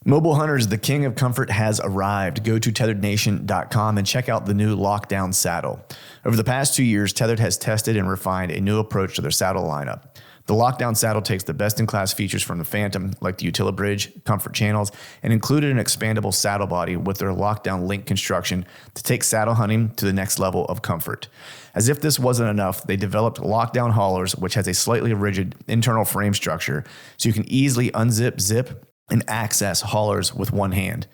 Mobile hunters, the king of comfort has arrived. Go to tetherednation.com and check out the new Lockdown saddle. Over the past 2 years, Tethered has tested and refined a new approach to their saddle lineup. The Lockdown saddle takes the best-in-class features from the Phantom, like the UtiliBridge, comfort channels, and included an expandable saddle body with their Lockdown link construction to take saddle hunting to the next level of comfort. As if this wasn't enough, they developed Lockdown haulers, which has a slightly rigid internal frame structure, so you can easily unzip, zip, and access haulers with one hand.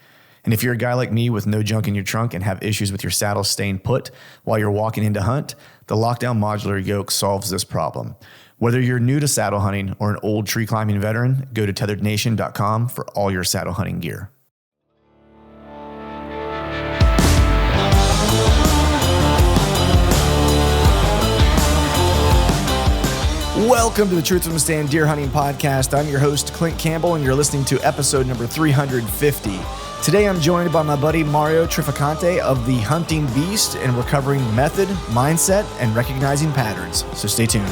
And if you're a guy like me with no junk in your trunk and have issues with your saddle staying put while you're walking in to hunt, the Lockdown modular yoke solves this problem. Whether you're new to saddle hunting or an old tree climbing veteran, go to tetherednation.com for all your saddle hunting gear. Welcome to the Truth from the Stand Deer Hunting Podcast. I'm your host, Clint Campbell, and you're listening to episode number 350. Today, I'm joined by my buddy Mario Trafficante of the Hunting Beast, and we're covering method, mindset, and recognizing patterns. So stay tuned.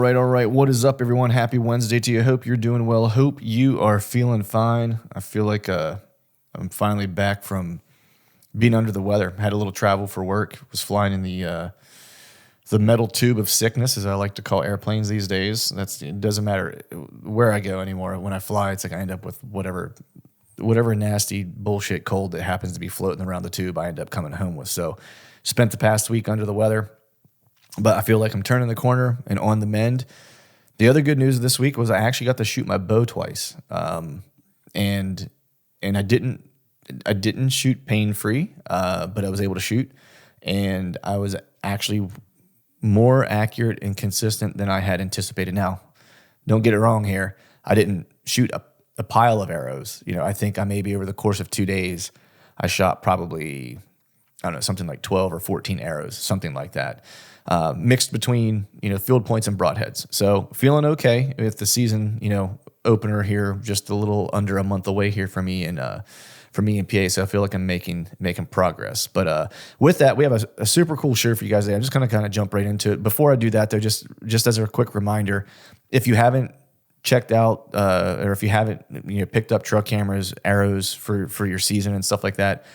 All right. What is up, everyone? Happy Wednesday to you. Hope you're doing well. Hope you are feeling fine. I feel like I'm finally back from being under the weather. Had a little travel for work. Was flying in the metal tube of sickness, as I like to call airplanes these days. It doesn't matter where I go anymore. When I fly, it's like I end up with whatever nasty bullshit cold that happens to be floating around the tube, I end up coming home with. So spent the past week under the weather. But I feel like I'm turning the corner and on the mend. The other good news this week was I actually got to shoot my bow twice, and I didn't shoot pain free, but I was able to shoot, and I was actually more accurate and consistent than I had anticipated. Now, don't get it wrong here. I didn't shoot a pile of arrows. I think I maybe over the course of 2 days, I shot probably, I don't know, something like 12 or 14 arrows, something like that. Mixed between, field points and broadheads. So feeling okay with the season, opener here, just a little under a month away here for me in PA. So I feel like I'm making progress. But with that, we have a super cool show for you guys today. I'm just going to kind of jump right into it. Before I do that, though, just as a quick reminder, if you haven't checked out or if you haven't picked up truck cameras, arrows for your season and stuff like that,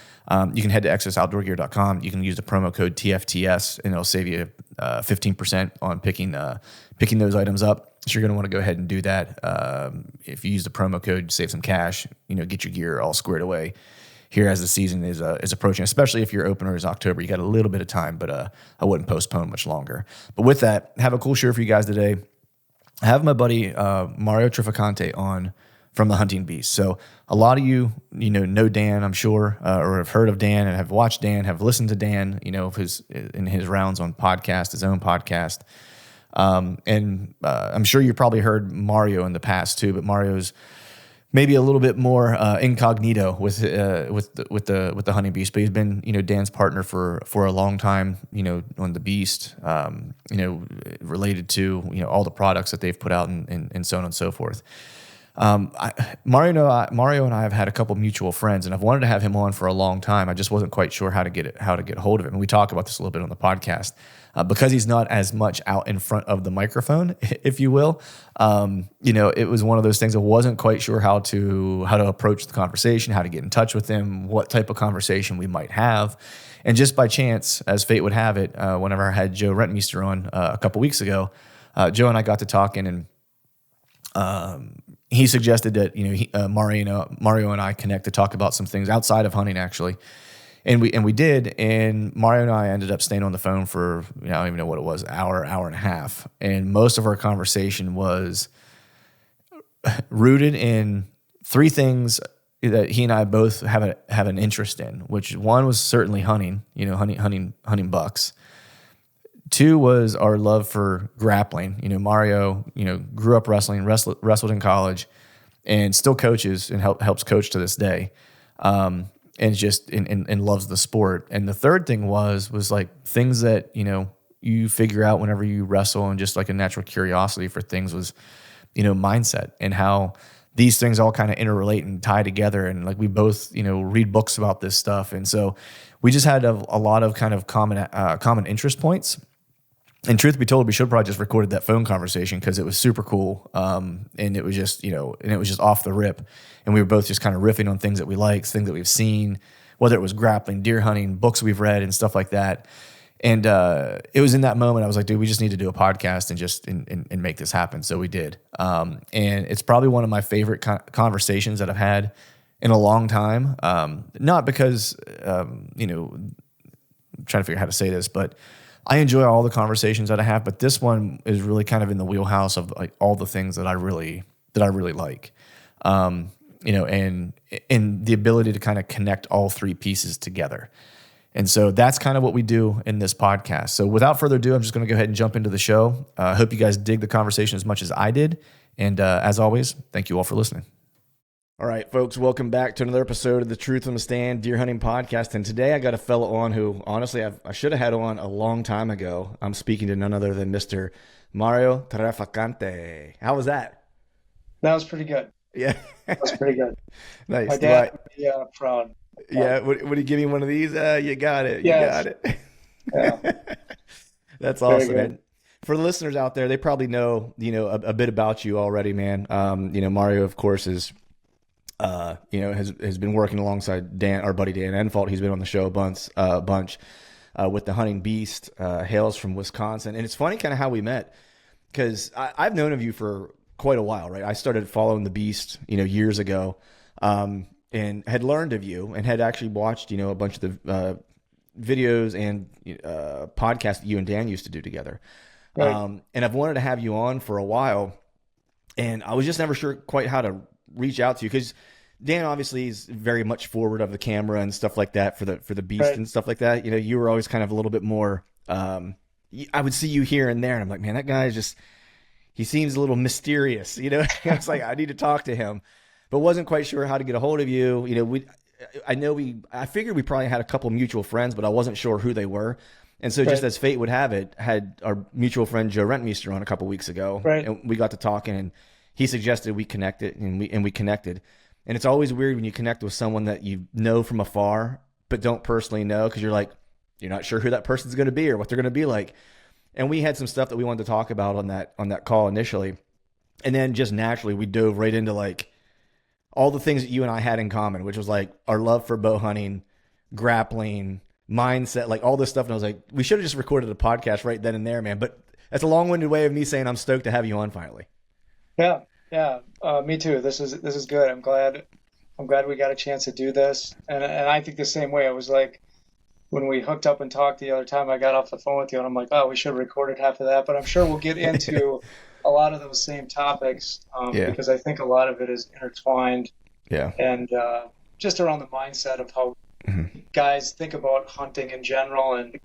you can head to exosoutdoorgear.com. You can use the promo code TFTS, and it'll save you 15% on picking those items up. So you're going to want to go ahead and do that. If you use the promo code, save some cash. Get your gear all squared away here as the season is approaching. Especially if your opener is October, you got a little bit of time, but I wouldn't postpone much longer. But with that, have a cool show for you guys today. I have my buddy Mario Trafficante on from the Hunting Beast. So a lot of you, know Dan, I'm sure, or have heard of Dan and have watched Dan, have listened to Dan, in his rounds on podcast, his own podcast. And I'm sure you probably heard Mario in the past too, but Mario's maybe a little bit more incognito with the Hunting Beast, but he's been, Dan's partner for a long time, on the Beast, related to, all the products that they've put out and so on and so forth. Mario and I have had a couple mutual friends, and I've wanted to have him on for a long time. I just wasn't quite sure how to get a hold of him. And we talk about this a little bit on the podcast, because he's not as much out in front of the microphone, if you will. It was one of those things I wasn't quite sure how to approach the conversation, how to get in touch with him, what type of conversation we might have. And just by chance, as fate would have it, whenever I had Joe Rentmeester on a couple weeks ago, Joe and I got to talking, and he suggested that Mario and I connect to talk about some things outside of hunting, actually, and we did. And Mario and I ended up staying on the phone for I don't even know what it was, hour and a half, and most of our conversation was rooted in three things that he and I both have an interest in. Which one was certainly hunting, hunting bucks. Two was our love for grappling. Mario, grew up wrestling, wrestled in college, and still coaches and helps coach to this day, and just and loves the sport. And the third thing was like things that you figure out whenever you wrestle, and just like a natural curiosity for things was, mindset and how these things all kind of interrelate and tie together. And like we both, read books about this stuff. And so we just had a lot of kind of common interest points. And truth be told, we should have probably just recorded that phone conversation because it was super cool. And it was just, and it was just off the rip. And we were both just kind of riffing on things that we like, things that we've seen, whether it was grappling, deer hunting, books we've read and stuff like that. And it was in that moment I was like, dude, we just need to do a podcast and just and make this happen. So we did. And it's probably one of my favorite conversations that I've had in a long time. Not because, I'm trying to figure out how to say this, but I enjoy all the conversations that I have. But this one is really kind of in the wheelhouse of like all the things that I really like. And the ability to kind of connect all three pieces together. And so that's kind of what we do in this podcast. So without further ado, I'm just going to go ahead and jump into the show. I hope you guys dig the conversation as much as I did. And as always, thank you all for listening. All right, folks, welcome back to another episode of the Truth from the Stand Deer Hunting Podcast. And today I got a fellow on who, honestly, I should have had on a long time ago. I'm speaking to none other than Mr. Mario Trafficante. How was that? That was pretty good. Yeah. That was pretty good. Nice. My dad would be proud. Yeah, would he give me one of these? You got it. You Yes. got it. Yeah. That's Very awesome, good. man. For the listeners out there, they probably know, a bit about you already, man. Mario, of course, is, has been working alongside Dan, our buddy Dan Enfault. He's been on the show a bunch with the Hunting Beast, hails from Wisconsin. And it's funny kind of how we met because I've known of you for quite a while, right? I started following the Beast, years ago. And had learned of you and had actually watched, a bunch of the videos and podcasts that you and Dan used to do together. Right. And I've wanted to have you on for a while, and I was just never sure quite how to reach out to you because Dan obviously is very much forward of the camera and stuff like that for the Beast Right. and stuff like that. You were always kind of a little bit more. I would see you here and there, and I'm like, man, that guy is just. He seems a little mysterious, I was like, I need to talk to him. But wasn't quite sure how to get a hold of you. I figured we probably had a couple mutual friends, but I wasn't sure who they were. And so just Right. as fate would have it, had our mutual friend Joe Rentmeester on a couple weeks ago, Right. and we got to talking, and he suggested we connect it, and we connected. And it's always weird when you connect with someone that you know from afar, but don't personally know because you're not sure who that person's going to be or what they're going to be like. And we had some stuff that we wanted to talk about on that call initially, and then just naturally we dove right into like all the things that you and I had in common, which was like our love for bow hunting, grappling, mindset, like all this stuff. And I was like, we should have just recorded a podcast right then and there, man. But that's a long-winded way of me saying I'm stoked to have you on finally. Yeah. Yeah. Me too. This is good. I'm glad we got a chance to do this. And I think the same way. I was like, when we hooked up and talked the other time, I got off the phone with you and I'm like, oh, we should have recorded half of that. But I'm sure we'll get into a lot of those same topics Yeah. because I think a lot of it is intertwined Yeah. and just around the mindset of how Mm-hmm. guys think about hunting in general. And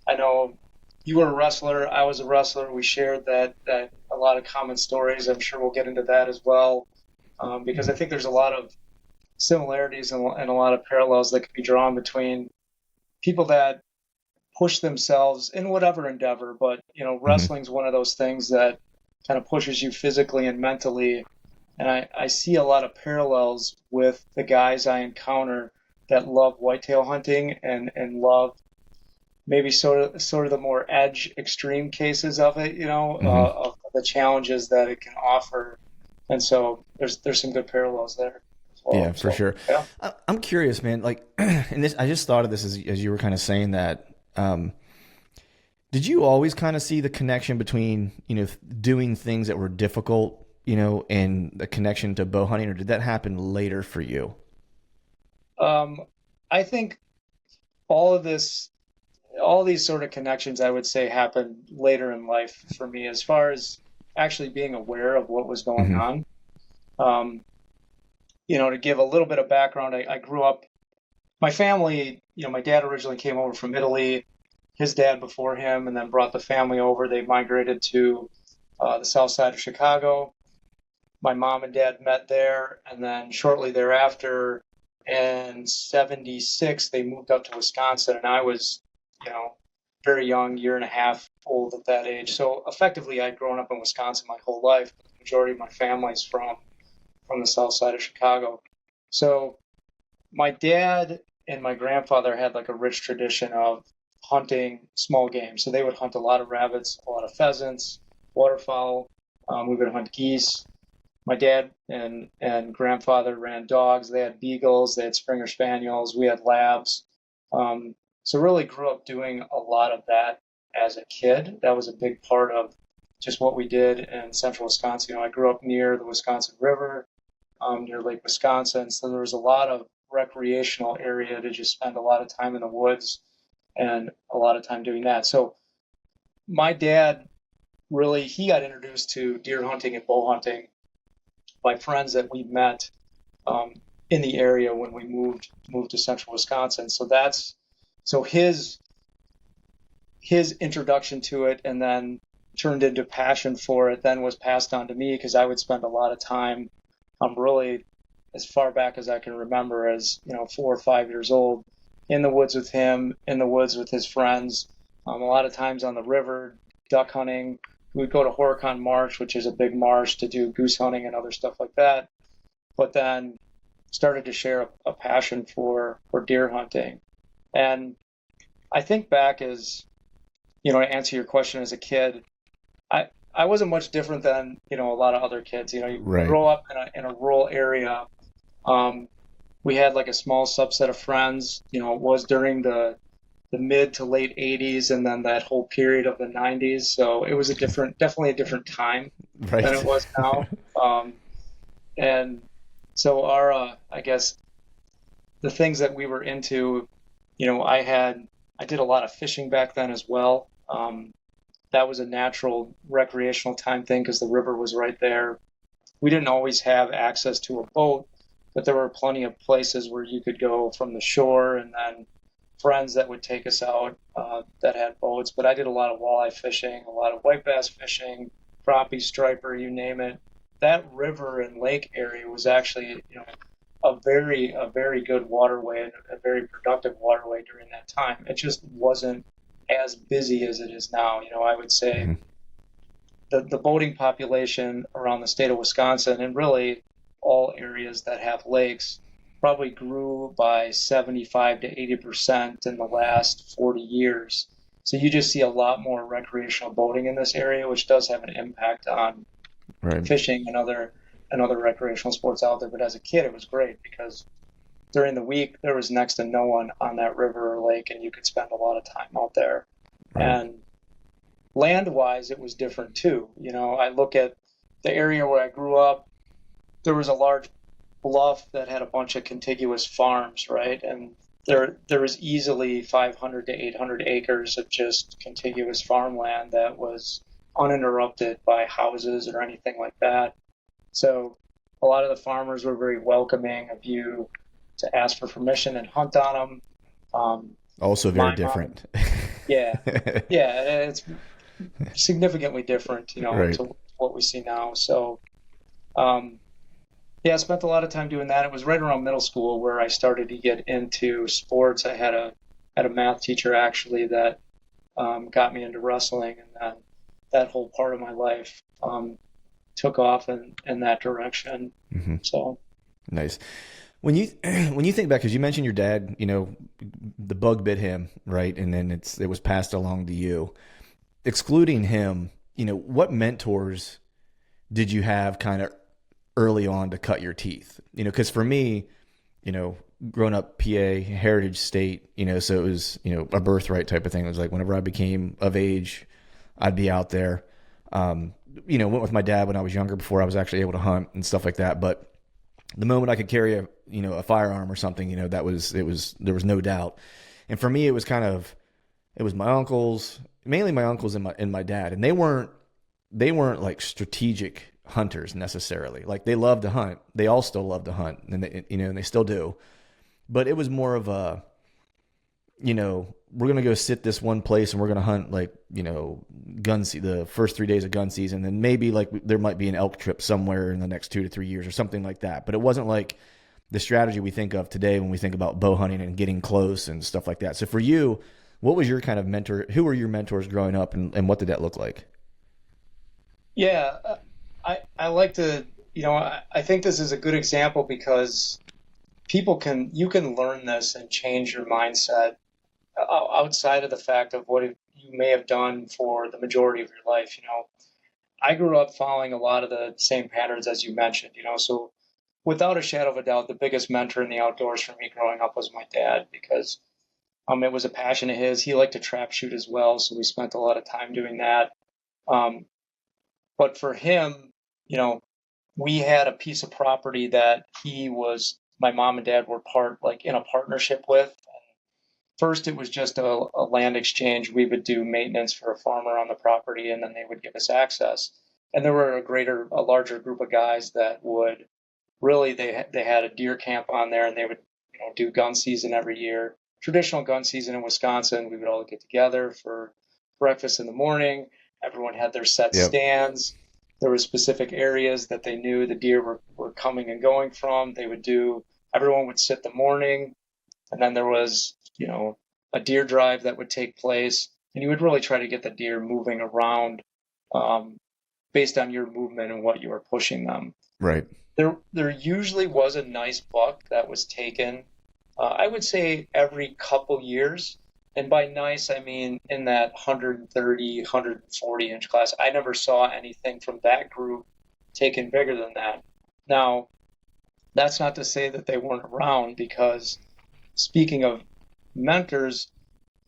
I know you were a wrestler, I was a wrestler. We shared that a lot of common stories. I'm sure we'll get into that as well, because I think there's a lot of similarities and a lot of parallels that can be drawn between people that push themselves in whatever endeavor. But Mm-hmm. wrestling's one of those things that kind of pushes you physically and mentally. And I see a lot of parallels with the guys I encounter that love whitetail hunting and love maybe sort of the more edge extreme cases of it, Mm-hmm. of the challenges that it can offer. And so there's some good parallels there as Yeah, well. for So sure. yeah. I'm curious, man. Like, and this, I just thought of this as you were kind of saying that. Did you always kind of see the connection between, doing things that were difficult, and the connection to bow hunting, or did that happen later for you? Um, I think all of this, all these sort of connections, I would say, happened later in life for me as far as actually being aware of what was going Mm-hmm. on. Um, to give a little bit of background, I grew up, my family, my dad originally came over from Italy, his dad before him, and then brought the family over. They migrated to the south side of Chicago. My mom and dad met there, and then shortly thereafter, in '76, they moved up to Wisconsin, and I was, you know, very young, year and a half old at that age. So effectively, I'd grown up in Wisconsin my whole life. The majority of my family is from from the south side of Chicago. So my dad and my grandfather had like a rich tradition of hunting small game. So they would hunt a lot of rabbits, a lot of pheasants, waterfowl. We would hunt geese. My dad and grandfather ran dogs. They had beagles, they had Springer Spaniels, we had labs. Um, so really grew up doing a lot of that as a kid. That was a big part of just what we did in central Wisconsin. I grew up near the Wisconsin River, near Lake Wisconsin, so there was a lot of recreational area to just spend a lot of time in the woods and a lot of time doing that. So my dad really he got introduced to deer hunting and bow hunting by friends that we met um, in the area when we moved to central Wisconsin. So that's so his introduction to it, and then turned into passion for it. Then was passed on to me because I would spend a lot of time. Really as far back as I can remember, as 4 or 5 years old, in the woods with him, in the woods with his friends. A lot of times on the river, duck hunting. We would go to Horicon Marsh, which is a big marsh, to do goose hunting and other stuff like that. But then started to share a passion for deer hunting. And I think back as, to answer your question as a kid, I wasn't much different than, a lot of other kids. You Right. grow up in a rural area. Um, we had like a small subset of friends. It was during the mid to late 80s and then that whole period of the 90s. So it was definitely a different time than it Right. was now. Um, and so I guess the things that we were into, I did a lot of fishing back then as well. That was a natural recreational time thing because the river was right there. We didn't always have access to a boat, but there were plenty of places where you could go from the shore, and then friends that would take us out that had boats. But I did a lot of walleye fishing, a lot of white bass fishing, crappie, striper, you name it. That river and lake area was actually, a very good waterway, a very productive waterway during that time. It just wasn't as busy as it is now. I would say Mhm. the boating population around the state of Wisconsin, and really all areas that have lakes, probably grew by 75 to 80% in the last 40 years. So you just see a lot more recreational boating in this area, which does have an impact on Right. fishing and other recreational sports out there. But as a kid, it was great because during the week there was next to no one on that river or lake, and you could spend a lot of time out there. Right. And land wise, it was different too. I look at the area where I grew up. There was a large bluff that had a bunch of contiguous farms, right? And there was easily 500 to 800 acres of just contiguous farmland that was uninterrupted by houses or anything like that. So a lot of the farmers were very welcoming of you to ask for permission and hunt on them. Also very My mom, different. yeah, yeah, it's significantly different, Right. to what we see now. So, um, yeah, I spent a lot of time doing that. It was right around middle school where I started to get into sports. I had a math teacher actually that got me into wrestling, and then that whole part of my life took off in that direction. Hmm. So, Nice. When you when you think back, because you mentioned your dad, the bug bit him, right, and then it was passed along to you. Excluding him, what mentors did you have kind of early on to cut your teeth? Because for me, you know, growing up PA, heritage state, so it was, a birthright type of thing. It was like whenever I became of age, I'd be out there. Went with my dad when I was younger before I was actually able to hunt and stuff like that. But the moment I could carry a firearm or something, there was no doubt. And for me, it was my uncles, mainly my uncles and my dad, and they weren't like strategic hunters necessarily. Like they loved to hunt. They all still love to hunt, and they still do. But it was more of a, we're gonna go sit this one place and we're gonna hunt like, the first 3 days of gun season, and maybe like there might be an elk trip somewhere in the next 2 to 3 years or something like that. But it wasn't like the strategy we think of today when we think about bow hunting and getting close and stuff like that. So for you, what was your kind of mentor? Who were your mentors growing up, and what did that look like? yeah, I like to I think this is a good example because you can learn this and change your mindset outside of the fact of what you may have done for the majority of your life. I grew up following a lot of the same patterns as you mentioned, so without a shadow of a doubt, the biggest mentor in the outdoors for me growing up was my dad because it was a passion of his. He liked to trap shoot as well, so we spent a lot of time doing that. Um, but for him, you know, we had a piece of property that my mom and dad were like in a partnership with. First, it was just a land exchange. We would do maintenance for a farmer on the property, and then they would give us access. And there were a larger group of guys that would really they had a deer camp on there, and they would do gun season every year. Traditional gun season in Wisconsin, we would all get together for breakfast in the morning. Everyone had their set Yep. stands. There were specific areas that they knew the deer were coming and going from. Everyone would sit the morning, and then there was, a deer drive that would take place, and you would really try to get the deer moving around um, based on your movement and what you were pushing them. Right. There usually was a nice buck that was taken, I would say every couple years. And by nice, I mean in that 130, 140 inch class. I never saw anything from that group taken bigger than that. Now, that's not to say that they weren't around because speaking of mentors,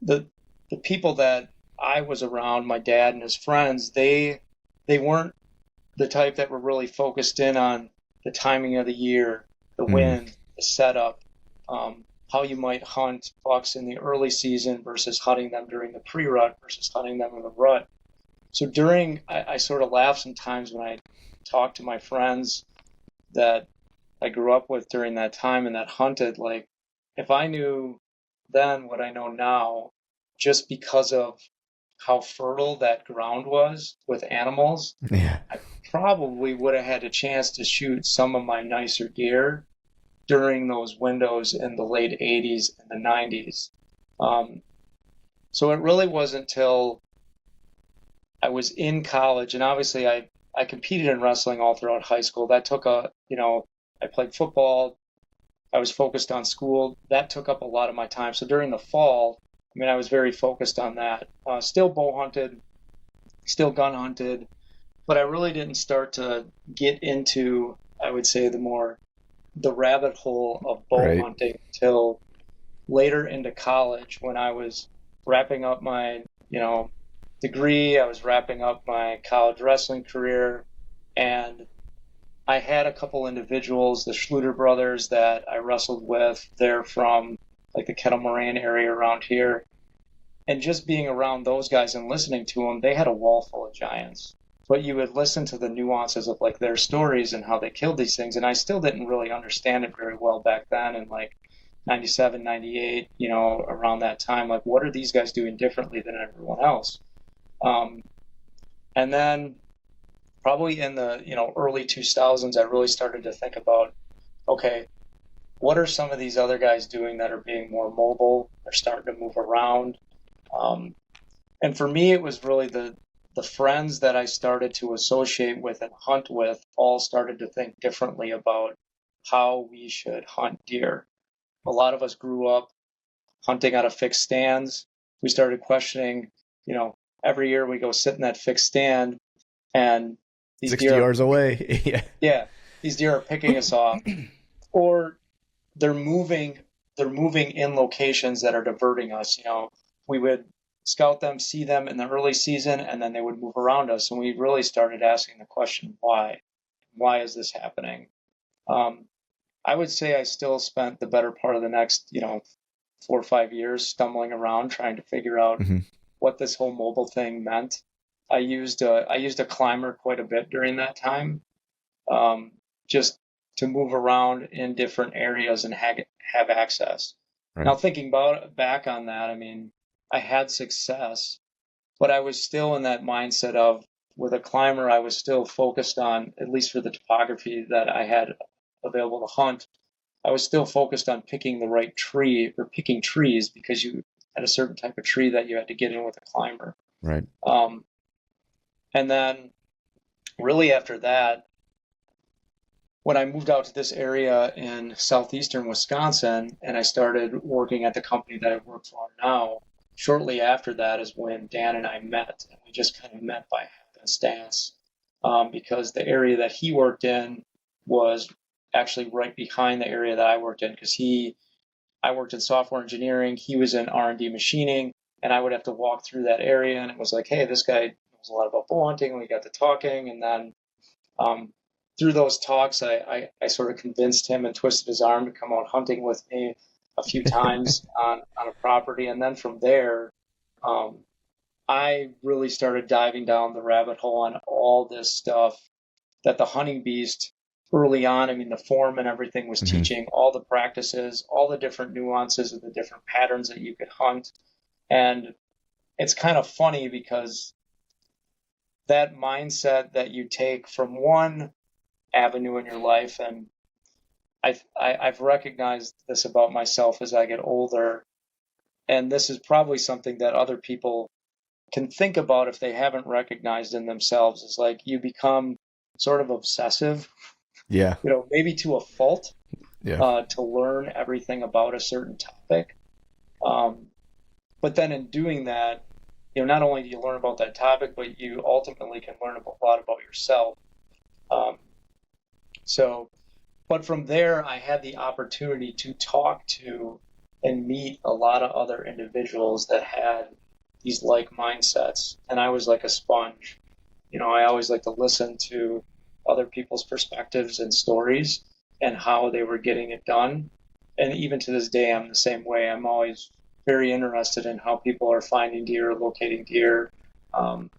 the the people that I was around, my dad and his friends, they weren't the type that were really focused in on the timing of the year, the Mm. wind, the setup, how you might hunt bucks in the early season versus hunting them during the pre-rut versus hunting them in the rut. So I sort of laugh sometimes when I talk to my friends that I grew up with during that time and that hunted, like if I knew then what I know now, just because of how fertile that ground was with animals, Yeah. I probably would have had a chance to shoot some of my nicer deer during those windows in the late 80s and the 90s. Um, so it really wasn't until I was in college, and obviously I competed in wrestling all throughout high school. I played football. I was focused on school. That took up a lot of my time. So during the fall, I was very focused on that. Still bow hunted, still gun hunted, but I really didn't start to get into, I would say, the rabbit hole of bow Right. hunting until later into college when I was wrapping up my, degree. I was wrapping up my college wrestling career, and I had a couple individuals, the Schluter brothers, that I wrestled with. They're from like the Kettle Moraine area around here. And just being around those guys and listening to them, they had a wall full of giants. But you would listen to the nuances of like their stories and how they killed these things. And I still didn't really understand it very well back then in like 97, 98, around that time. Like, what are these guys doing differently than everyone else? Um, and then probably in the early 2000s, I really started to think about, okay, what are some of these other guys doing that are being more mobile? They're starting to move around. Um, and for me, it was really the friends that I started to associate with and hunt with all started to think differently about how we should hunt deer. A lot of us grew up hunting out of fixed stands. We started questioning, you know, every year we go sit in that fixed stand and these 60 deer are, yards away. Yeah. yeah, these deer are picking us off, or they're moving, they're moving in locations that are diverting us. We would scout them, see them in the early season, and then they would move around us. And we really started asking the question, why? Why is this happening? Um, I would say I still spent the better part of the next, 4 or 5 years stumbling around trying to figure out Hmm. what this whole mobile thing meant. I used a climber quite a bit during that time, just to move around in different areas and have access. Right. Now, thinking back on that, I had success, but I was still in that mindset of with a climber, I was still focused on, at least for the topography that I had available to hunt, I was still focused on picking the right tree or picking trees because you had a certain type of tree that you had to get in with a climber. Right. Um, and then really after that, when I moved out to this area in southeastern Wisconsin and I started working at the company that I work for now, shortly after that is when Dan and I met. And we just kind of met by happenstance because the area that he worked in was actually right behind the area that I worked in because I worked in software engineering, he was in R&D machining, and I would have to walk through that area. And it was like, hey, this guy knows a lot about bow hunting. And we got to talking. And then um, through those talks, I sort of convinced him and twisted his arm to come out hunting with me a few times on a property. And then from there, um, I really started diving down the rabbit hole on all this stuff that the hunting beast early on, I mean, the form and everything was Hmm. teaching all the practices, all the different nuances of the different patterns that you could hunt. And it's kind of funny because that mindset that you take from one avenue in your life, and I've recognized this about myself as I get older, and this is probably something that other people can think about if they haven't recognized in themselves, is like you become sort of obsessive, Yeah. maybe to a fault, Yeah. to learn everything about a certain topic. Um, but then in doing that, not only do you learn about that topic, but you ultimately can learn a lot about yourself. Um, so, but from there, I had the opportunity to talk to and meet a lot of other individuals that had these like mindsets. And I was like a sponge. I always like to listen to other people's perspectives and stories and how they were getting it done. And even to this day, I'm the same way. I'm always very interested in how people are finding deer, locating deer, um,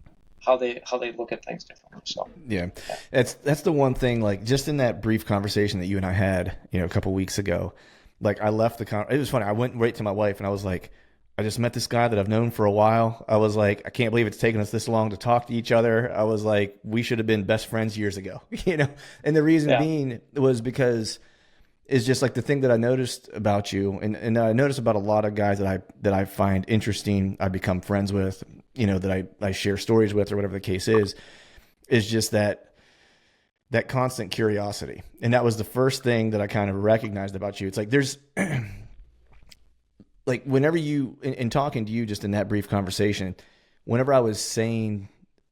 how they look at things differently. So, Yeah. yeah, That's the one thing, like just in that brief conversation that you and I had, a couple weeks ago, like I left it was funny. I went right to my wife and I was like, I just met this guy that I've known for a while. I was like, I can't believe it's taken us this long to talk to each other. I was like, we should have been best friends years ago, And the reason yeah, being was because it's just like the thing that I noticed about you, and I noticed about a lot of guys that I find interesting, I become friends with, that I share stories with or whatever the case is just that constant curiosity. And that was the first thing that I kind of recognized about you. It's like there's like whenever in talking to you just in that brief conversation, whenever I was saying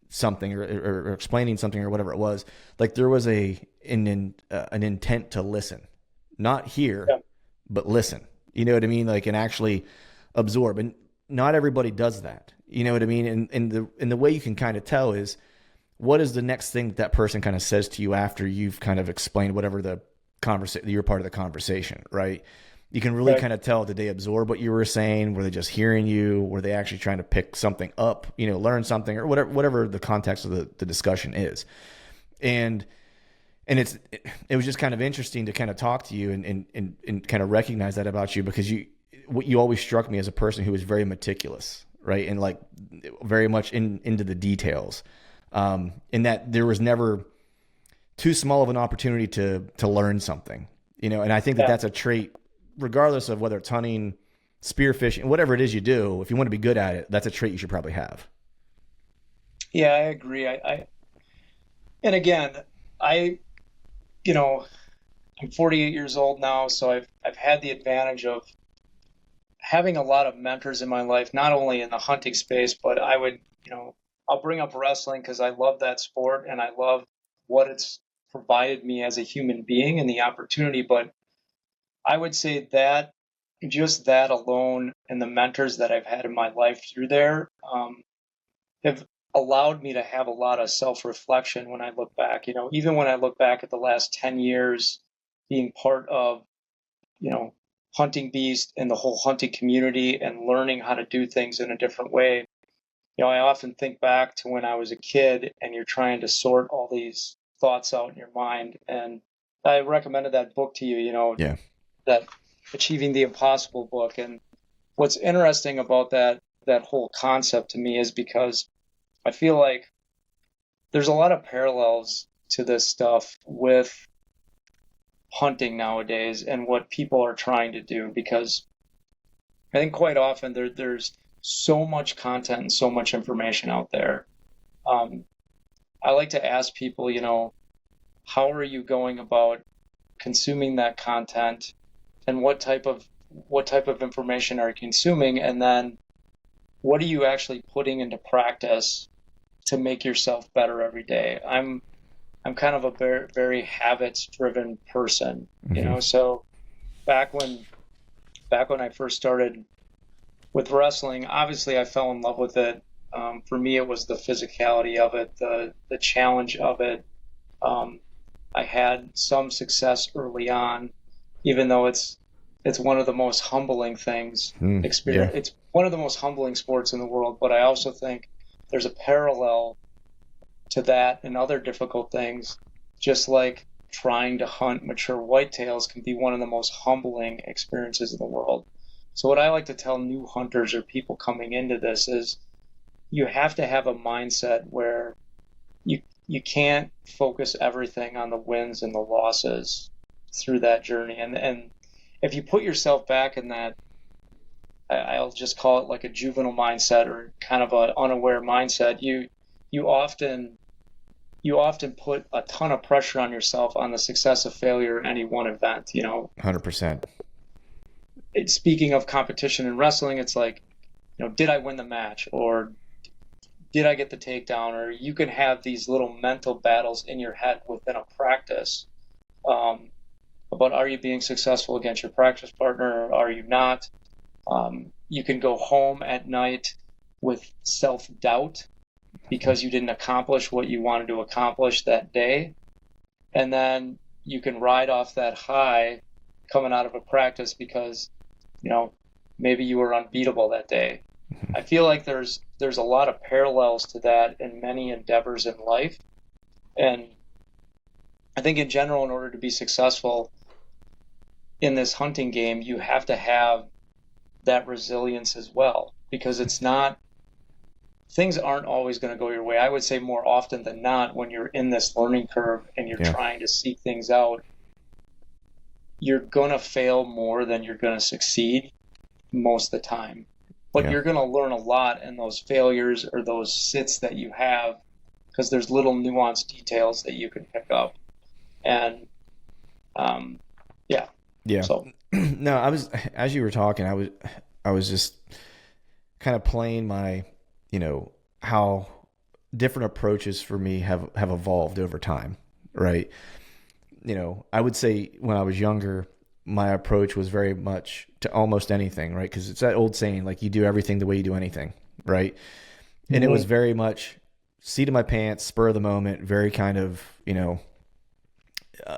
something or explaining something or whatever it was, like there was an intent to listen, not hear, yeah, but listen. You know what I mean? Like and actually absorb. And not everybody does that. You know what I mean? And the way you can kind of tell is what is the next thing that person kind of says to you after you've kind of explained whatever the conversation, you're part of the conversation, right? You can really right, kind of tell, did they absorb what you were saying? Were they just hearing you? Were they actually trying to pick something up, learn something or whatever the context of the discussion is. And it was just kind of interesting to kind of talk to you and kind of recognize that about you because you always struck me as a person who was very meticulous, right? And like very much into the details. In that there was never too small of an opportunity to learn something, and I think that yeah, that's a trait, regardless of whether it's hunting, spearfishing, whatever it is you do. If you want to be good at it, that's a trait you should probably have. yeah. I agree. And again, I, you know, I'm 48 years old now, so I've had the advantage of having a lot of mentors in my life, not only in the hunting space, but I'll bring up wrestling because I love that sport and I love what it's provided me as a human being and the opportunity. But I would say that just that alone and the mentors that I've had in my life through there have allowed me to have a lot of self reflection when I look back. Even when I look back at the last 10 years being part of you know, hunting beast and the whole hunting community and learning how to do things in a different way. I often think back to when I was a kid and you're trying to sort all these thoughts out in your mind. And I recommended that book to you, Yeah. that Achieving the Impossible book. And what's interesting about that whole concept to me is because I feel like there's a lot of parallels to this stuff with hunting nowadays and what people are trying to do because I think quite often there's so much content and so much information out there. Um, I like to ask people, how are you going about consuming that content, and what type of information are you consuming, and then what are you actually putting into practice to make yourself better every day. I'm kind of a very, very habits driven person, Hmm. so back when back when I first started with wrestling, obviously I fell in love with it. For me, it was the physicality of it, the challenge of it. Um, I had some success early on, even though it's one of the most humbling things. Yeah. It's one of the most humbling sports in the world. But I also think there's a parallel to that and other difficult things, just like trying to hunt mature whitetails can be one of the most humbling experiences in the world. So, what I like to tell new hunters or people coming into this is you have to have a mindset where you can't focus everything on the wins and the losses through that journey. And if you put yourself back in that, I'll just call it like a juvenile mindset or kind of an unaware mindset, you often you often put a ton of pressure on yourself on the success or failure of any one event. 100%. Speaking of competition in wrestling, it's like, did I win the match, or did I get the takedown? Or you can have these little mental battles in your head within a practice, um, about are you being successful against your practice partner or are you not? You can go home at night with self doubt because you didn't accomplish what you wanted to accomplish that day. And then you can ride off that high coming out of a practice because, you know, maybe you were unbeatable that day. I feel like there's a lot of parallels to that in many endeavors in life. And I think in general, in order to be successful in this hunting game, you have to have that resilience as well, because it's not things aren't always going to go your way. I would say more often than not, when you're in this learning curve and you're Yeah. trying to seek things out, you're going to fail more than you're going to succeed most of the time. But Yeah. you're going to learn a lot in those failures or those sits that you have, because there's little nuanced details that you can pick up. And um, yeah, Yeah. so No, as you were talking, I was just kind of playing my, how different approaches for me have evolved over time, right? I would say when I was younger, my approach was very much to almost anything, right? Because it's that old saying, like, you do everything the way you do anything, right? And it was mhm. very much seat of my pants, spur of the moment, very kind of,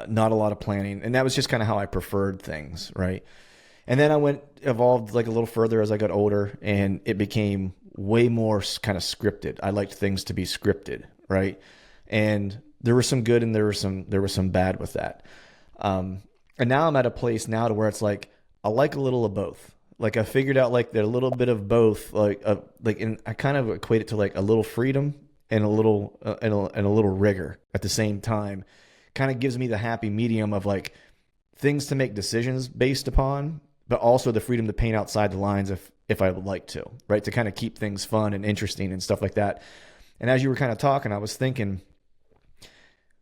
not a lot of planning. And that was just kind of how I preferred things, right? And then evolved like a little further as I got older, and it became way more kind of scripted. I liked things to be scripted, right? And there was some good and there was some bad with that. And now I'm at a place now to where it's like I like a little of both. Like I figured out like that a little bit of both, and I kind of equate it to like a little freedom and a little rigor at the same time. Kind of gives me the happy medium of like things to make decisions based upon, but also the freedom to paint outside the lines if I would like to, right? To kind of keep things fun and interesting and stuff like that. And as you were kind of talking, I was thinking,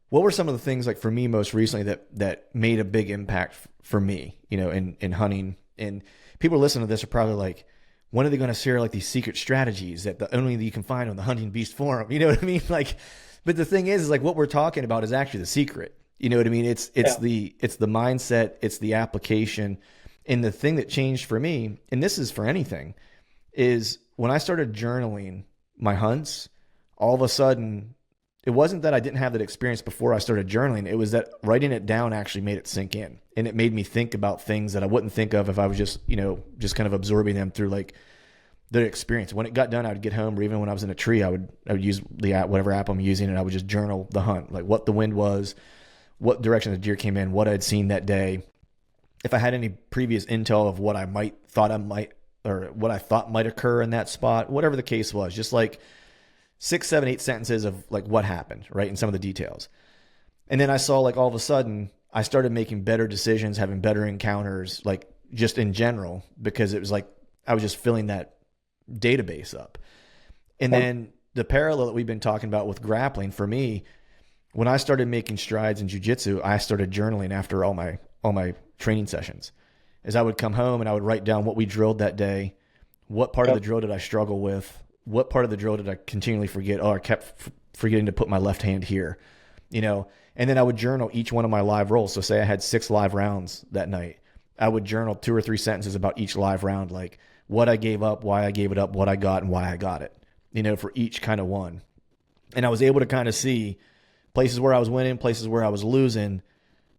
what were some of the things like for me most recently that made a big impact for me, in hunting? And people listening to this are probably like, when are they going to share like these secret strategies that only you can find on the Hunting Beast forum? You know what I mean? Like, but the thing is like what we're talking about is actually the secret. You know what I mean? It's Yeah. the mindset, it's the application, and the thing that changed for me, and this is for anything, is when I started journaling my hunts. All of a sudden, it wasn't that I didn't have that experience before I started journaling. It was that writing it down actually made it sink in, and it made me think about things that I wouldn't think of if I was just kind of absorbing them through like the experience. When it got done, I would get home, or even when I was in a tree, I would use the app, whatever app I'm using, and I would just journal the hunt, like what the wind was, what direction the deer came in, what I'd seen that day, if I had any previous intel of what or what I thought might occur in that spot, whatever the case was, just like 6, 7, 8 sentences of like what happened, right, and some of the details. And then I saw like all of a sudden I started making better decisions, having better encounters, like just in general, because it was like I was just filling that database up. And Well, then the parallel that we've been talking about with grappling for me, When I started making strides in jujitsu, I started journaling after all my training sessions. As I would come home and I would write down what we drilled that day, what part of the Yep. drill did I struggle with, what part of the drill did I continually forget? Oh, I kept forgetting to put my left hand here, you know. And then I would journal each one of my live rolls. So say I had 6 live rounds that night, I would journal 2 or 3 sentences about each live round, like what I gave up, why I gave it up, what I got, and why I got it, for each kind of one. And I was able to kind of see places where I was winning, places where I was losing,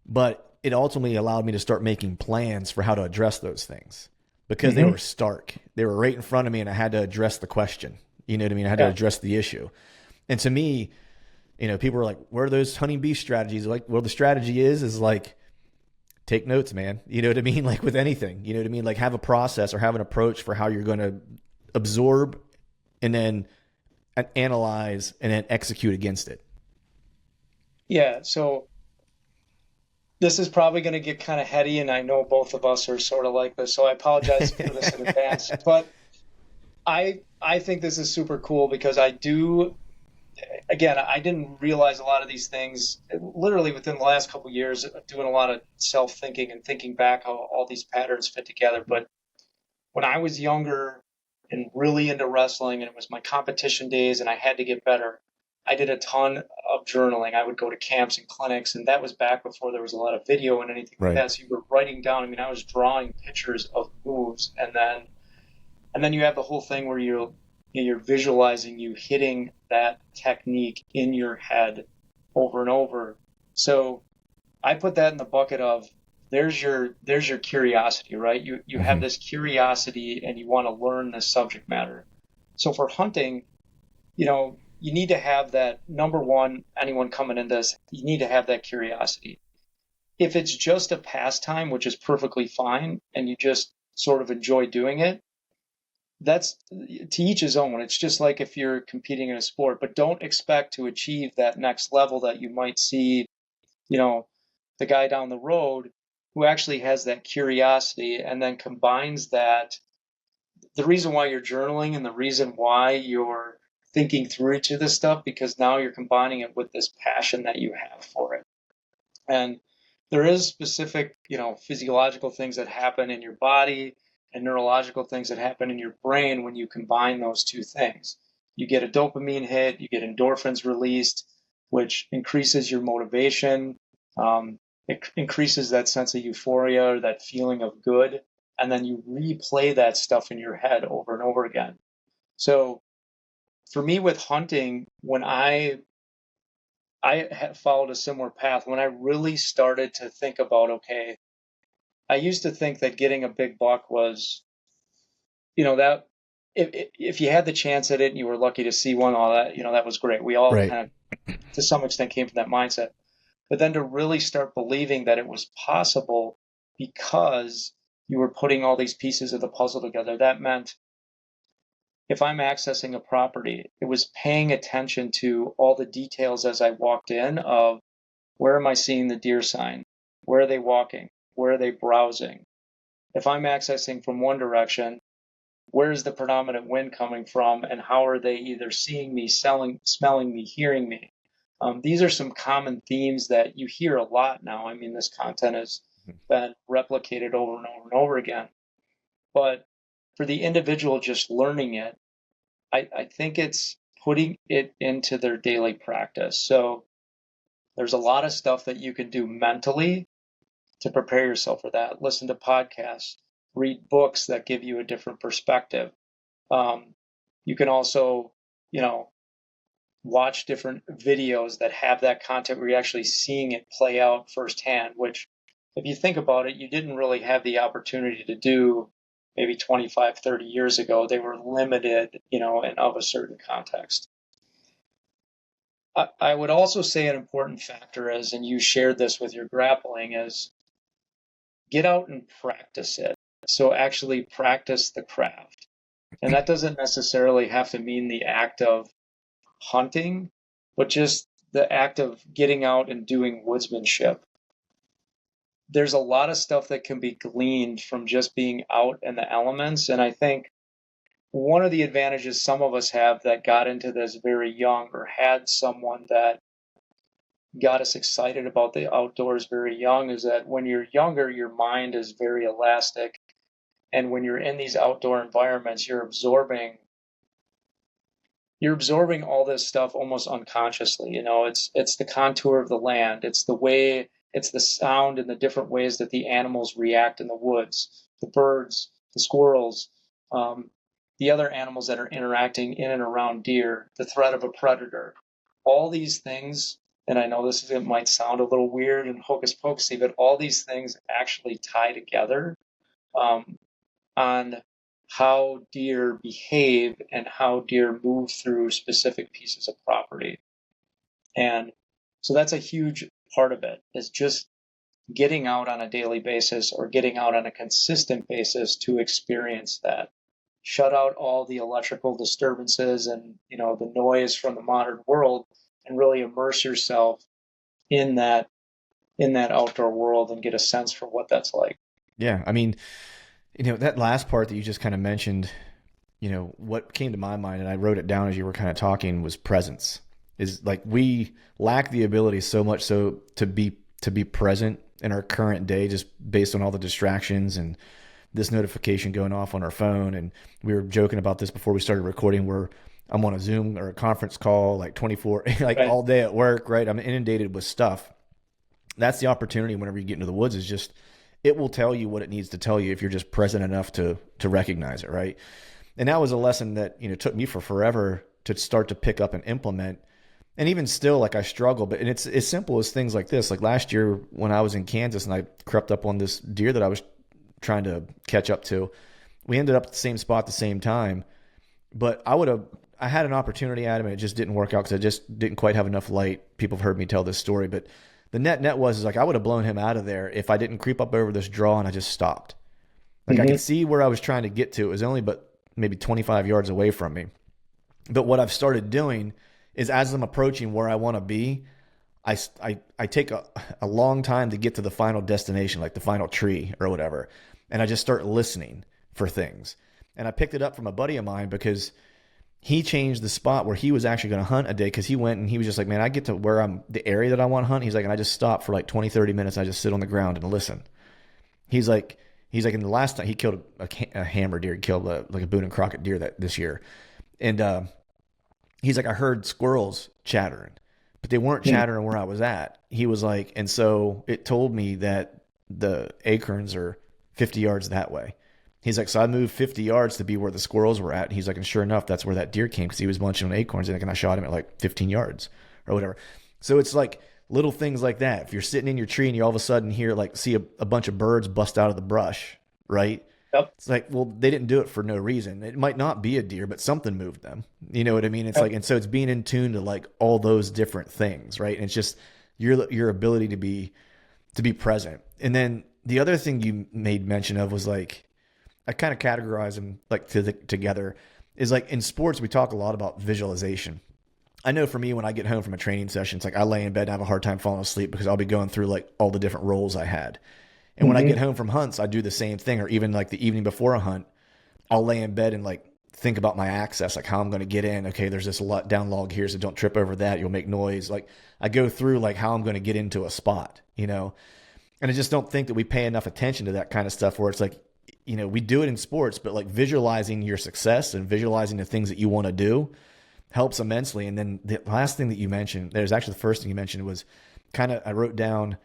but it ultimately allowed me to start making plans for how to address those things because they Hmm. were stark. They were right in front of me and I had to address the question. You know what I mean? I had to Yeah. address the issue. And to me, people were like, where are those hunting beast strategies? Like, well, the strategy is like, take notes, man. You know what I mean? Like with anything, you know what I mean? Like have a process or have an approach for how you're going to absorb and then analyze and then execute against it. Yeah. So this is probably going to get kind of heady, and I know both of us are sort of like this, so I apologize for this in advance. But I think this is super cool because I do. Again, I didn't realize a lot of these things literally within the last couple of years, doing a lot of self thinking and thinking back how all these patterns fit together. But when I was younger and really into wrestling, and it was my competition days, and I had to get better, I did a ton of journaling. I would go to camps and clinics, and that was back before there was a lot of video and anything like Right. that. So you were writing down. I mean, I was drawing pictures of moves, and then you have the whole thing where you're visualizing you hitting that technique in your head over and over. So I put that in the bucket of there's your curiosity, right? You have Mm-hmm. this curiosity and you want to learn this subject matter. So for hunting, you need to have that. Number one, anyone coming in this, you need to have that curiosity. If it's just a pastime, which is perfectly fine, and you just sort of enjoy doing it, that's to each his own. It's just like if you're competing in a sport, but don't expect to achieve that next level that you might see, you know, the guy down the road who actually has that curiosity and then combines that. The reason why you're journaling and the reason why you're thinking through each of this stuff, because now you're combining it with this passion that you have for it. And there is specific, physiological things that happen in your body and neurological things that happen in your brain when you combine those two things. You get a dopamine hit, you get endorphins released, which increases your motivation. It increases that sense of euphoria or that feeling of good. And then you replay that stuff in your head over and over again. So for me with hunting, when I have followed a similar path. When I really started to think about, okay, I used to think that getting a big buck was, that if you had the chance at it and you were lucky to see one, all that, that was great. We all Right. kind of, to some extent, came from that mindset. But then to really start believing that it was possible because you were putting all these pieces of the puzzle together, that meant if I'm accessing a property, it was paying attention to all the details as I walked in of where am I seeing the deer sign? Where are they walking? Where are they browsing? If I'm accessing from one direction, where is the predominant wind coming from, and how are they either seeing me, smelling me, hearing me? These are some common themes that you hear a lot now. I mean, this content has been replicated over and over and over again. But for the individual just learning it, I think it's putting it into their daily practice. So there's a lot of stuff that you can do mentally to prepare yourself for that. Listen to podcasts, read books that give you a different perspective. Um, you can also, you know, watch different videos that have that content where you're actually seeing it play out firsthand, which, if you think about it, you didn't really have the opportunity to do maybe 25, 30 years ago. They were limited, and of a certain context. I would also say an important factor is, and you shared this with your grappling, is get out and practice it. So actually practice the craft. And that doesn't necessarily have to mean the act of hunting, but just the act of getting out and doing woodsmanship. There's a lot of stuff that can be gleaned from just being out in the elements. And I think one of the advantages some of us have that got into this very young or had someone that got us excited about the outdoors very young is that when you're younger, your mind is very elastic. And when you're in these outdoor environments, you're absorbing all this stuff almost unconsciously. It's the contour of the land, it's the sound and the different ways that the animals react in the woods, the birds, the squirrels, um, the other animals that are interacting in and around deer, the threat of a predator, all these things. And I know it might sound a little weird and hocus pocusy, but all these things actually tie together. Um, on how deer behave and how deer move through specific pieces of property. And so that's a huge part of it, is just getting out on a daily basis or getting out on a consistent basis to experience that. Shut out all the electrical disturbances and the noise from the modern world, and really immerse yourself in that outdoor world and get a sense for what that's like. Yeah, I mean, that last part that you just kind of mentioned, what came to my mind, and I wrote it down as you were kind of talking, was presence. Is like we lack the ability so much so to be present in our current day, just based on all the distractions and this notification going off on our phone. And we were joking about this before we started recording, where I'm on a Zoom or a conference call like 24, like Right. all day at work, right? I'm inundated with stuff. That's the opportunity whenever you get into the woods, is just it will tell you what it needs to tell you if you're just present enough to recognize it, right? And that was a lesson that took me for forever to start to pick up and implement. And even still, like I struggle, but and it's as simple as things like this. Like last year when I was in Kansas and I crept up on this deer that I was trying to catch up to, we ended up at the same spot at the same time. But I had an opportunity at him and it just didn't work out because I just didn't quite have enough light. People have heard me tell this story, but the net was is like I would have blown him out of there if I didn't creep up over this draw and I just stopped. Like I could Mm-hmm. see where I was trying to get to. It was only but maybe 25 yards away from me. But what I've started doing is as I'm approaching where I want to be, I take a long time to get to the final destination, like the final tree or whatever. And I just start listening for things. And I picked it up from a buddy of mine because he changed the spot where he was actually going to hunt a day, because he went and he was just like, man, I get to where the area that I want to hunt. He's like, and I just stop for like 20, 30 minutes. I just sit on the ground and listen. He's like, in the last time he killed a hammer deer, he killed like a Boone and Crockett deer this year. And he's like, I heard squirrels chattering, but they weren't chattering where I was at. He was like, and so it told me that the acorns are 50 yards that way. He's like, so I moved 50 yards to be where the squirrels were at. And he's like, and sure enough, that's where that deer came, because he was munching on acorns. And I shot him at like 15 yards or whatever. So it's like little things like that. If you're sitting in your tree and you all of a sudden see a bunch of birds bust out of the brush, right? Yep. It's like, well, they didn't do it for no reason. It might not be a deer, but something moved them. You know what I mean? It's Yep. like, and so it's being in tune to like all those different things, right? And it's just your ability to be present. And then the other thing you made mention of was like, I kind of categorize them like together, is like in sports we talk a lot about visualization. I know for me, when I get home from a training session, it's like I lay in bed and have a hard time falling asleep because I'll be going through like all the different roles I had. And when I Mm-hmm. get home from hunts, I do the same thing. Or even like the evening before a hunt, I'll lay in bed and like think about my access, like how I'm going to get in. Okay, there's this down log here, so don't trip over that. You'll make noise. Like I go through like how I'm going to get into a spot, And I just don't think that we pay enough attention to that kind of stuff, where it's like, we do it in sports, but like visualizing your success and visualizing the things that you want to do helps immensely. And then the last thing that you mentioned, there's actually the first thing you mentioned was kind of, I wrote down,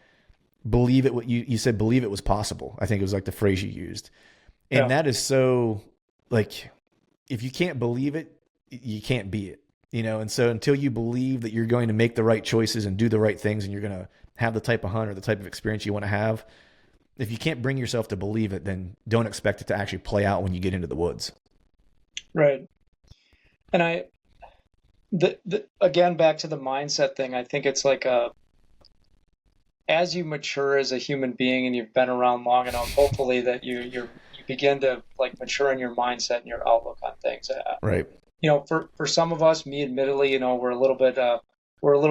believe it. What you said, believe it was possible. I think it was like the phrase you used. And Yeah. that is so like, if you can't believe it, you can't be it, And so until you believe that you're going to make the right choices and do the right things, and you're going to have the type of hunt or the type of experience you want to have, if you can't bring yourself to believe it, then don't expect it to actually play out when you get into the woods. Right. And again, back to the mindset thing, I think it's like as you mature as a human being and you've been around long enough, hopefully that you begin to like mature in your mindset and your outlook on things. Right. For some of us, me admittedly, we're a little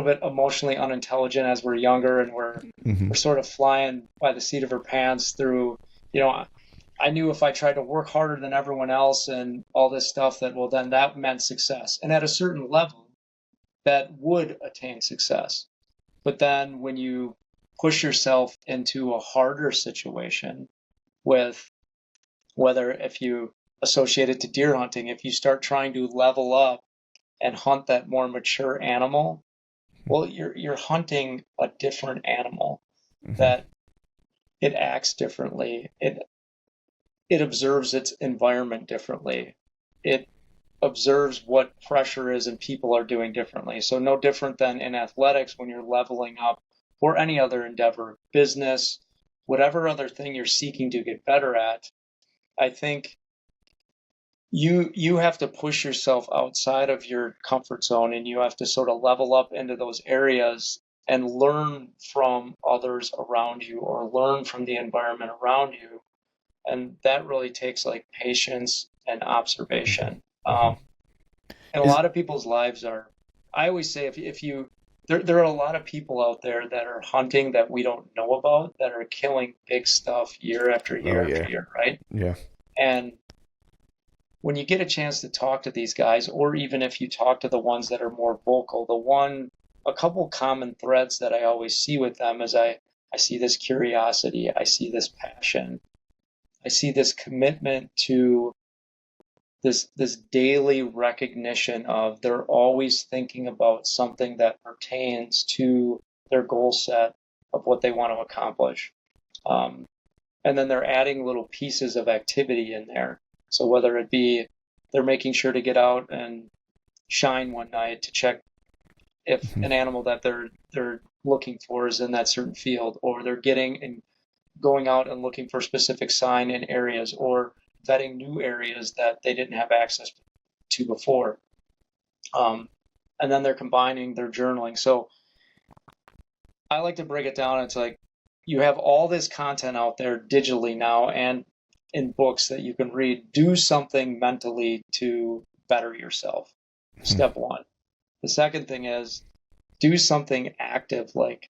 bit emotionally unintelligent as we're younger, and we're Mm-hmm. we're sort of flying by the seat of our pants through. I knew if I tried to work harder than everyone else and all this stuff, that well, then that meant success, and at a certain level, that would attain success. But then when you push yourself into a harder situation with whether if you associate it to deer hunting, if you start trying to level up and hunt that more mature animal, well, you're hunting a different animal Mm-hmm. that it acts differently. It observes its environment differently. It observes what pressure is and people are doing differently. So no different than in athletics when you're leveling up or any other endeavor, business, whatever other thing you're seeking to get better at. I think you have to push yourself outside of your comfort zone and you have to sort of level up into those areas and learn from others around you or learn from the environment around you, and that really takes like patience and observation. Mm-hmm. And a Is lot of people's lives are, I always say, if you there are a lot of people out there that are hunting that we don't know about that are killing big stuff year after oh year after yeah, year, right? yeah. And when you get a chance to talk to these guys, or even if you talk to the ones that are more vocal, a couple common threads that I always see with them is I see this curiosity, I see this passion, I see this commitment to this daily recognition of they're always thinking about something that pertains to their goal set of what they want to accomplish. Um, and then they're adding little pieces of activity in there. So whether it be they're making sure to get out and shine one night to check if Mm-hmm. an animal that they're looking for is in that certain field, or they're getting and going out and looking for specific sign in areas, or vetting new areas that they didn't have access to before. Um, and then they're combining their journaling. So I like to break it down. It's like you have all this content out there digitally now and in books that you can read. Do something mentally to better yourself. Step one. The second thing is do something active, like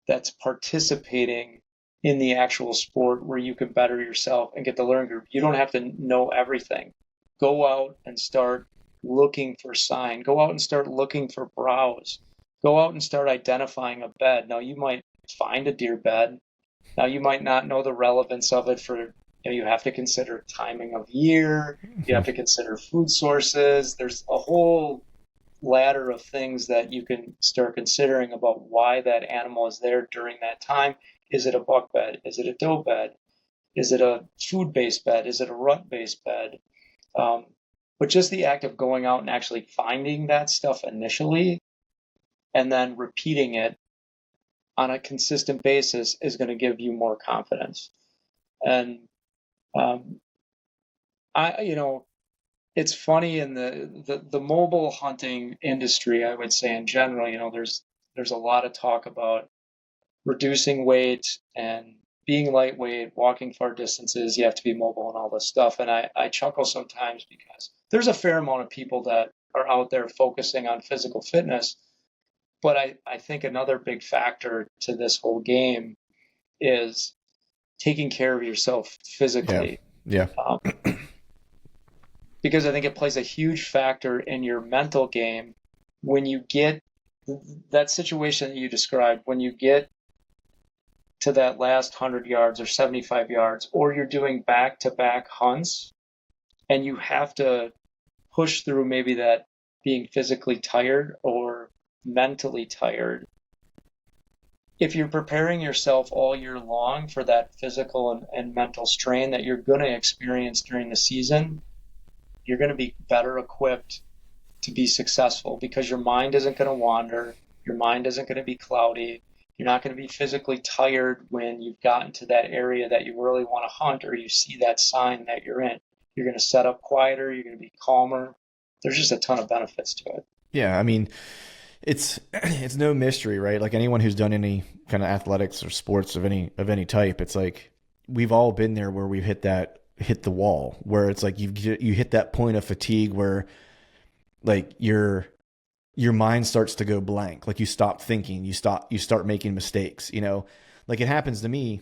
that's participating in the actual sport where you can better yourself and get the learning group. You don't have to know everything. Go out and start looking for sign. Go out and start looking for browse. Go out and start identifying a bed. Now you might find a deer bed. Now you might not know the relevance of it for you have to consider timing of year. You have to consider food sources. There's a whole ladder of things that you can start considering about why that animal is there during that time. Is it a buck bed? Is it a doe bed? Is it a food based bed? Is it a rut based bed? Um, but just the act of going out and actually finding that stuff initially and then repeating it on a consistent basis is going to give you more confidence. And um, it's funny in the mobile hunting industry, I would say in general, there's a lot of talk about reducing weight and being lightweight, walking far distances, you have to be mobile and all this stuff. And I chuckle sometimes because there's a fair amount of people that are out there focusing on physical fitness. But I think another big factor to this whole game is taking care of yourself Yeah, physically. yeah. Um, because I think it plays a huge factor in your mental game when you get that situation that you described, when you get to that last 100 yards or 75 yards, or you're doing back to back hunts and you have to push through maybe that being physically tired or mentally tired. If you're preparing yourself all year long for that physical and mental strain that you're going to experience during the season, you're going to be better equipped to be successful because your mind isn't going to wander. Your mind isn't going to be cloudy. You're not going to be physically tired when you've gotten to that area that you really want to hunt or you see that sign that you're in. You're going to set up quieter. You're going to be calmer. There's just a ton of benefits to it. Yeah, I mean, it's no mystery, right? Like anyone who's done any kind of athletics or sports of any type, it's like we've all been there where we've hit the wall where it's like you hit that point of fatigue where like your mind starts to go blank, like you stop thinking, you start making mistakes, you know. Like it happens to me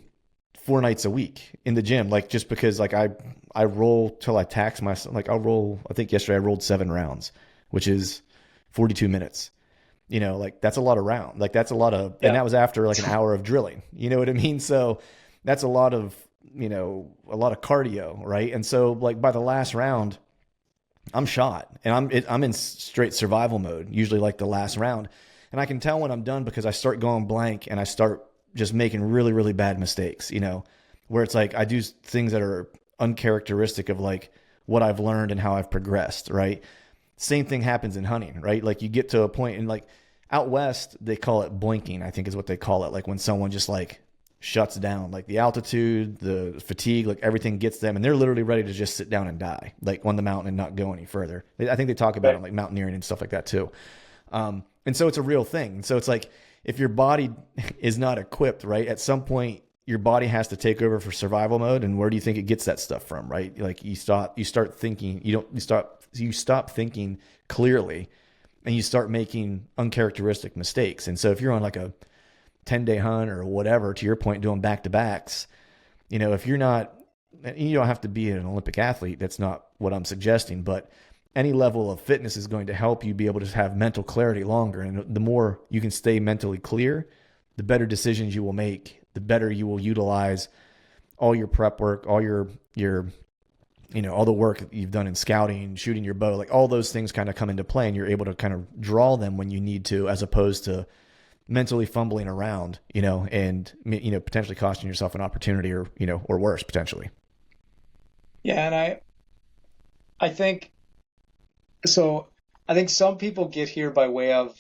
4 nights a week in the gym, like just because like I roll till I tax myself. Like I'll roll, I think yesterday I rolled 7 rounds, which is 42 minutes. Like that's a lot of round. Like that's a lot of, and Yeah. that was after like an hour of drilling. You know what I mean? So that's a lot of cardio, right? And so like by the last round, I'm shot and I'm in straight survival mode, usually like the last round. And I can tell when I'm done because I start going blank and I start just making really, really bad mistakes, where it's like I do things that are uncharacteristic of like what I've learned and how I've progressed, right? Same thing happens in hunting, right? Like you get to a point and like out west, they call it boinking, I think is what they call it. Like when someone just like shuts down, like the altitude, the fatigue, like everything gets them and they're literally ready to just sit down and die, like on the mountain and not go any further. I think they talk about it Right. on like mountaineering and stuff like that too. And so it's a real thing. And so it's like if your body is not equipped, right, at some point your body has to take over for survival mode. And where do you think it gets that stuff from, right? Like you start thinking, you stop thinking clearly and you start making uncharacteristic mistakes. And so if you're on like a 10-day hunt or whatever, to your point, doing back to backs, if you're not, you don't have to be an Olympic athlete. That's not what I'm suggesting, but any level of fitness is going to help you be able to have mental clarity longer. And the more you can stay mentally clear, the better decisions you will make, the better you will utilize all your prep work, all your all the work that you've done in scouting, shooting your bow, like all those things kind of come into play and you're able to kind of draw them when you need to, as opposed to mentally fumbling around, and, potentially costing yourself an opportunity or worse potentially. Yeah, and I think so. I think some people get here by way of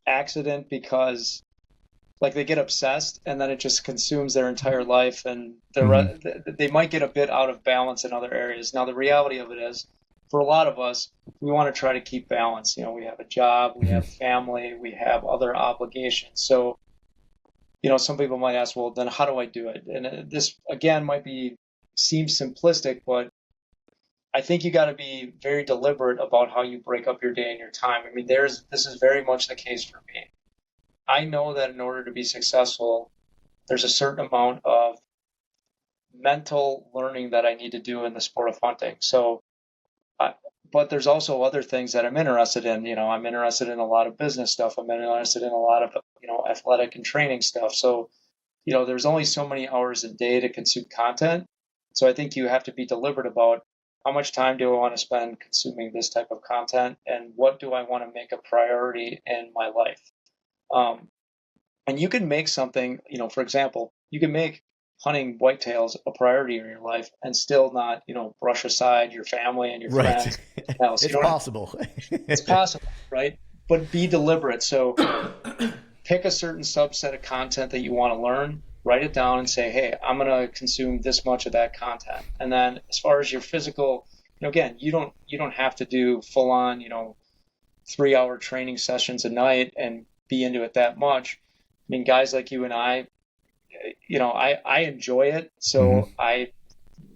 accident because like they get obsessed and then it just consumes their entire life and Mm-hmm. they might get a bit out of balance in other areas. Now the reality of it is for a lot of us we want to try to keep balance. We have a job, we Mm-hmm. have family, we have other obligations. So, some people might ask, well, then how do I do it? And this again might be seem simplistic, but I think you got to be very deliberate about how you break up your day and your time. I mean, this is very much the case for me. I know that in order to be successful, there's a certain amount of mental learning that I need to do in the sport of hunting. So, I, but there's also other things that I'm interested in. I'm interested in a lot of business stuff. I'm interested in a lot of, athletic and training stuff. So, there's only so many hours a day to consume content. So I think you have to be deliberate about how much time do I want to spend consuming this type of content and what do I want to make a priority in my life. Um, and you can make something, for example, you can make hunting whitetails a priority in your life and still not, brush aside your family and your Right. friends and everything else. You It's don't have, possible. it's possible, right? But be deliberate. So pick a certain subset of content that you want to learn, write it down and say, hey, I'm going to consume this much of that content. And then as far as your physical, again, you don't have to do full on, 3 hour training sessions a night and be into it that much. I mean, guys like you and I enjoy it. Mm-hmm. So I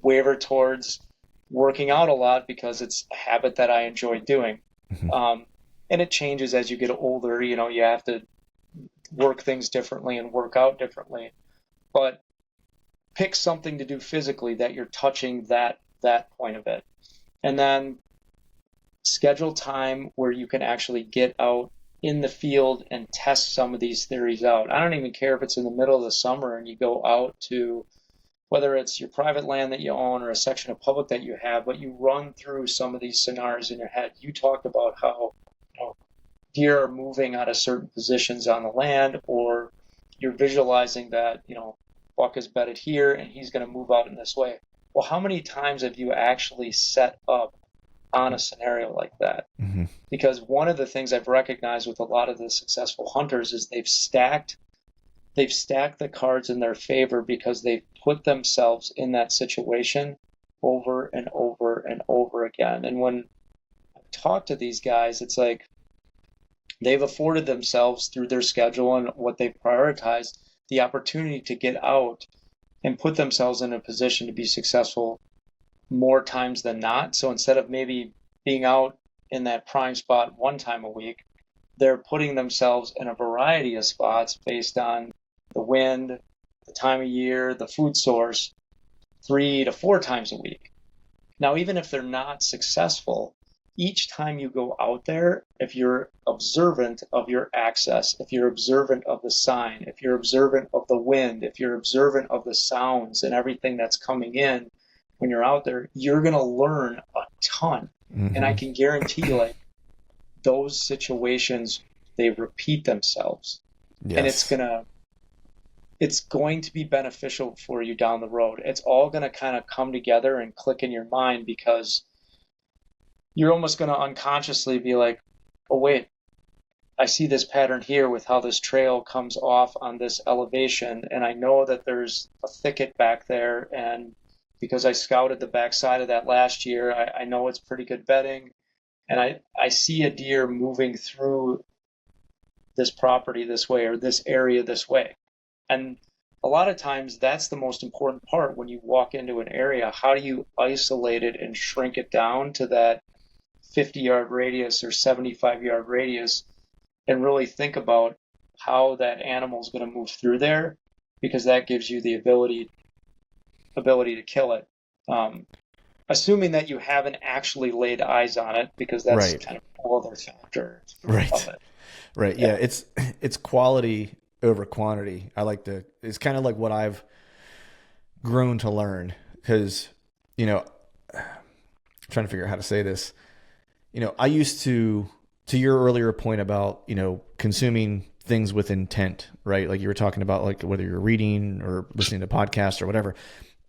waver towards working out a lot because it's a habit that I enjoy doing. Mm-hmm. Um, and it changes as you get older. You have to work things differently and work out differently. But pick something to do physically that you're touching that point of it. And then schedule time where you can actually get out in the field and test some of these theories out. I don't even care if it's in the middle of the summer and you go out to whether it's your private land that you own or a section of public that you have, but you run through some of these scenarios in your head. You talked about how deer are moving out of certain positions on the land, or you're visualizing that, buck is bedded here and he's going to move out in this way. Well, how many times have you actually set up on a scenario like that? Mm-hmm. Because one of the things I've recognized with a lot of the successful hunters is they've stacked the cards in their favor because they've put themselves in that situation over and over and over again. And when I talk to these guys, it's like they've afforded themselves through their schedule and what they prioritize the opportunity to get out and put themselves in a position to be successful more times than not. So instead of maybe being out in that prime spot one time a week, they're putting themselves in a variety of spots based on the wind, the time of year, the food source, 3 to 4 times a week. Now, even if they're not successful, each time you go out there, if you're observant of your access, if you're observant of the sign, if you're observant of the wind, if you're observant of the sounds and everything that's coming in when you're out there, you're going to learn a ton. And I can guarantee you, like, those situations, they repeat themselves. And Yes. it's going to be beneficial for you down the road. It's all going to kind of come together and click in your mind, because you're almost going to unconsciously be like, oh, wait, I see this pattern here with how this trail comes off on this elevation. And I know that there's a thicket back there. And because I scouted the backside of that last year, I know it's pretty good bedding. And I see a deer moving through this property this way, or this area this way. And a lot of times that's the most important part when you walk into an area. How do you isolate it and shrink it down to that 50-yard radius or 75-yard radius, and really think about how that animal is going to move through there, because that gives you the ability to kill it. Assuming that you haven't actually laid eyes on it, because that's Right. kind of a whole other factor of Right. it. Right. Yeah. Yeah. It's quality over quantity. It's kind of like what I've grown to learn because, I'm trying to figure out how to say this. I used to your earlier point about, consuming things with intent, right? Like you were talking about, like whether you're reading or listening to podcasts or whatever,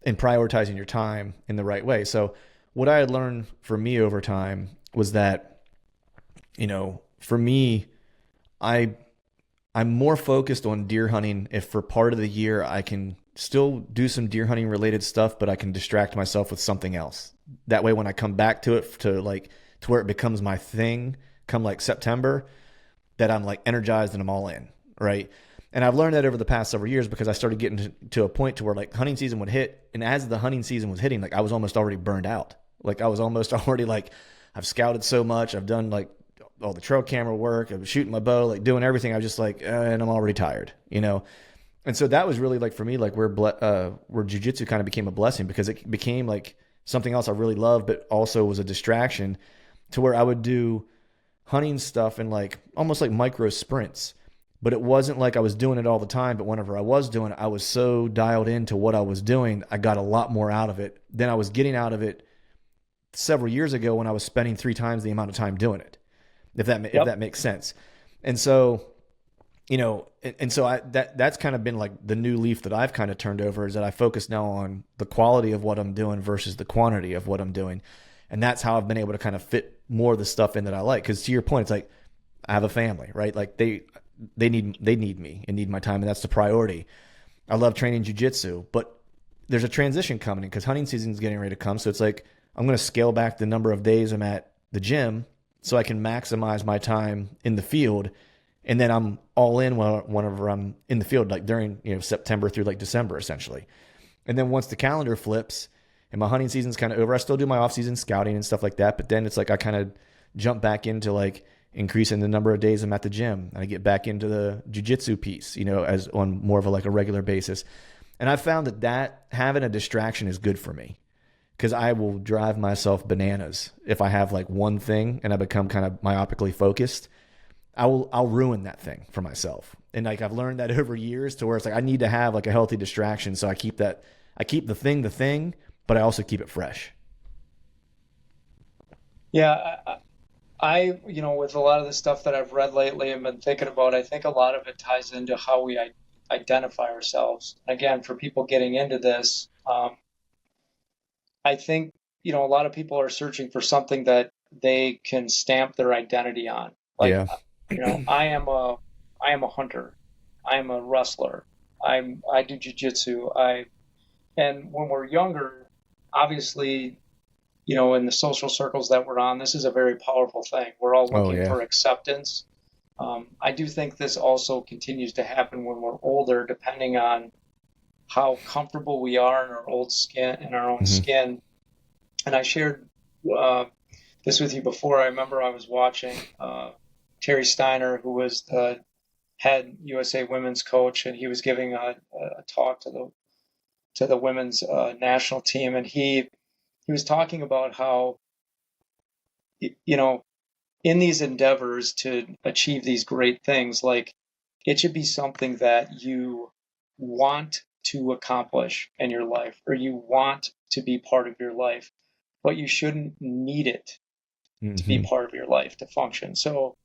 and prioritizing your time in the right way. So what I had learned for me over time was that, for me, I I'm more focused on deer hunting if for part of the year I can still do some deer hunting related stuff, but I can distract myself with something else. That way when I come back to it to where it becomes my thing come like September, that I'm like energized and I'm all in, right? And I've learned that over the past several years because I started getting to a point to where like hunting season would hit, and as the hunting season was hitting, like I was almost already burned out. Like I was almost already like I've scouted so much, I've done like all the trail camera work, I'm shooting my bow, like doing everything. I was just like, and I'm already tired. And so that was really like for me, like where jujitsu kind of became a blessing because it became like something else I really loved, but also was a distraction to where I would do hunting stuff in like almost like micro sprints. But it wasn't like I was doing it all the time. But whenever I was doing it, I was so dialed into what I was doing, I got a lot more out of it than I was getting out of it several years ago when I was spending 3 times the amount of time doing it. If Yep. that makes sense. And so, and so that's kind of been like the new leaf that I've kind of turned over is that I focus now on the quality of what I'm doing versus the quantity of what I'm doing. And that's how I've been able to kind of fit more of the stuff in that I like. Cause to your point, it's like I have a family, right? Like they need me and need my time. And that's the priority. I love training jujitsu, but there's a transition coming because hunting season is getting ready to come. So it's like, I'm going to scale back the number of days I'm at the gym so I can maximize my time in the field. And then I'm all in whenever I'm in the field, like during, September through like December, essentially. And then once the calendar flips and my hunting season's kind of over, I still do my off season scouting and stuff like that. But then it's like, I kind of jump back into like increasing the number of days I'm at the gym. And I get back into the jujitsu piece, as on more of a, like a regular basis. And I've found that having a distraction is good for me because I will drive myself bananas if I have like one thing and I become kind of myopically focused. I'll ruin that thing for myself. And like I've learned that over years to where it's like I need to have like a healthy distraction. So I keep the thing, but I also keep it fresh. Yeah. With a lot of the stuff that I've read lately and been thinking about, I think a lot of it ties into how we identify ourselves. Again, for people getting into this, I think, a lot of people are searching for something that they can stamp their identity on. Like, Yeah. I am a hunter. I am a wrestler. I do jujitsu. And when we're younger, obviously, in the social circles that we're on, this is a very powerful thing. We're all Oh looking yeah. for acceptance. I do think this also continues to happen when we're older, depending on how comfortable we are in our own Hmm. skin. And I shared uh, this with you before. I remember I was watching Terry Steiner, who was the head USA women's coach, and he was giving a talk to the women's national team, and he was talking about how you know, in these endeavors to achieve these great things, like it should be something that you want to accomplish in your life or you want to be part of your life, but you shouldn't need it to be Hmm. part of your life to function. So,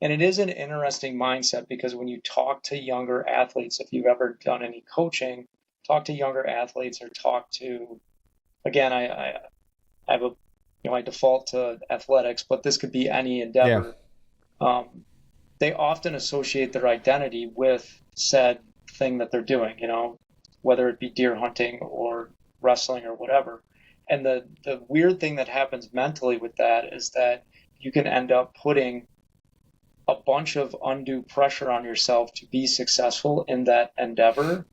and it is an interesting mindset because when you talk to younger athletes, if you've ever done any coaching, talk to younger athletes or talk to, again, I have a, I default to athletics, but this could be any Yeah. endeavor. Um, they often associate their identity with said thing that they're doing, whether it be deer hunting or wrestling or whatever. And the weird thing that happens mentally with that is that you can end up putting a bunch of undue pressure on yourself to be successful in that endeavor,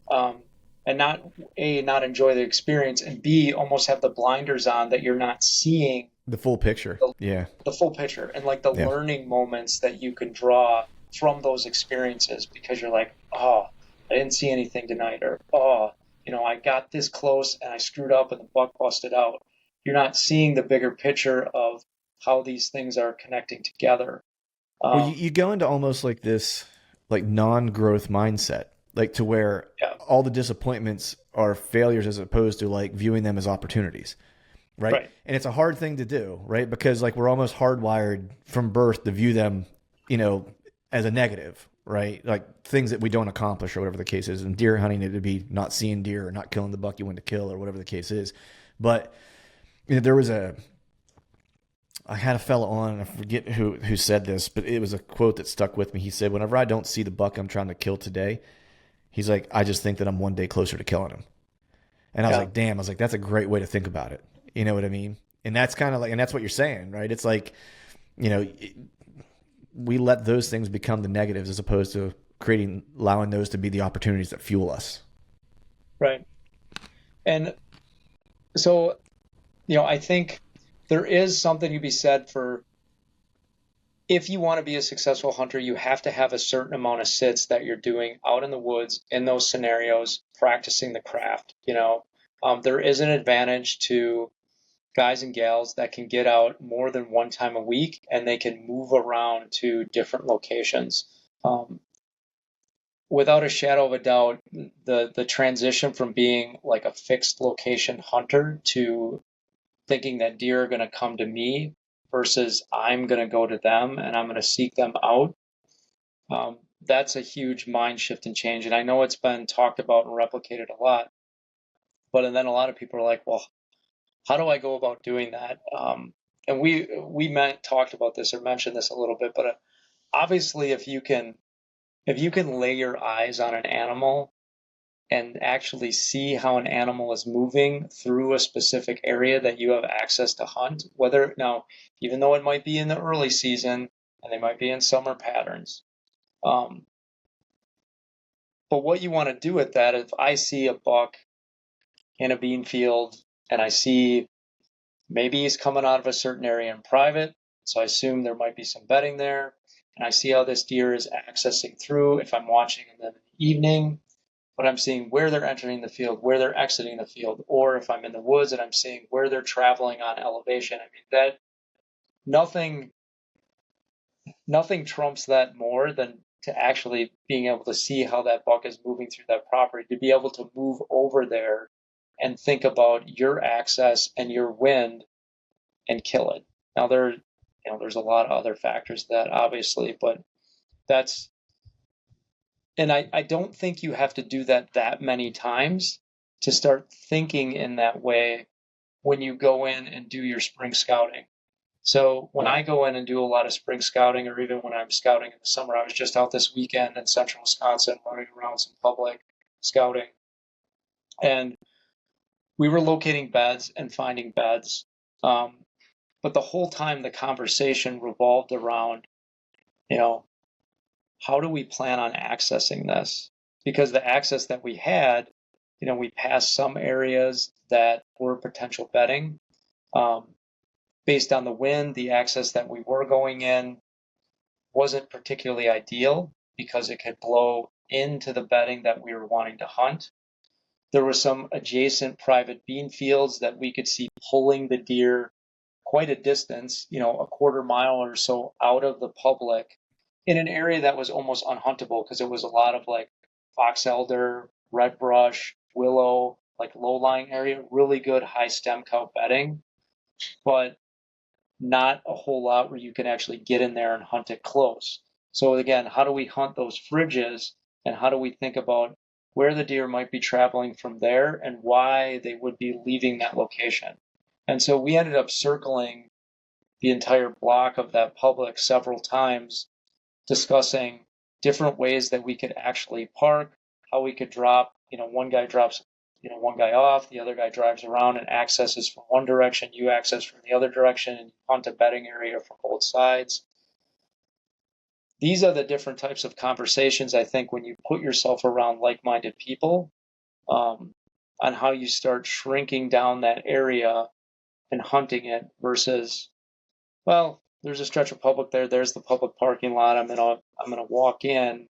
um, and not enjoy the experience, and B, almost have the blinders on that you're not seeing The full picture. the, Yeah. the full picture and like the Yeah. learning moments that you can draw from those experiences because you're like, oh, I didn't see anything tonight, or oh, I got this close and I screwed up and the buck busted out. You're not seeing the bigger picture of how these things are connecting together. Well, um, you go into almost like this like non-growth mindset, like to where yeah, all the disappointments are failures as opposed to like viewing them as opportunities, right? right, And it's a hard thing to do, right? Because like we're almost hardwired from birth to view them, you know, as a negative, right? Like things that we don't accomplish or whatever the case is. And deer hunting, it would be not seeing deer or not killing the buck you went to kill or whatever the case is. But there was I had a fella on, I forget who said this, but it was a quote that stuck with me. He said, "Whenever I don't see the buck I'm trying to kill today, he's like, I just think that I'm one day closer to killing him." And I was yeah, like, "Damn!" I was like, "That's a great way to think about it." You know what I mean? And that's kind of like, and that's what you're saying, right? It's like, you know, we let those things become the negatives as opposed to allowing those to be the opportunities that fuel us. right. And so, I think there is something to be said for, if you want to be a successful hunter, you have to have a certain amount of sits that you're doing out in the woods in those scenarios, practicing the craft. There is an advantage to guys and gals that can get out more than one time a week and they can move around to different locations. Um, Without a shadow of a doubt, the transition from being like a fixed location hunter to thinking that deer are going to come to me versus I'm going to go to them and I'm going to seek them out. That's a huge mind shift and change. And I know it's been talked about and replicated a lot, but then a lot of people are like, well, how do I go about doing that? And we talked about this or mentioned this a little bit, but obviously if you can lay your eyes on an animal and actually see how an animal is moving through a specific area that you have access to hunt, whether now, even though it might be in the early season and they might be in summer patterns. Um, but what you want to do with that, if I see a buck in a bean field and I see maybe he's coming out of a certain area in private, so I assume there might be some bedding there, and I see how this deer is accessing through if I'm watching them in the evening, but I'm seeing where they're entering the field, where they're exiting the field, or if I'm in the woods and I'm seeing where they're traveling on elevation. I mean, that nothing nothing trumps that more than to actually being able to see how that buck is moving through that property, to be able to move over there and think about your access and your wind and kill it. Now there's a lot of other factors to that obviously, but that's, and I don't think you have to do that many times to start thinking in that way when you go in and do your spring scouting. So when I go in and do a lot of spring scouting, or even when I'm scouting in the summer, I was just out this weekend in central Wisconsin running around some public scouting, and we were locating beds and finding beds. Um, but the whole time the conversation revolved around, you know, how do we plan on accessing this? Because the access that we had, we passed some areas that were potential bedding. Um, Based on the wind, the access that we were going in wasn't particularly ideal because it could blow into the bedding that we were wanting to hunt. There were some adjacent private bean fields that we could see pulling the deer quite a distance, a quarter mile or so out of the public in an area that was almost unhuntable because it was a lot of like fox elder, red brush, willow, like low-lying area, really good high stem count bedding, but not a whole lot where you can actually get in there and hunt it close. So again, how do we hunt those fridges, and how do we think about where the deer might be traveling from there and why they would be leaving that location? And so we ended up circling the entire block of that public several times, discussing different ways that we could actually park, how we could drop, one guy drops, one guy off, the other guy drives around and accesses from one direction, you access from the other direction, and hunt a bedding area from both sides. These are the different types of conversations, I think, when you put yourself around like-minded people, on how you start shrinking down that area and hunting it versus, well, there's a stretch of public there. There's the public parking lot. I'm gonna walk in.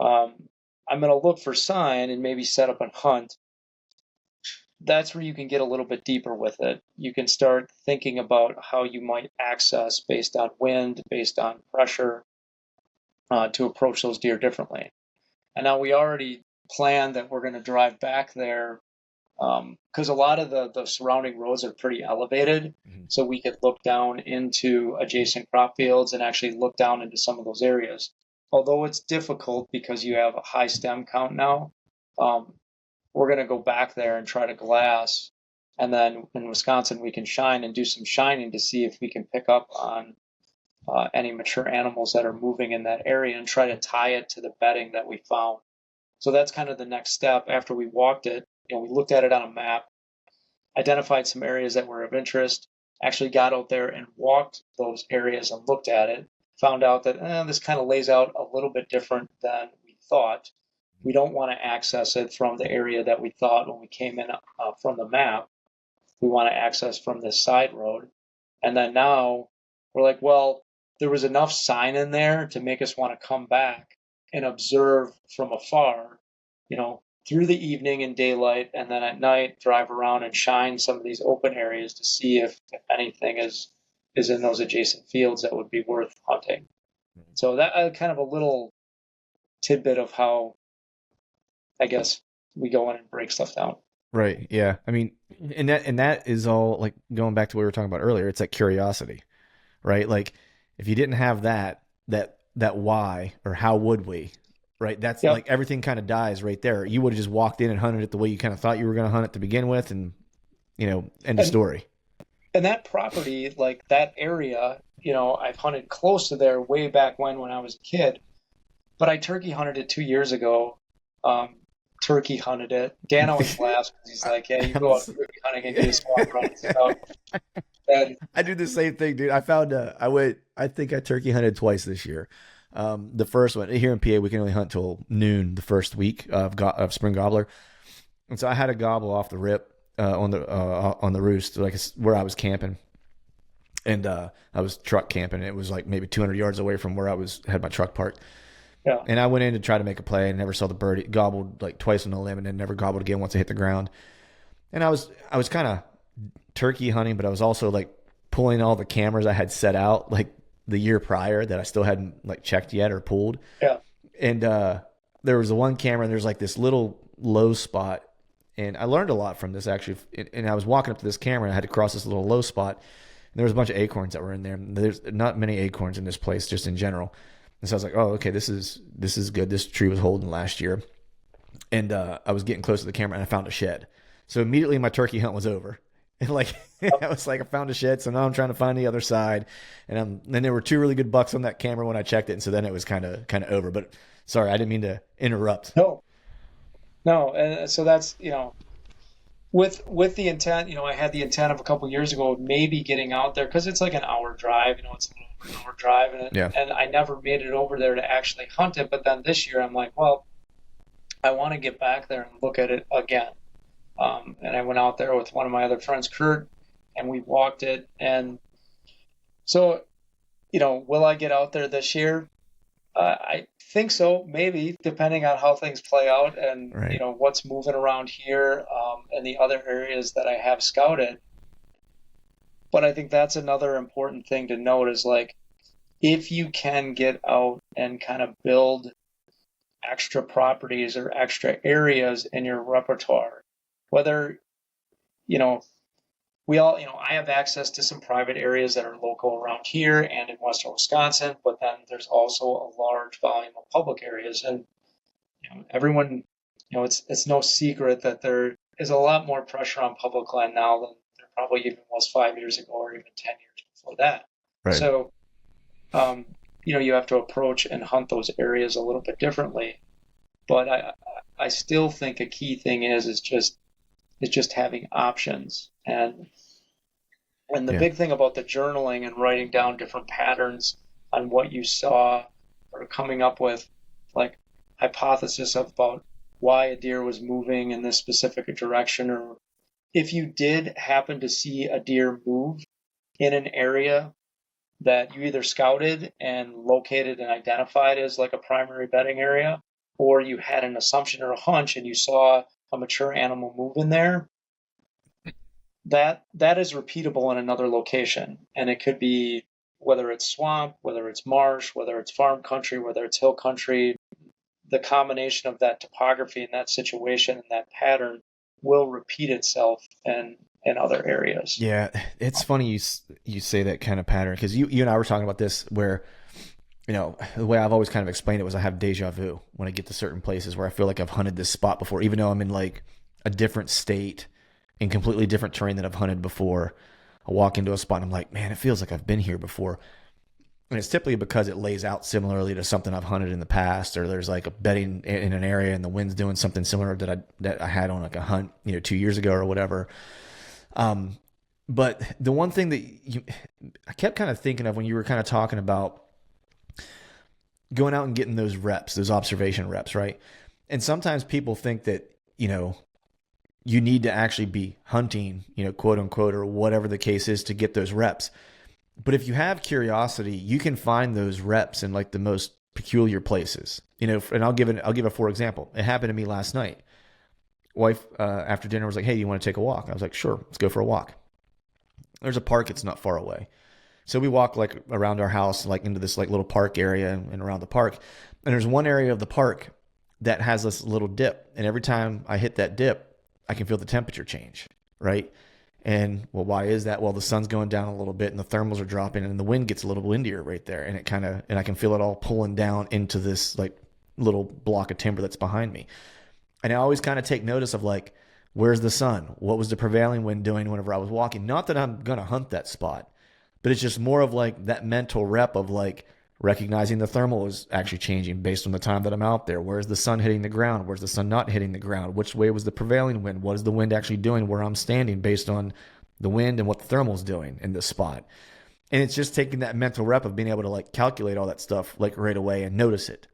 I'm gonna look for sign and maybe set up and hunt. That's where you can get a little bit deeper with it. You can start thinking about how you might access based on wind, based on pressure, to approach those deer differently. And now we already planned that we're going to drive back there because a lot of the surrounding roads are pretty elevated. Mm-hmm. So we could look down into adjacent crop fields and actually look down into some of those areas. Although it's difficult because you have a high stem count now, we're going to go back there and try to glass. And then in Wisconsin, we can shine and do some shining to see if we can pick up on any mature animals that are moving in that area and try to tie it to the bedding that we found. So that's kind of the next step after we walked it. We looked at it on a map, identified some areas that were of interest, actually got out there and walked those areas and looked at it, found out that this kind of lays out a little bit different than we thought. We don't want to access it from the area that we thought when we came in from the map. We want to access from this side road. And then now we're like, well, there was enough sign in there to make us want to come back and observe from afar, through the evening and daylight, and then at night drive around and shine some of these open areas to see if anything is in those adjacent fields that would be worth hunting. So that kind of a little tidbit of how, I guess, we go in and break stuff down. Right. Yeah. I mean, and that is all like going back to what we were talking about earlier. It's like curiosity, right? Like if you didn't have that why or how would we, right? That's Yep. like everything kind of dies right there. You would have just walked in and hunted it the way you kind of thought you were going to hunt it to begin with, and end of story. And that property, like that area, I've hunted close to there way back when I was a kid, but I turkey hunted it 2 years ago. Turkey hunted it. Dan always laughs because he's like, "Yeah, you go out turkey hunting and you just walk around and stuff." And I do the same thing, dude. I found I think I turkey hunted twice this year. The first one here in PA, we can only hunt till noon the first week of spring gobbler, and so I had a gobble off the rip on the roost, like where I was camping, and I was truck camping. And it was like maybe 200 yards away from where had my truck parked. yeah, And I went in to try to make a play and never saw the bird. It gobbled like twice on the limb and then never gobbled again once it hit the ground. And I was kind of turkey hunting, but I was also like pulling all the cameras I had set out like the year prior that I still hadn't like checked yet or pulled. yeah, And there was the one camera and there's like this little low spot. And I learned a lot from this actually. And I was walking up to this camera and I had to cross this little low spot. And there was a bunch of acorns that were in there. There's not many acorns in this place just in general. And so I was like, oh, okay, this is good. This tree was holding last year. And I was getting close to the camera and I found a shed. So immediately my turkey hunt was over. And like, I was like, I found a shed. So now I'm trying to find the other side. And then there were 2 really good bucks on that camera when I checked it. And so then it was kind of over. But sorry, I didn't mean to interrupt. no. And so that's, with the intent, I had the intent of a couple years ago of maybe getting out there because it's like an hour drive, it's a little over an hour drive, and I never made it over there to actually hunt it. But then this year I'm like, well, I want to get back there and look at it again. And I went out there with one of my other friends, Kurt, and we walked it. And so, will I get out there this year? I think so, maybe, depending on how things play out and, right. What's moving around here and the other areas that I have scouted. But I think that's another important thing to note is like if you can get out and kind of build extra properties or extra areas in your repertoire, whether, you know, we all, I have access to some private areas that are local around here and in Western Wisconsin, but then there's also a large volume of public areas. And, everyone, it's no secret that there is a lot more pressure on public land now than there probably even was 5 years ago or even 10 years before that. Right. So, um, you have to approach and hunt those areas a little bit differently. But I still think a key thing is just having options. And the Yeah. big thing about the journaling and writing down different patterns on what you saw or coming up with like hypothesis about why a deer was moving in this specific direction, or if you did happen to see a deer move in an area that you either scouted and located and identified as like a primary bedding area, or you had an assumption or a hunch and you saw a mature animal move in there, that is repeatable in another location. And it could be whether it's swamp, whether it's marsh, whether it's farm country, whether it's hill country, the combination of that topography and that situation and that pattern will repeat itself in other areas. Yeah, it's funny you say that kind of pattern because you and I were talking about this where the way I've always kind of explained it was I have deja vu when I get to certain places where I feel like I've hunted this spot before, even though I'm in like a different state in completely different terrain that I've hunted before. I walk into a spot and I'm like, man, it feels like I've been here before. And it's typically because it lays out similarly to something I've hunted in the past, or there's like a bedding in an area and the wind's doing something similar that I had on like a hunt, 2 years ago or whatever. But the one thing that I kept kind of thinking of when you were kind of talking about going out and getting those reps, those observation reps, right? And sometimes people think that, you need to actually be hunting, quote unquote, or whatever the case is to get those reps. But if you have curiosity, you can find those reps in like the most peculiar places, and I'll give a for example. It happened to me last night. Wife, after dinner was like, hey, you want to take a walk? I was like, sure, let's go for a walk. There's a park. It's not far away. So we walk like around our house, like into this like little park area and around the park. And there's one area of the park that has this little dip. And every time I hit that dip, I can feel the temperature change, right? And well, why is that? Well, the sun's going down a little bit and the thermals are dropping and the wind gets a little windier right there. And and I can feel it all pulling down into this like little block of timber that's behind me. And I always kind of take notice of like, where's the sun? What was the prevailing wind doing whenever I was walking? Not that I'm going to hunt that spot, but it's just more of like that mental rep of like recognizing the thermal is actually changing based on the time that I'm out there. Where's the sun hitting the ground? Where's the sun not hitting the ground? Which way was the prevailing wind? What is the wind actually doing where I'm standing based on the wind and what the thermal is doing in this spot? And it's just taking that mental rep of being able to like calculate all that stuff like right away and notice it.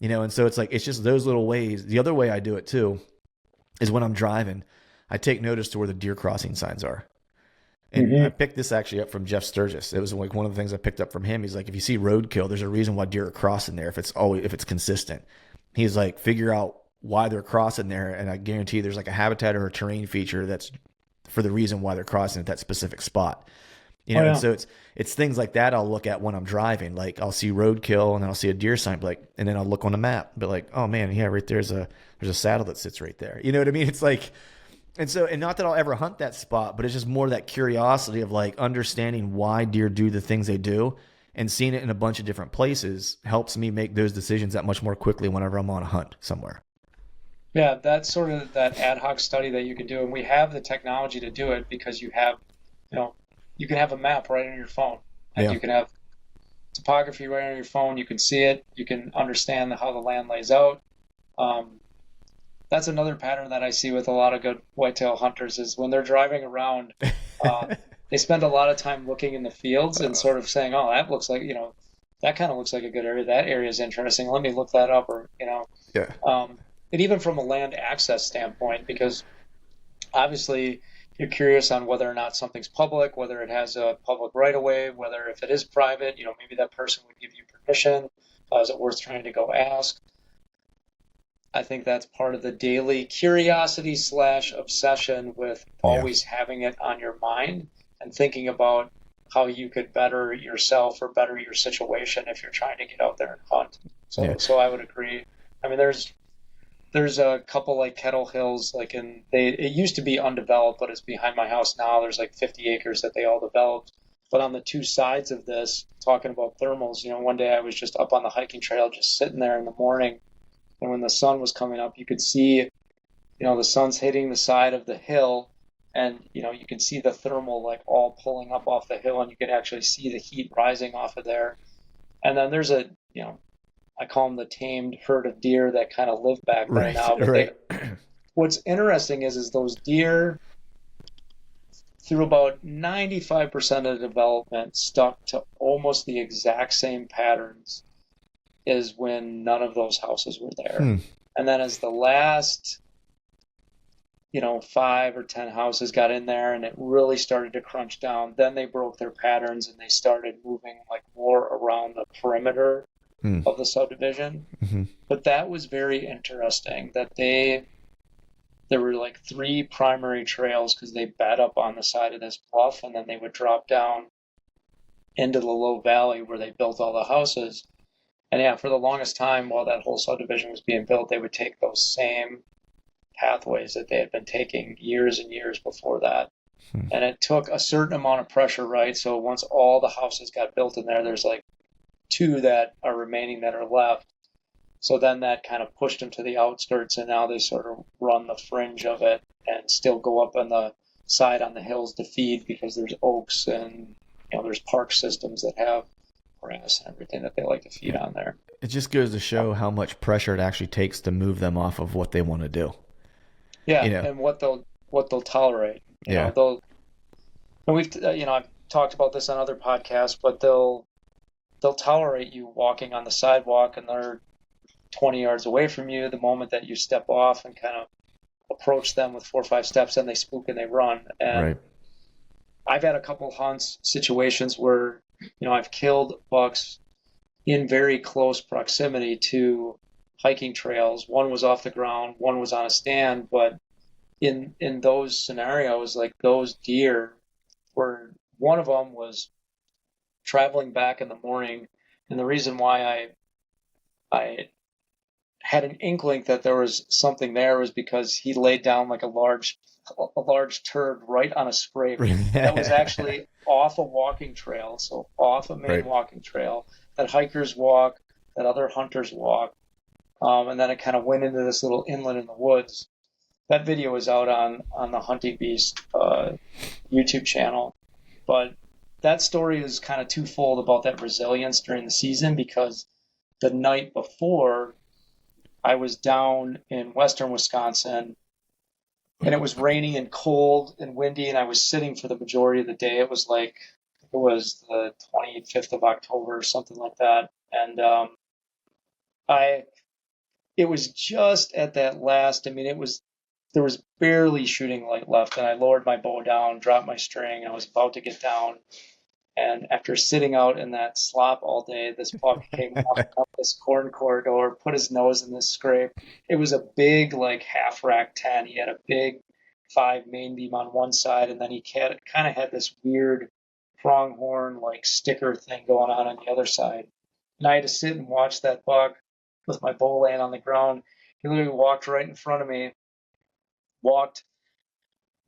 And so it's like, it's just those little ways. The other way I do it too is when I'm driving, I take notice to where the deer crossing signs are. And I picked this actually up from Jeff Sturgis. It was like one of the things I picked up from him. He's like, if you see roadkill, there's a reason why deer are crossing there if it's consistent. He's like, figure out why they're crossing there, and I guarantee there's like a habitat or a terrain feature that's for the reason why they're crossing at that specific spot. And so it's things like that I'll look at when I'm driving. Like I'll see roadkill and then I'll see a deer sign, and then I'll look on the map, but like, oh man, yeah, right there's a saddle that sits right there. You know what I mean? It's like, and not that I'll ever hunt that spot, but it's just more that curiosity of like understanding why deer do the things they do, and seeing it in a bunch of different places helps me make those decisions that much more quickly whenever I'm on a hunt somewhere. Yeah, that's sort of that ad hoc study that you can do, and we have the technology to do it because you can have a map right on your phone, and Yeah. you can have topography right on your phone. You can see it. You can understand how the land lays out. Um, that's another pattern that I see with a lot of good whitetail hunters is when they're driving around, uh, they spend a lot of time looking in the fields and sort of saying, "Oh, that looks like that kind of looks like a good area. That area is interesting. Let me look that up." Or Yeah. and even from a land access standpoint, because obviously you're curious on whether or not something's public, whether it has a public right of way, whether if it is private, maybe that person would give you permission. Is it worth trying to go ask? I think that's part of the daily curiosity / obsession with Yeah. always having it on your mind and thinking about how you could better yourself or better your situation if you're trying to get out there and hunt. Yeah. So I would agree. I mean, there's a couple like Kettle Hills, like it used to be undeveloped, but it's behind my house now. There's like 50 acres that they all developed. But on the two sides of this, talking about thermals, one day I was just up on the hiking trail, just sitting there in the morning, and when the sun was coming up, you could see, the sun's hitting the side of the hill, and you can see the thermal like all pulling up off the hill, and you can actually see the heat rising off of there. And then there's I call them the tamed herd of deer that kind of live back there Right. now. But Right. what's interesting is those deer, through about 95% of the development, stuck to almost the exact same patterns as when none of those houses were there. And then as the last 5 or 10 houses got in there and it really started to crunch down, then they broke their patterns and they started moving like more around the perimeter of the subdivision. But that was very interesting that there were like 3 primary trails because they bed up on the side of this bluff, and then they would drop down into the low valley where they built all the houses. And yeah, for the longest time while that whole subdivision was being built, they would take those same pathways that they had been taking years and years before that. And it took a certain amount of pressure, right? So once all the houses got built in there, there's like 2 that are remaining that are left. So then that kind of pushed them to the outskirts, and now they sort of run the fringe of it and still go up on the side on the hills to feed because there's oaks and there's park systems that have grass and everything that they like to feed on there. It just goes to show how much pressure it actually takes to move them off of what they want to do. Yeah, and what they'll tolerate. Yeah. And we've I've talked about this on other podcasts, but they'll tolerate you walking on the sidewalk, and they're 20 yards away from you. The moment that you step off and kind of approach them with 4 or 5 steps, then they spook and they run. And right. I've had a couple hunts situations where I've killed bucks in very close proximity to hiking trails. One was off the ground, one was on a stand, but in those scenarios, like those deer were, one of them was traveling back in the morning, and the reason why I had an inkling that there was something there was because he laid down like a large turd right on a scrape that was actually off a walking trail, so off a main walking trail that hikers walk, that other hunters walk, and then it kind of went into this little inlet in the woods. That video is out on the Hunting Beast YouTube channel, but that story is kind of twofold about that resilience during the season, because the night before I was down in western Wisconsin, and it was rainy and cold and windy, and I was sitting for the majority of the day. It was the 25th of October or something like that, and it was just at that last. I mean, there was barely shooting light left, and I lowered my bow down, dropped my string, and I was about to get down. And after sitting out in that slop all day, this buck came walking up this corn corridor, put his nose in this scrape. It was a big, like, half rack 10. He had a big 5 main beam on one side, and then he kind of had this weird pronghorn, like, sticker thing going on the other side. And I had to sit and watch that buck with my bow laying on the ground. He literally walked right in front of me, walked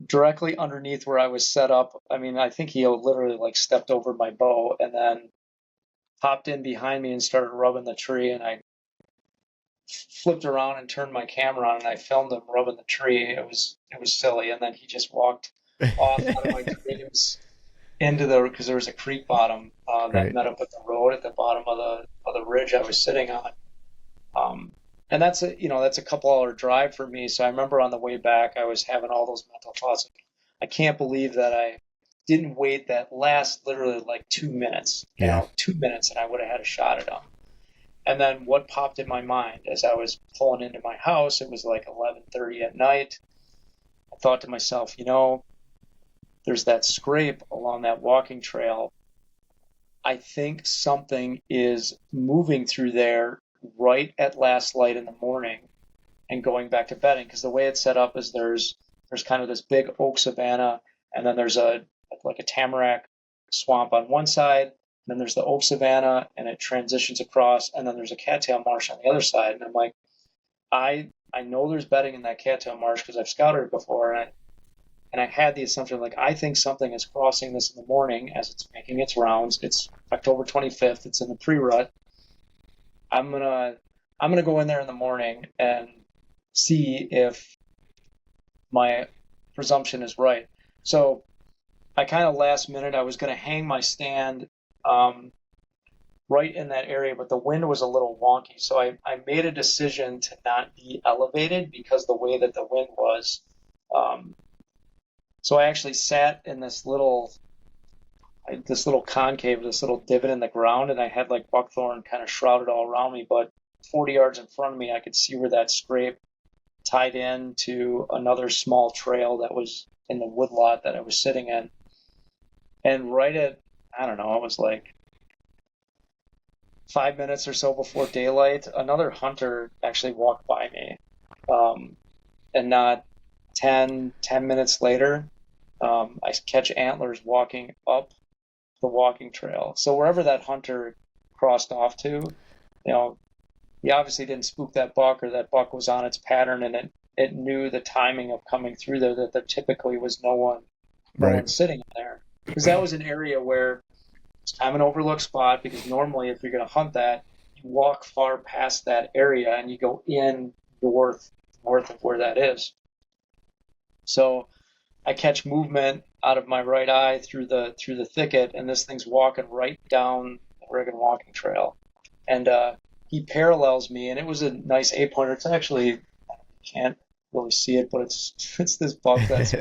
directly underneath where I was set up. I mean, I think he literally like stepped over my bow and then hopped in behind me and started rubbing the tree. And I flipped around and turned my camera on, and I filmed him rubbing the tree. It was silly. And then he just walked off out of my trees into because there was a creek bottom that met up with the road at the bottom of the ridge I was sitting on. And that's a couple hour drive for me. So I remember on the way back, I was having all those mental thoughts. I can't believe that I didn't wait that last literally like 2 minutes, 2 minutes, and I would have had a shot at him. And then what popped in my mind as I was pulling into my house, it was like 11:30 at night. I thought to myself, there's that scrape along that walking trail. I think something is moving through there right at last light in the morning and going back to bedding, because the way it's set up is there's kind of this big oak savanna, and then there's a like a tamarack swamp on one side, and then there's the oak savanna, and it transitions across, and then there's a cattail marsh on the other side. And I'm like, I know there's bedding in that cattail marsh because I've scouted it before, and I had the assumption like I think something is crossing this in the morning as it's making its rounds. It's October 25th. It's in the pre-rut. I'm gonna I'm gonna go in there in the morning and see if my presumption is right. So I kind of last minute I was gonna hang my stand um, right in that area, but the wind was a little wonky. So I made a decision to not be elevated because the way that the wind was. Um, so I actually sat in this little concave, this little divot in the ground, and I had like buckthorn kind of shrouded all around me. But 40 yards in front of me, I could see where that scrape tied in to another small trail that was in the woodlot that I was sitting in. And right at, I don't know, it was like 5 minutes or so before daylight, another hunter actually walked by me. And not 10 minutes later, I catch antlers walking up the walking trail. So wherever that hunter crossed off to, he obviously didn't spook that buck, or that buck was on its pattern, and it knew the timing of coming through there, that there typically was no one Right. sitting in there. Because that was an area where it's kind of an overlooked spot, because normally if you're going to hunt that, you walk far past that area and you go in north of where that is. So I catch movement out of my right eye through the thicket, and this thing's walking right down the Oregon walking trail. And he parallels me, and it was a nice 8 pointer. It's actually, you can't really see it, but it's this buck that's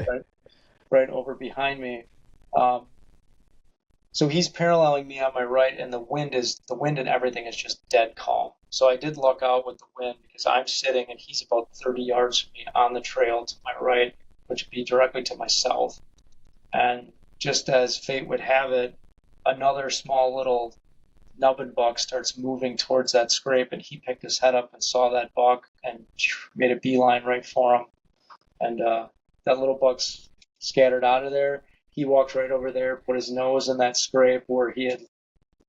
right over behind me. Um, so he's paralleling me on my right, and the wind and everything is just dead calm. So I did luck out with the wind because I'm sitting and he's about 30 yards from me on the trail to my right, which would be directly to my south. And just as fate would have it, another small little nubbin buck starts moving towards that scrape, and he picked his head up and saw that buck and made a beeline right for him. And that little buck's scattered out of there. He walked right over there, put his nose in that scrape where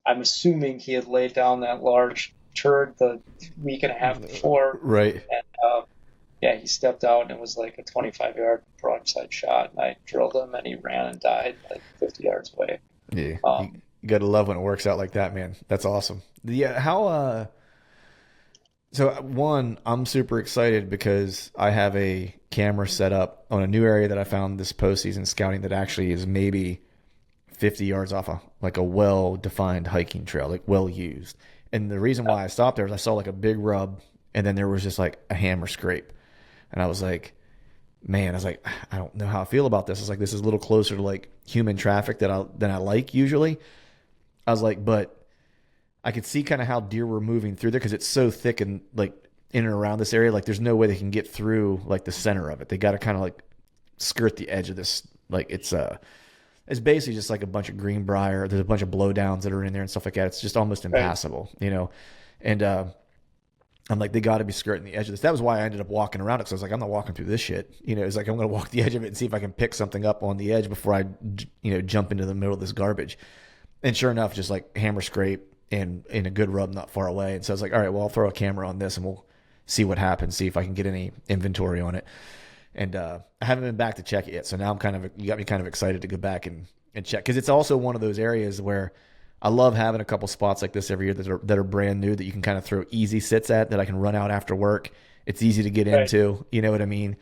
I'm assuming he had laid down that large turd the week and a half before. Right. And yeah, he stepped out, and it was like a 25-yard broadside shot. And I drilled him, and he ran and died like 50 yards away. Yeah. Um, You gotta love when it works out like that, man. That's awesome. Yeah. So one, I'm super excited because I have a camera set up on a new area that I found this postseason scouting that actually is maybe 50 yards off like a well-defined hiking trail, like well used. And the reason why I stopped there is I saw like a big rub, and then there was just like a hammer scrape. And I was like, man, I don't know how I feel about this. It's like, this is a little closer to like human traffic than I like usually. I was like, but I could see kind of how deer were moving through there because it's so thick and like in and around this area. Like, there's no way they can get through like the center of it. They got to kind of like skirt the edge of this. Like, it's basically just like a bunch of greenbrier. There's a bunch of blowdowns that are in there and stuff like that. It's just almost impassable, And I'm like, they got to be skirting the edge of this. That was why I ended up walking around it. So I was like, I'm not walking through this shit. It's like, I'm going to walk the edge of it and see if I can pick something up on the edge before I, jump into the middle of this garbage. And sure enough, just like hammer scrape and in a good rub not far away. And so I was like, all right, well, I'll throw a camera on this and we'll see what happens, see if I can get any inventory on it. And I haven't been back to check it yet. So now you got me kind of excited to go back and check. Because it's also one of those areas where I love having a couple spots like this every year that are brand new that you can kind of throw easy sits at that I can run out after work. It's easy to get into, you know what I mean?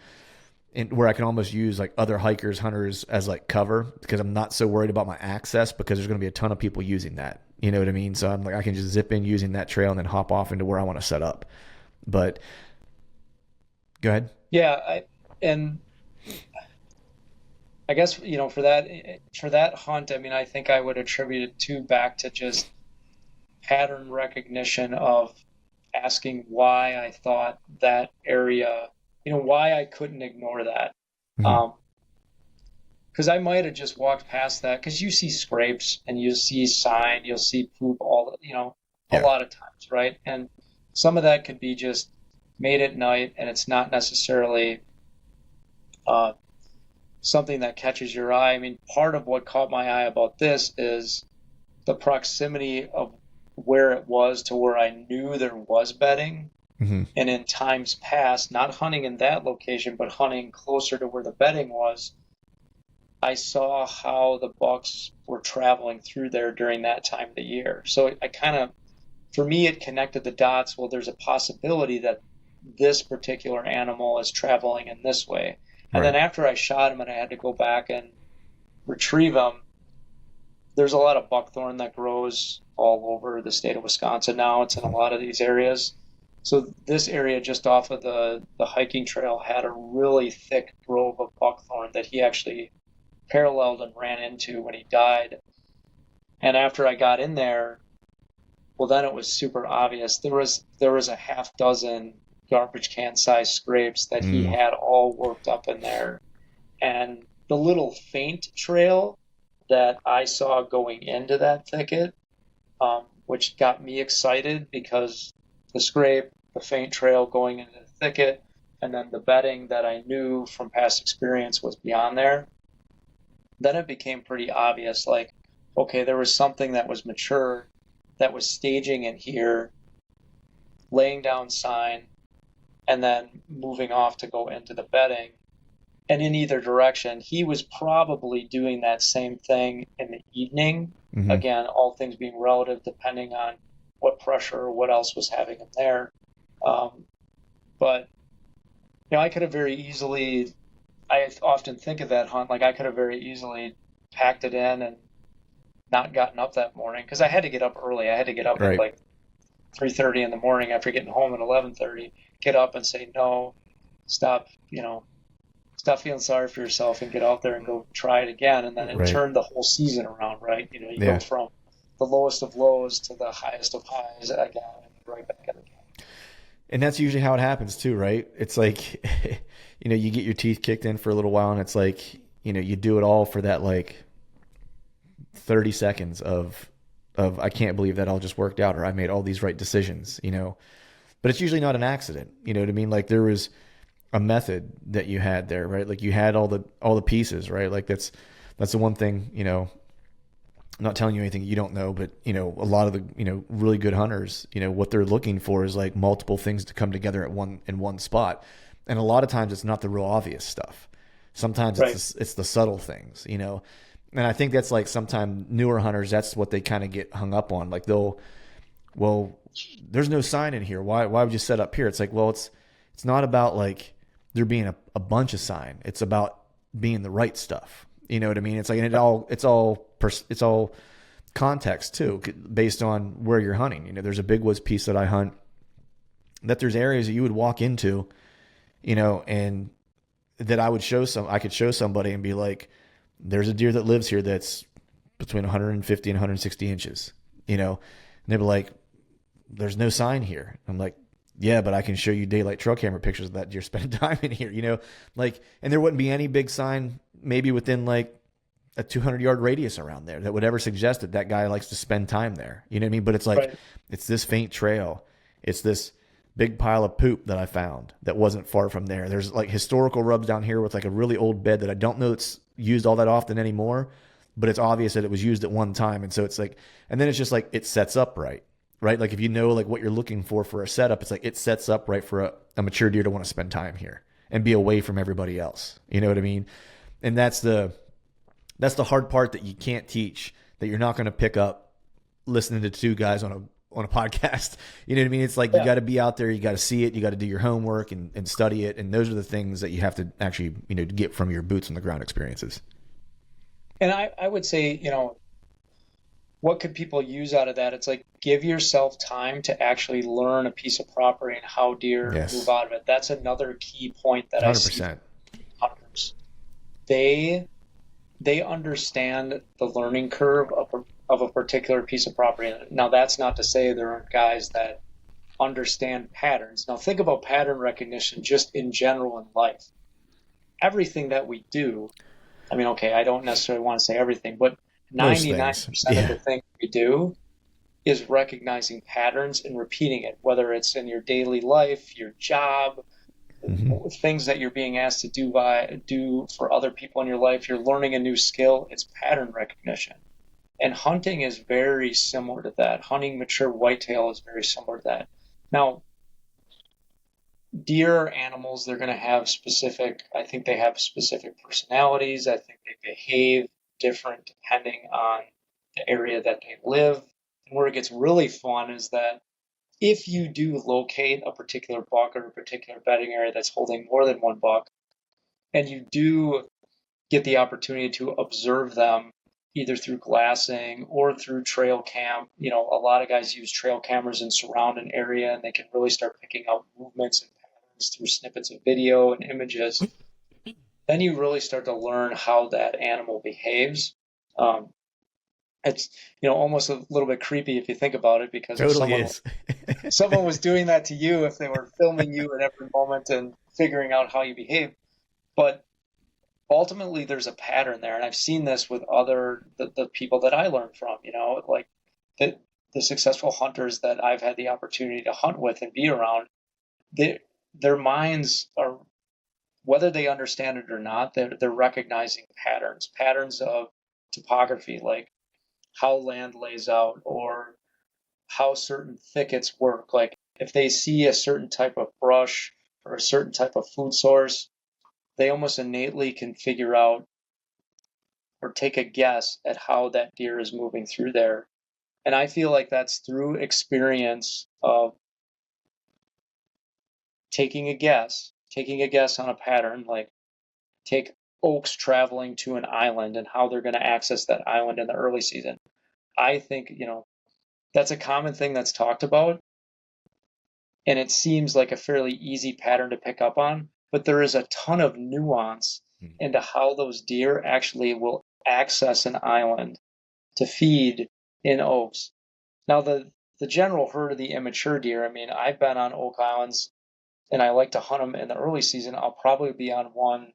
And where I can almost use like other hikers, hunters as like cover because I'm not so worried about my access because there's going to be a ton of people using that. You know what I mean? So I'm like, I can just zip in using that trail and then hop off into where I want to set up. But go ahead. yeah, and I guess for that hunt, I mean, I think I would attribute it back to just pattern recognition of asking why I thought that area, why I couldn't ignore that. Mm-hmm. Um, because I might have just walked past that because you see scrapes and you see sign, you'll see poop a Yeah. lot of times, right? And some of that could be just made at night, and it's not necessarily uh, something that catches your eye. I mean, part of what caught my eye about this is the proximity of where it was to where I knew there was bedding. Mm-hmm. And in times past, not hunting in that location, but hunting closer to where the bedding was, I saw how the bucks were traveling through there during that time of the year. So I kind of, for me, it connected the dots. Well, there's a possibility that this particular animal is traveling in this way. And then Right. after I shot him and I had to go back and retrieve him, there's a lot of buckthorn that grows all over the state of Wisconsin now. It's in a lot of these areas. So this area just off of the hiking trail had a really thick grove of buckthorn that he actually paralleled and ran into when he died. And after I got in there, well, then it was super obvious. There was a half dozen garbage can sized scrapes that he Mm. had all worked up in there. And the little faint trail that I saw going into that thicket, which got me excited because the scrape, the faint trail going into the thicket, and then the bedding that I knew from past experience was beyond there. Then it became pretty obvious, like, okay, there was something that was mature that was staging it here, laying down sign, and then moving off to go into the bedding. And in either direction, he was probably doing that same thing in the evening. Mm-hmm. Again, all things being relative, depending on what pressure or what else was having him there. But I could have very easily. I often think of that hunt like I could have very easily packed it in and not gotten up that morning because I had to get up early. I had to get up at Right. like 3:30 in the morning after getting home at 11:30. Get up and say no, stop. Stop feeling sorry for yourself and get out there and go try it again. And then it Right. turned the whole season around, right? You go Yeah. from the lowest of lows to the highest of highs again and right back at it again. And that's usually how it happens too, right? It's like, you get your teeth kicked in for a little while, and it's like, you do it all for that like 30 seconds of I can't believe that all just worked out, or I made all these right decisions. But it's usually not an accident. You know what I mean? Like there was a method that you had there, right? Like you had all the pieces, right? Like that's the one thing, I'm not telling you anything you don't know, but a lot of the really good hunters, what they're looking for is like multiple things to come together in one spot, and a lot of times it's not the real obvious stuff. Sometimes Right. it's the subtle things. And I think that's like sometimes newer hunters, that's what they kind of get hung up on. Like well, there's no sign in here. Why would you set up here? It's like, well, it's not about like there being a bunch of sign. It's about being the right stuff. You know what I mean? It's like, and it's all context too, based on where you're hunting. There's a big woods piece that I hunt that there's areas that you would walk into, and that I could show somebody and be like, there's a deer that lives here that's between 150 and 160 inches, and they'd be like, there's no sign here. I'm like, yeah, but I can show you daylight trail camera pictures of that deer spending time in here, and there wouldn't be any big sign maybe within like a 200-yard radius around there that would ever suggest that guy likes to spend time there. You know what I mean? But it's like, Right. it's this faint trail. It's this big pile of poop that I found that wasn't far from there. There's like historical rubs down here with like a really old bed that I don't know that's used all that often anymore, but it's obvious that it was used at one time. And so it's like, and then it's just like, it sets up right? Like if you know like what you're looking for a setup, it's like it sets up right for a mature deer to want to spend time here and be away from everybody else. You know what I mean? And that's the hard part that you can't teach, that you're not going to pick up listening to two guys on a podcast. You know what I mean? It's like, you got to be out there, you got to see it, you got to do your homework and study it. And those are the things that you have to actually, get from your boots on the ground experiences. And I would say, what could people use out of that? It's like, give yourself time to actually learn a piece of property and how deer Yes. move out of it. That's another key point that I see 100%. from hunters. They understand the learning curve of a particular piece of property. Now, that's not to say there aren't guys that understand patterns. Now, think about pattern recognition just in general in life. Everything that we do, I mean, okay, I don't necessarily want to say everything, but Most 99% things. of Yeah. the things we do is recognizing patterns and repeating it, whether it's in your daily life, your job, Hmm. things that you're being asked to do for other people in your life. You're learning a new skill. It's pattern recognition. And hunting is very similar to that. Hunting mature whitetail is very similar to that. Now, deer are animals, they're going to have specific, I think they have specific personalities. I think they behave different depending on the area that they live. And where it gets really fun is that if you do locate a particular buck or a particular bedding area that's holding more than one buck, and you do get the opportunity to observe them either through glassing or through trail cam. A lot of guys use trail cameras and surround an area, and they can really start picking out movements and patterns through snippets of video and images. Then you really start to learn how that animal behaves. Um, it's almost a little bit creepy if you think about it, because if Totally someone is. someone was doing that to you, if they were filming you at every moment and figuring out how you behave. But ultimately there's a pattern there, and I've seen this with the people that I learned from, like the successful hunters that I've had the opportunity to hunt with and be around. they, their minds are, whether they understand it or not, they're recognizing patterns of topography, like how land lays out or how certain thickets work. Like if they see a certain type of brush or a certain type of food source, they almost innately can figure out or take a guess at how that deer is moving through there. And I feel like that's through experience of taking a guess on a pattern, like take oaks traveling to an island and how they're going to access that island in the early season. I think, that's a common thing that's talked about, and it seems like a fairly easy pattern to pick up on, but there is a ton of nuance into how those deer actually will access an island to feed in oaks. Now, the general herd of the immature deer, I mean, I've been on oak islands and I like to hunt them in the early season. I'll probably be on one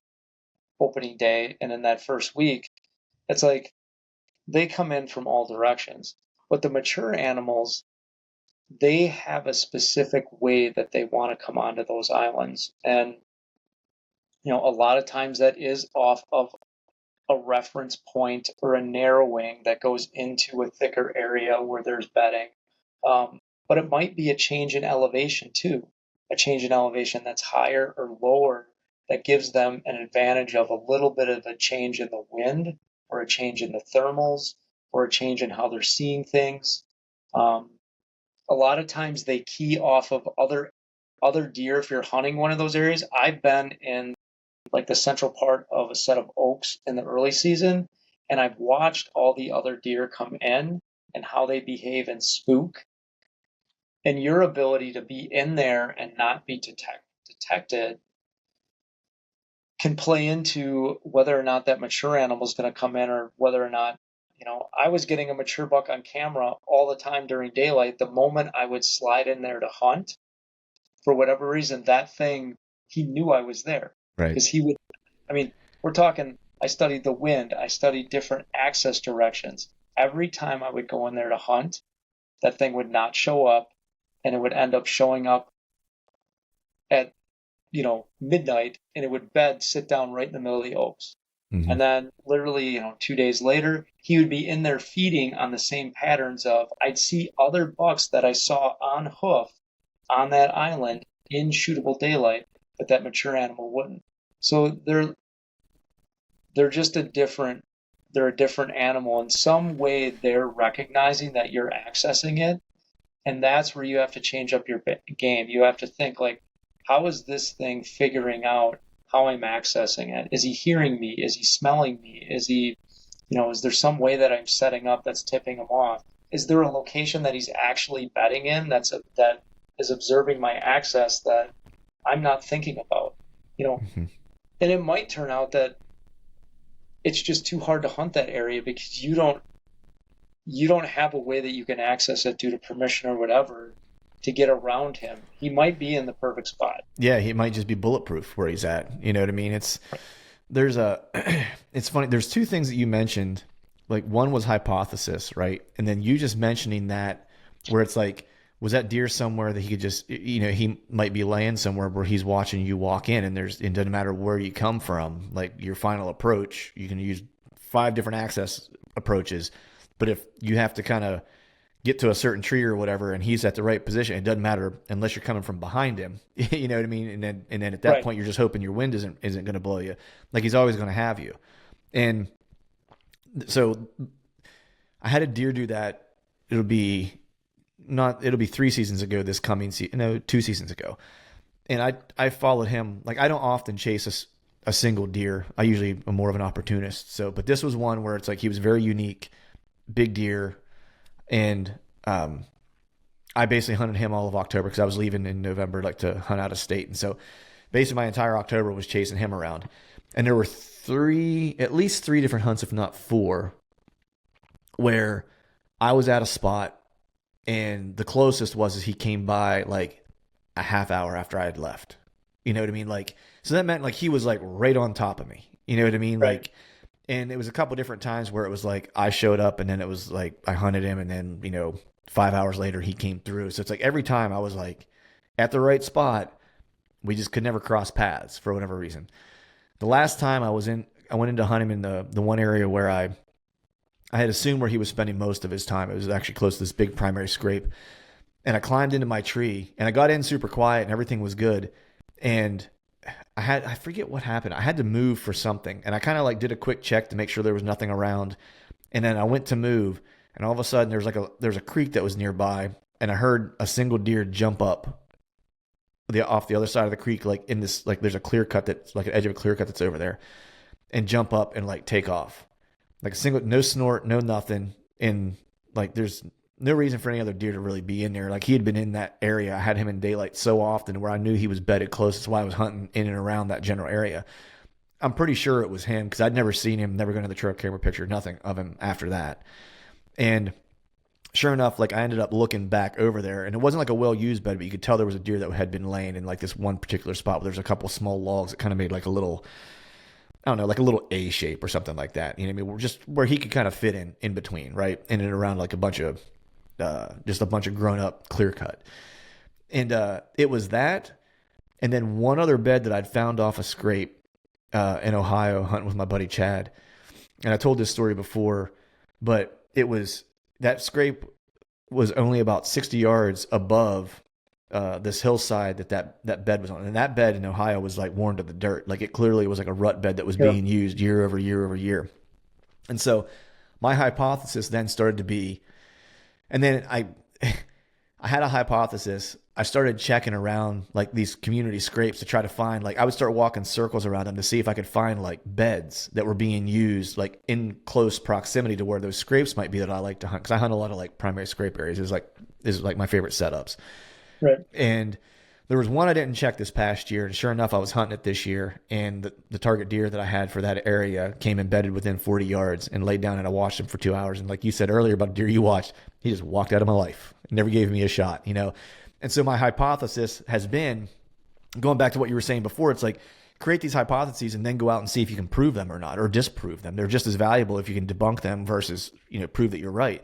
opening day, and in that first week, it's like they come in from all directions. But the mature animals, they have a specific way that they want to come onto those islands. And, a lot of times that is off of a reference point or a narrowing that goes into a thicker area where there's bedding. But it might be a change in elevation too, a change in elevation that's higher or lower that gives them an advantage of a little bit of a change in the wind or a change in the thermals or a change in how they're seeing things. Um, a lot of times they key off of other deer if you're hunting one of those areas. I've been in like the central part of a set of oaks in the early season, and I've watched all the other deer come in and how they behave and spook. And your ability to be in there and not be detected can play into whether or not that mature animal is going to come in, or whether or not, I was getting a mature buck on camera all the time during daylight. The moment I would slide in there to hunt, for whatever reason, that thing, he knew I was there, Right. because he would, I mean, we're talking, I studied the wind, I studied different access directions. Every time I would go in there to hunt, that thing would not show up, and it would end up showing up at, midnight, and it would sit down right in the middle of the oaks. Hmm. And then literally, 2 days later, he would be in there feeding on the same patterns of, I'd see other bucks that I saw on hoof on that island in shootable daylight, but that mature animal wouldn't. So they're just they're a different animal. In some way, they're recognizing that you're accessing it, and that's where you have to change up your game. You have to think like, how is this thing figuring out how I'm accessing it? Is he hearing me? Is he smelling me? Is there some way that I'm setting up that's tipping him off? Is there a location that he's actually bedding in that is observing my access that I'm not thinking about? You know, Hmm. and it might turn out that it's just too hard to hunt that area because you don't have a way that you can access it due to permission or whatever to get around him. He might be in the perfect spot. Yeah, he might just be bulletproof where he's at. You know what I mean? There's a it's funny. There's two things that you mentioned. Like one was hypothesis, right? And then you just mentioning that where it's like was that deer somewhere that he could just, he might be laying somewhere where he's watching you walk in, and it doesn't matter where you come from, like your final approach, you can use 5 different access approaches. But if you have to kind of get to a certain tree or whatever, and he's at the right position, it doesn't matter unless you're coming from behind him. You know what I mean? And then at that Right. point, you're just hoping your wind isn't going to blow you. Like he's always going to have you. And so I had a deer do that. It'll be it'll be 3 seasons ago this coming season. No, 2 seasons ago. And I followed him. Like I don't often chase a single deer. I usually am more of an opportunist. So, but this was one where it's like he was very unique, big deer, and I basically hunted him all of October because I was leaving in November, like to hunt out of state. And so, basically, my entire October was chasing him around. And there were at least three different hunts, if not four, where I was at a spot, and the closest was he came by like a half hour after I had left. You know what I mean? Like, so that meant like he was like right on top of me. You know what I mean? Right. Like, and it was a couple different times where it was like I showed up, and then it was like I hunted him, and then 5 hours later he came through. So it's like every time I was like at the right spot, we just could never cross paths for whatever reason. The last time I went in to hunt him in the one area where I had assumed where he was spending most of his time. It was actually close to this big primary scrape. And I climbed into my tree, and I got in super quiet, and everything was good. And I forget what happened. I had to move for something. And I kind of like did a quick check to make sure there was nothing around. And then I went to move, and all of a sudden there's a creek that was nearby, and I heard a single deer jump up off the other side of the creek, like in this, like there's a clear cut that's like an edge of a clear cut that's over there, and jump up and like take off. Like a single, no snort, no nothing. And like there's no reason for any other deer to really be in there. Like he had been in that area. I had him in daylight so often where I knew he was bedded close. That's why I was hunting in and around that general area. I'm pretty sure it was him because I'd never seen him, never gone to the trail camera picture, nothing of him after that. And sure enough, like I ended up looking back over there, and it wasn't like a well-used bed, but you could tell there was a deer that had been laying in like this one particular spot where there's a couple small logs that kind of made like a little, I don't know, like a little A shape or something like that. You know what I mean? Just where he could kind of fit in between, right? In and around like a bunch of, just a bunch of grown up clear cut. And it was that. And then one other bed that I'd found off a scrape in Ohio hunting with my buddy Chad. And I told this story before, but it was that scrape was only about 60 yards above this hillside that bed was on. And that bed in Ohio was like worn to the dirt. Like it clearly was like a rut bed that was Yeah. being used year over year over year. And so my hypothesis then started to be, and then I had a hypothesis. I started checking around like these community scrapes to try to find, like I would start walking circles around them to see if I could find like beds that were being used like in close proximity to where those scrapes might be that I like to hunt. Cause I hunt a lot of like primary scrape areas. Is like my favorite setups. Right. And there was one I didn't check this past year, and sure enough, I was hunting it this year, and the target deer that I had for that area came embedded within 40 yards and laid down, and I watched him for 2 hours. And like you said earlier about a deer you watched, he just walked out of my life, never gave me a shot, And so my hypothesis has been, going back to what you were saying before, it's like create these hypotheses and then go out and see if you can prove them or not, or disprove them. They're just as valuable if you can debunk them versus, prove that you're right.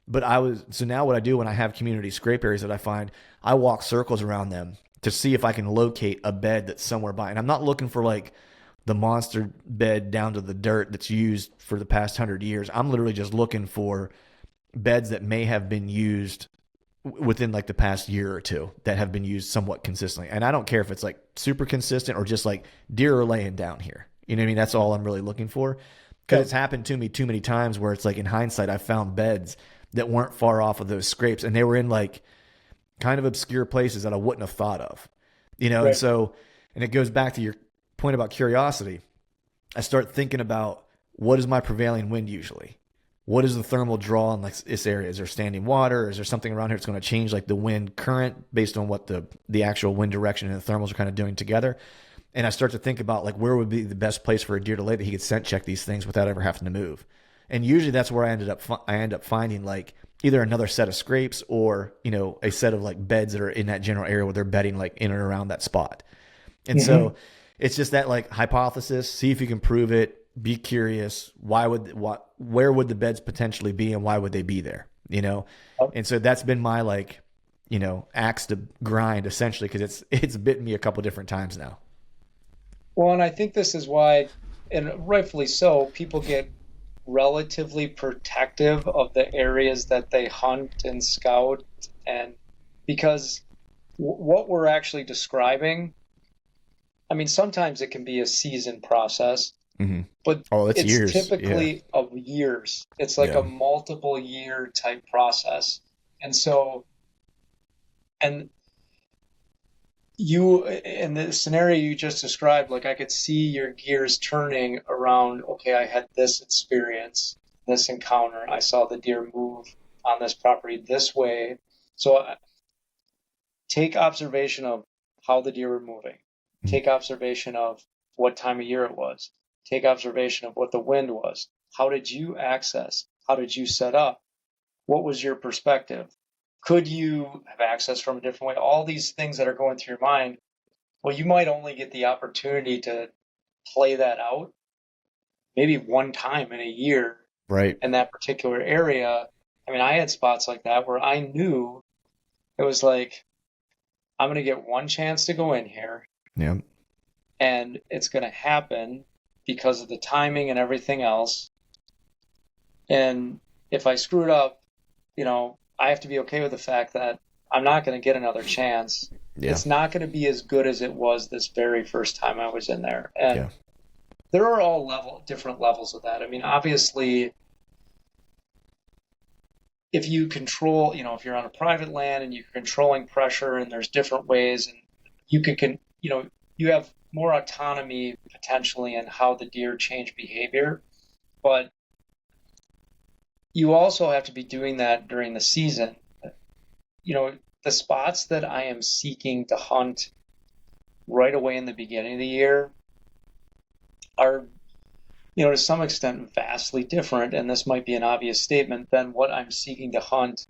But so now what I do when I have community scrape areas that I find, I walk circles around them to see if I can locate a bed that's somewhere by. And I'm not looking for like the monster bed down to the dirt that's used for the past 100 years. I'm literally just looking for beds that may have been used within like the past year or two that have been used somewhat consistently. And I don't care if it's like super consistent or just like deer are laying down here. You know what I mean? That's all I'm really looking for. Because it's happened to me too many times where it's like in hindsight, I found beds that weren't far off of those scrapes, and they were in like kind of obscure places that I wouldn't have thought of, Right. And so, and it goes back to your point about curiosity. I start thinking about what is my prevailing wind usually? What is the thermal draw in like this area? Is there standing water? Is there something around here that's going to change like the wind current based on what the actual wind direction and the thermals are kind of doing together? And I start to think about like where would be the best place for a deer to lay that he could scent check these things without ever having to move. And usually that's where I end up finding like either another set of scrapes or, a set of like beds that are in that general area where they're bedding like in and around that spot. And so it's just that like hypothesis, see if you can prove it, be curious. Where would the beds potentially be and why would they be there? Oh, And so that's been my like axe to grind essentially because it's bitten me a couple different times now. Well, and I think this is why, and rightfully so, people get relatively protective of the areas that they hunt and scout, and because what we're actually describing, I mean, sometimes it can be a season process, Mm-hmm. but Oh, it's it's years. Yeah. typically of years. It's like Yeah. a multiple year type process. And so, and you, in the scenario you just described, like I could see your gears turning around, okay, I had this experience, this encounter, I saw the deer move on this property this way. So take observation of how the deer were moving. Mhm. Take observation of what time of year it was. Take observation of what the wind was. How did you access? How did you set up? What was your perspective? Could you have access from a different way? All these things that are going through your mind. Well, you might only get the opportunity to play that out maybe one time in a year Right. in that particular area. I mean, I had spots like that where I knew it was like, I'm going to get one chance to go in here, Yeah. and it's going to happen because of the timing and everything else. And if I screw it up, I have to be okay with the fact that I'm not going to get another chance. Yeah. It's not going to be as good as it was this very first time I was in there. Yeah. And there are all different levels of that. I mean, obviously, if you control, if you're on a private land and you're controlling pressure and there's different ways and you have more autonomy potentially in how the deer change behavior, but you also have to be doing that during the season. The spots that I am seeking to hunt right away in the beginning of the year are, to some extent vastly different, and this might be an obvious statement, than what I'm seeking to hunt,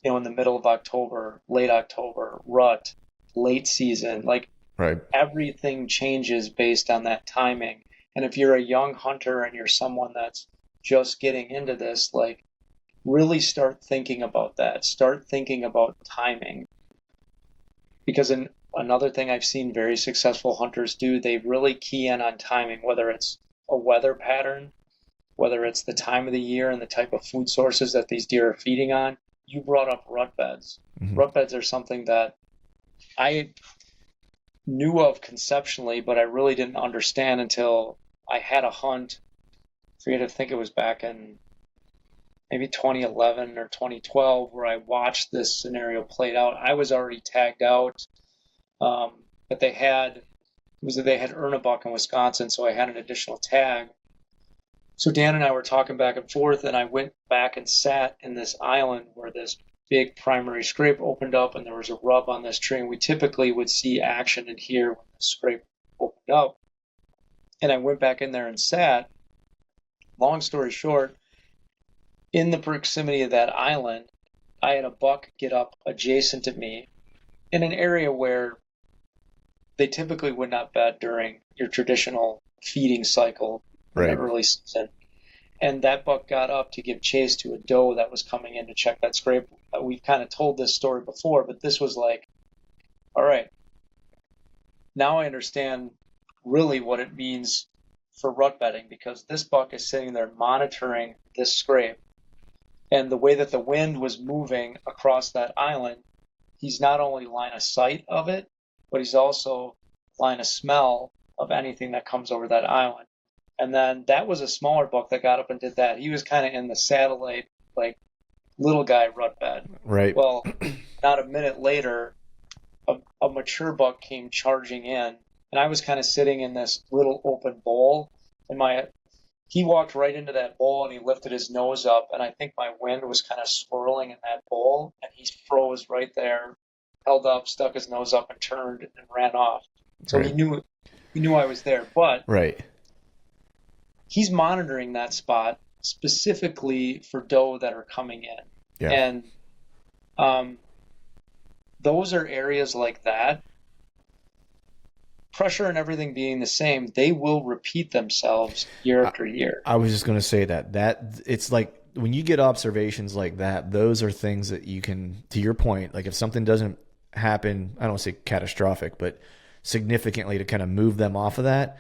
in the middle of October, late October, rut, late season. Like Right. everything changes based on that timing. And if you're a young hunter and you're someone that's just getting into this, like really start thinking about that. Start thinking about timing. Because another thing I've seen very successful hunters do, they really key in on timing, whether it's a weather pattern, whether it's the time of the year and the type of food sources that these deer are feeding on. You brought up rut beds. Mm-hmm. Rut beds are something that I knew of conceptually, but I really didn't understand until I had a hunt. I forget, I think it was back in maybe 2011 or 2012 where I watched this scenario played out. I was already tagged out, but they had earn a buck in Wisconsin, so I had an additional tag. So Dan and I were talking back and forth, and I went back and sat in this island where this big primary scrape opened up, and there was a rub on this tree. And we typically would see action in here when the scrape opened up. And I went back in there and sat. Long story short, in the proximity of that island, I had a buck get up adjacent to me in an area where they typically would not bed during your traditional feeding cycle in the Right. early season. And that buck got up to give chase to a doe that was coming in to check that scrape. We've kind of told this story before, but this was like, all right, now I understand really what it means for rut bedding, because this buck is sitting there monitoring this scrape. And the way that the wind was moving across that island, he's not only line of sight of it, but he's also line of smell of anything that comes over that island. And then that was a smaller buck that got up and did that. He was kind of in the satellite, like little guy rut bed. Right. Well, not a minute later, a mature buck came charging in, and I was kind of sitting in this little open bowl, and he walked right into that bowl and he lifted his nose up, and I think my wind was kind of swirling in that bowl, and he froze right there, held up, stuck his nose up, and turned and ran off. So Right. he knew I was there, but Right. he's monitoring that spot specifically for doe that are coming in. Yeah. And those are areas like that. Pressure and everything being the same, they will repeat themselves year after year. I was just going to say that it's like when you get observations like that, those are things that you can, to your point, like if something doesn't happen, I don't want to say catastrophic, but significantly to kind of move them off of that,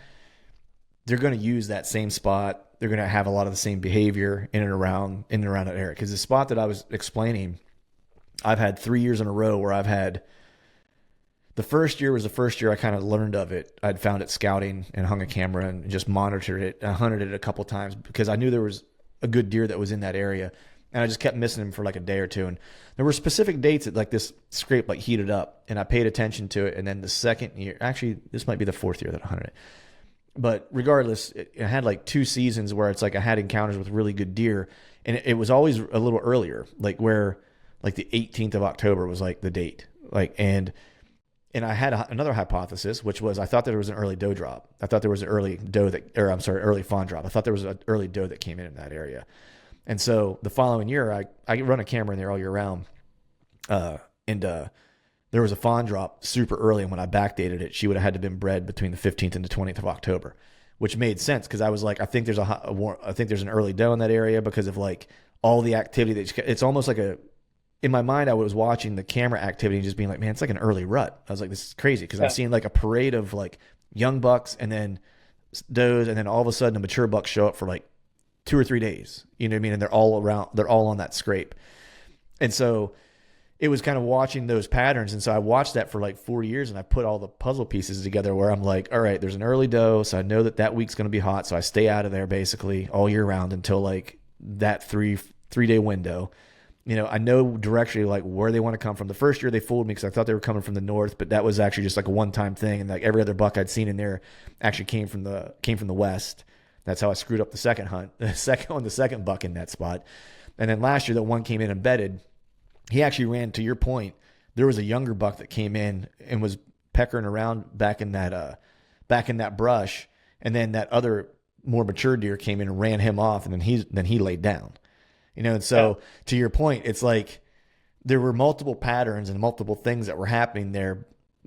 they're going to use that same spot. They're going to have a lot of the same behavior in and around that area. Because the spot that I was explaining, I've had 3 years in a row where I've had, the first year was the first year I kind of learned of it. I'd found it scouting and hung a camera and just monitored it. I hunted it a couple times because I knew there was a good deer that was in that area. And I just kept missing him for like a day or two. And there were specific dates that like this scrape like heated up and I paid attention to it. And then the second year, actually, this might be the fourth year that I hunted it. But regardless, I had like 2 seasons where it's like I had encounters with really good deer. And it was always a little earlier, like where like the 18th of October was like the date. Like, and I had another hypothesis, which was I thought there was an early doe drop. I thought there was an early early fawn drop. I thought there was an early doe that came in that area. And so the following year, I run a camera in there all year round. And there was a fawn drop super early. And when I backdated it, she would have had to have been bred between the 15th and the 20th of October, which made sense because I was like, I think there's an early doe in that area because of like all the activity it's almost like in my mind, I was watching the camera activity and just being like, man, it's like an early rut. I was like, this is crazy because I'm seeing like a parade of like young bucks and then does, and then all of a sudden a mature buck show up for like 2 or 3 days. You know what I mean? And they're all on that scrape. And so it was kind of watching those patterns. And so I watched that for like 4 years and I put all the puzzle pieces together where I'm like, all right, there's an early doe. So I know that week's going to be hot. So I stay out of there basically all year round until like that three-day window. You know, I know directionally like where they want to come from. The first year they fooled me because I thought they were coming from the north, but that was actually just like a one-time thing. And like every other buck I'd seen in there actually came from the west. That's how I screwed up the second hunt, the second buck in that spot. And then last year that one came in and bedded. He actually ran, to your point, there was a younger buck that came in and was peckering around back in that brush. And then that other more mature deer came in and ran him off, and then he laid down. You know, and so to your point, it's like there were multiple patterns and multiple things that were happening there.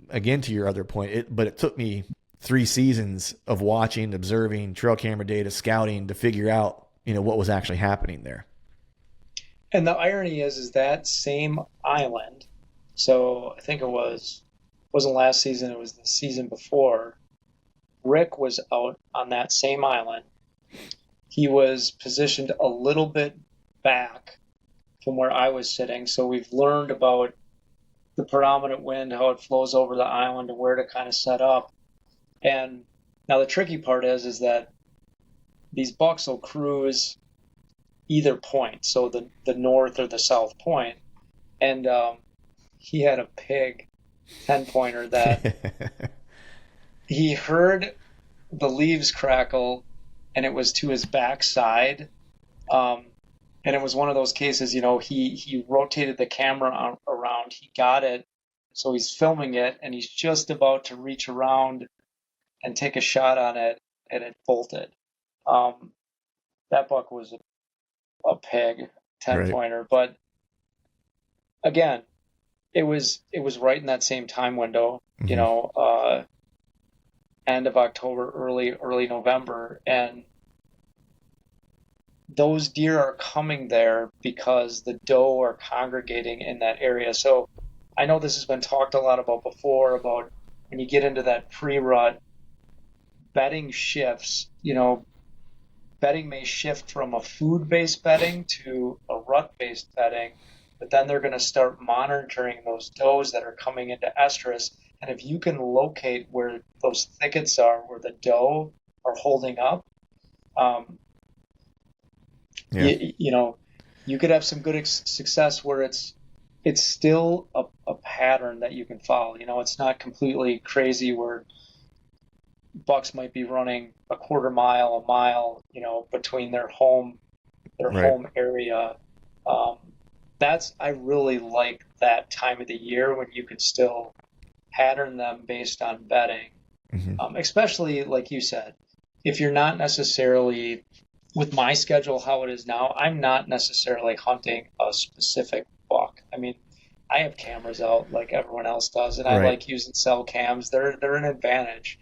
Again, to your other point, but it took me 3 seasons of watching, observing, trail camera data, scouting to figure out, you know, what was actually happening there. And the irony is that same island. So I think wasn't last season, it was the season before. Rick was out on that same island. He was positioned a little bit back from where I was sitting. So we've learned about the predominant wind, how it flows over the island and where to kind of set up. And now the tricky part is that these bucks will cruise either point, so the north or the south point. And he had a pig 10-pointer that he heard the leaves crackle and it was to his backside. And it was one of those cases, you know, he rotated the camera around, he got it, so he's filming it, and he's just about to reach around and take a shot on it, and it bolted. That buck was a pig 10-pointer, right. But again, it was right in that same time window, mm-hmm. You know, end of October, early November, and those deer are coming there because the doe are congregating in that area. So I know this has been talked a lot about before, about when you get into that pre-rut, bedding shifts. You know, bedding may shift from a food-based bedding to a rut-based bedding, but then they're going to start monitoring those does that are coming into estrus. And if you can locate where those thickets are, where the doe are holding up, you know, you could have some good success where it's still a pattern that you can follow. You know, it's not completely crazy where bucks might be running a quarter mile, a mile, you know, between their home area. I really like that time of the year when you can still pattern them based on bedding, mm-hmm. Especially like you said, if you're not necessarily, with my schedule how it is now, I'm not necessarily hunting a specific buck. I mean, I have cameras out like everyone else does, and I like using cell cams. They're an advantage,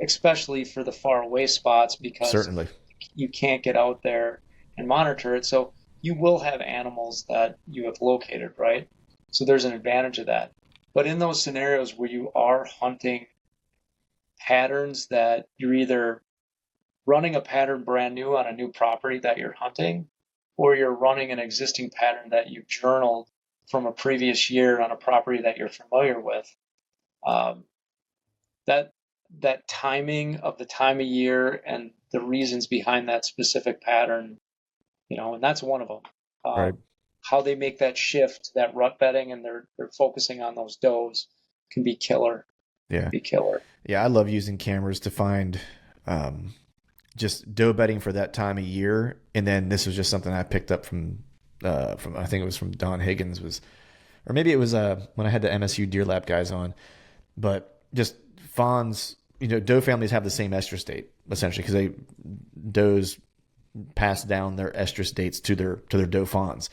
especially for the far away spots, because certainly you can't get out there and monitor it. So you will have animals that you have located, right? So there's an advantage of that. But in those scenarios where you are hunting patterns that you're either running a pattern brand new on a new property that you're hunting, or you're running an existing pattern that you've journaled from a previous year on a property that you're familiar with, um, that that timing of the time of year and the reasons behind that specific pattern, and that's one of them. Right. How they make that shift, that rut bedding, and they're focusing on those does can be killer. Yeah. Be killer. Yeah. I love using cameras to find um, just doe bedding for that time of year. And then this was just something I picked up from I think it was from Don Higgins was, or maybe it was when I had the MSU Deer Lab guys on, but just fawns, doe families have the same estrus date essentially because does pass down their estrus dates to their doe fawns.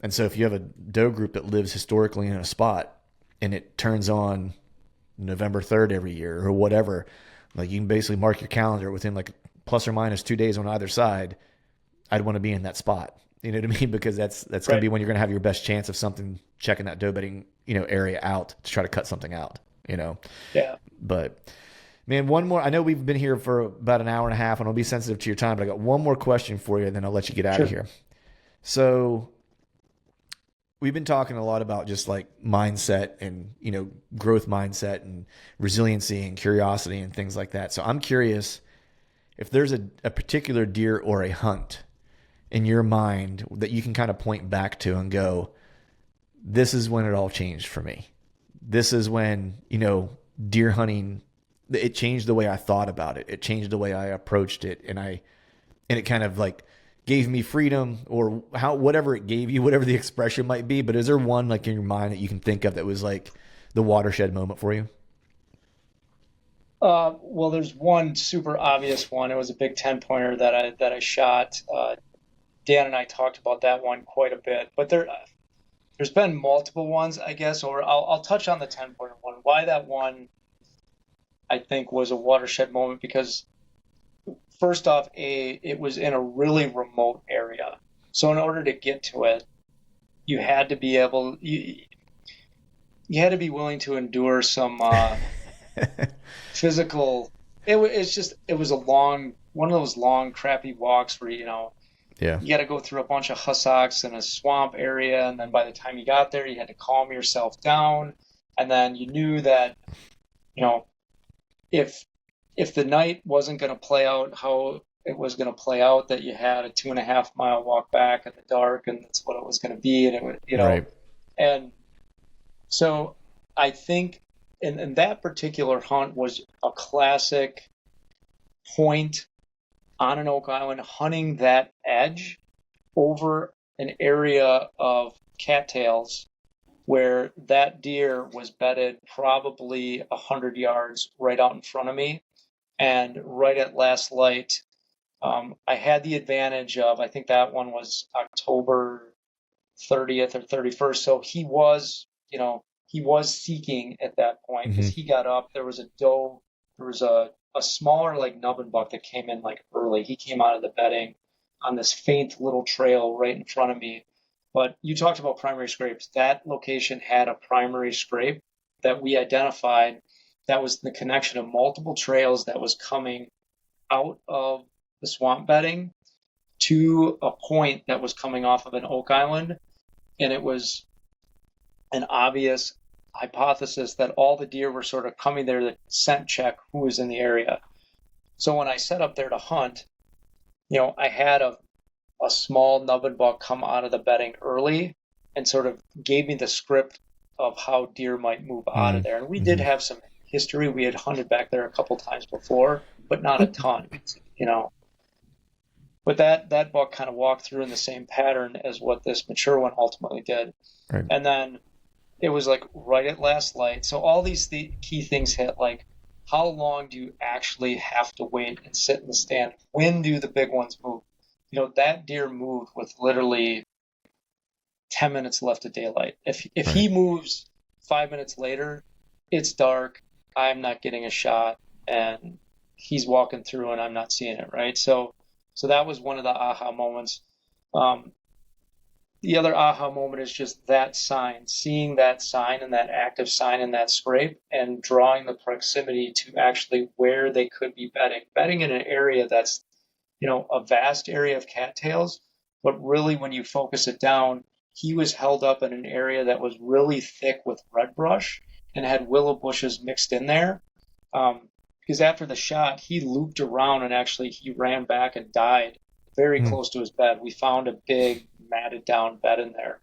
And so if you have a doe group that lives historically in a spot and it turns on November 3rd every year or whatever, like you can basically mark your calendar within like plus or minus 2 days on either side. I'd want to be in that spot. You know what I mean? Because that's going to be when you're going to have your best chance of something checking that doe bedding, area out to try to cut something out. Yeah. But man, one more. I know we've been here for about an hour and a half, and I'll be sensitive to your time, but I got one more question for you, and then I'll let you get out of here. So we've been talking a lot about just like mindset and, growth mindset and resiliency and curiosity and things like that. So I'm curious if there's a particular deer or a hunt in your mind that you can kind of point back to and go, this is when it all changed for me. This is when, deer hunting, it changed the way I thought about it. It changed the way I approached it. And it kind of like gave me freedom or whatever it gave you, whatever the expression might be. But is there one like in your mind that you can think of that was like the watershed moment for you? Well, there's one super obvious one. It was a big 10-pointer that I shot. Dan and I talked about that one quite a bit, but there's been multiple ones, I guess. Or I'll touch on the 10-pointer one. Why that one I think was a watershed moment because first off, it was in a really remote area. So in order to get to it, you had to be you had to be willing to endure some physical. It was a one of those long crappy walks where Yeah. you got to go through a bunch of hussocks in a swamp area, and then by the time you got there, you had to calm yourself down, and then you knew that you know if the night wasn't going to play out how it was going to play out, that you had a 2.5 mile walk back in the dark, and that's what it was going to be, and it was Right. and so I think and that particular hunt was a classic point on an oak island hunting that edge over an area of cattails where that deer was bedded probably 100 yards right out in front of me. And right at last light, I had the advantage of, I think that one was October 30th or 31st. So he was seeking at that point because Mm-hmm. he got up. There was a doe, there was a smaller like nubbin buck that came in like early. He came out of the bedding on this faint little trail right in front of me. But you talked about primary scrapes. That location had a primary scrape that we identified that was the connection of multiple trails that was coming out of the swamp bedding to a point that was coming off of an oak island. And it was an obvious hypothesis that all the deer were sort of coming there to scent check who was in the area. So when I set up there to hunt, I had a small nubbin buck come out of the bedding early and sort of gave me the script of how deer might move out of there. And we did have some history. We had hunted back there a couple times before, but not a ton, But that buck kind of walked through in the same pattern as what this mature one ultimately did. Right. And then it was like right at last light. So all these key things hit, like how long do you actually have to wait and sit in the stand? When do the big ones move? That deer moved with literally 10 minutes left of daylight. If he moves 5 minutes later, it's dark, I'm not getting a shot, and he's walking through and I'm not seeing it, right? So that was one of the aha moments. the other aha moment is just that sign, seeing that sign and that active sign in that scrape and drawing the proximity to actually where they could be bedding. Bedding in an area that's, a vast area of cattails, but really when you focus it down, he was held up in an area that was really thick with red brush and had willow bushes mixed in there. Because after the shot, he looped around and actually he ran back and died very Mm, close to his bed. We found a big matted down bed in there.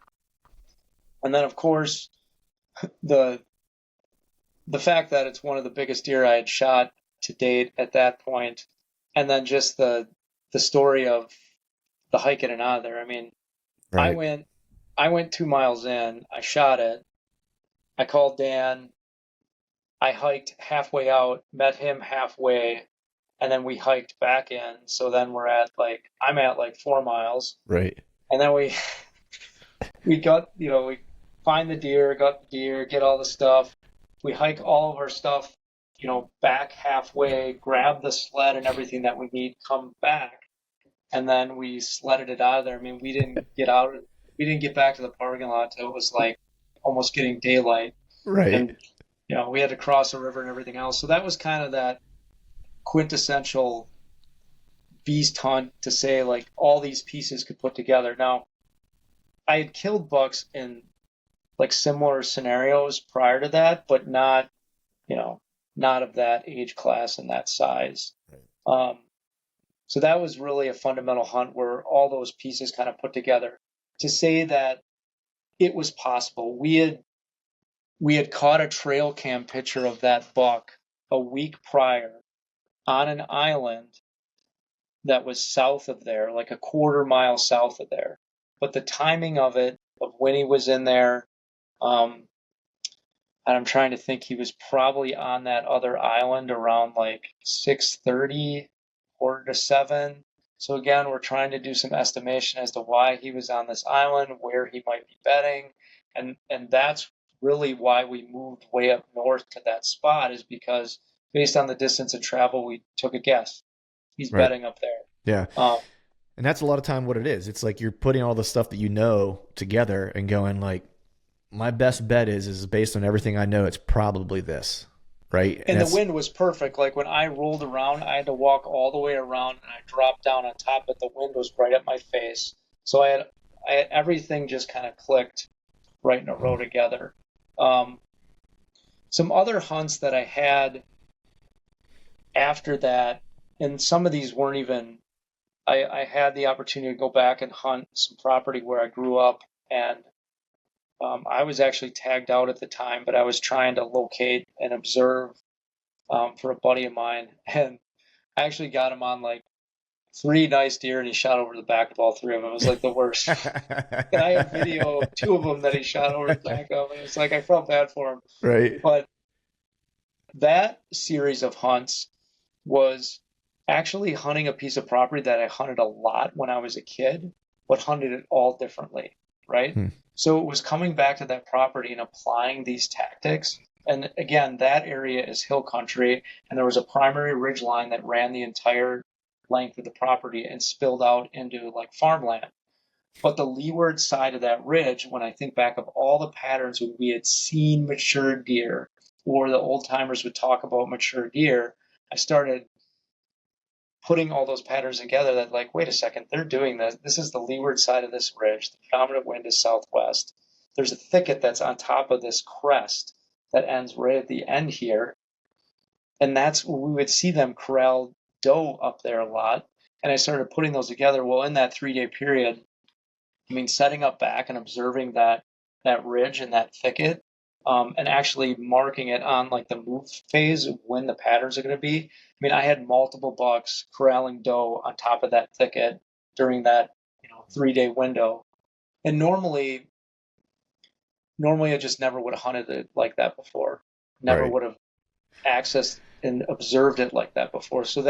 And then of course the the fact that it's one of the biggest deer I had shot to date at that point, and then just the story of the hike in and out of there. I mean, I right. went I went 2 miles in, I shot it, I called Dan, I hiked halfway out, met him halfway, and then we hiked back in. So then I'm at like 4 miles. Right. And then we got, we find the deer, got the deer, get all the stuff. We hike all of our stuff, back halfway, grab the sled and everything that we need, come back, and then we sledded it out of there. I mean, we didn't get back to the parking lot till it was like almost getting daylight, Right. and we had to cross the river and everything else. So that was kind of that quintessential beast hunt to say like all these pieces could put together. Now, I had killed bucks in like similar scenarios prior to that, but not, you know, not of that age class and that size. Right. Um, so that was really a fundamental hunt where all those pieces kind of put together to say that it was possible. We had caught a trail cam picture of that buck a week prior on an island that was south of there, like a quarter mile south of there. But the timing of it, of when he was in there, um, and I'm trying to think, he was probably on that other island around like 6:30, quarter to 7. So again, we're trying to do some estimation as to why he was on this island, where he might be bedding, and that's really why we moved way up north to that spot, is because based on the distance of travel, we took a guess. He's Right. bedding up there. Yeah. Um, And that's a lot of time what it is. It's like you're putting all the stuff that you know together and going like, my best bet is based on everything I know. It's probably this, right? And and the that's wind was perfect. Like when I rolled around, I had to walk all the way around, and I dropped down on top, but the wind was right at my face. So I had everything just kind of clicked right in a row together. Um, some other hunts that I had after that, and some of these weren't even. I had the opportunity to go back and hunt some property where I grew up, and I was actually tagged out at the time, but I was trying to locate and observe for a buddy of mine, and I actually got him on like three nice deer, and he shot over the back of all three of them. It was like the worst. And I have video of two of them that he shot over the back of, and it's like I felt bad for him. right. But that series of hunts was actually hunting a piece of property that I hunted a lot when I was a kid, but hunted it all differently, right? Hmm. So it was coming back to that property and applying these tactics. And again, that area is hill country, and there was a primary ridge line that ran the entire length of the property and spilled out into like farmland. But the leeward side of that ridge, when I think back of all the patterns when we had seen mature deer, or the old timers would talk about mature deer, I started putting all those patterns together that like, wait a second, they're doing this. This is the leeward side of this ridge. The predominant wind is southwest. There's a thicket that's on top of this crest that ends right at the end here. And that's where we would see them corral doe up there a lot. And I started putting those together. Well, in that 3-day period, I mean, setting up back and observing that ridge and that thicket, and actually marking it on like the move phase of when the patterns are going to be. I mean, I had multiple bucks corralling doe on top of that thicket during that 3-day window, and normally I just never would have hunted it like that before. Never Right. would have accessed and observed it like that before. So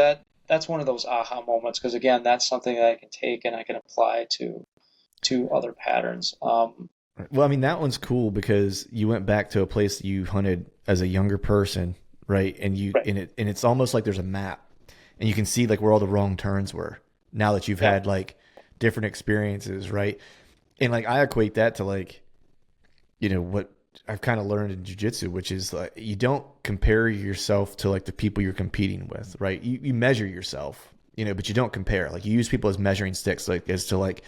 that's one of those aha moments, because again, that's something that I can take and I can apply to other patterns. Well, I mean, that one's cool because you went back to a place that you hunted as a younger person, right? And Right. it's almost like there's a map and you can see like where all the wrong turns were now that you've Yeah. had like different experiences, right? And like I equate that to like, what I've kind of learned in jiu-jitsu, which is like you don't compare yourself to like the people you're competing with, right? You measure yourself, but you don't compare. Like you use people as measuring sticks, like as to like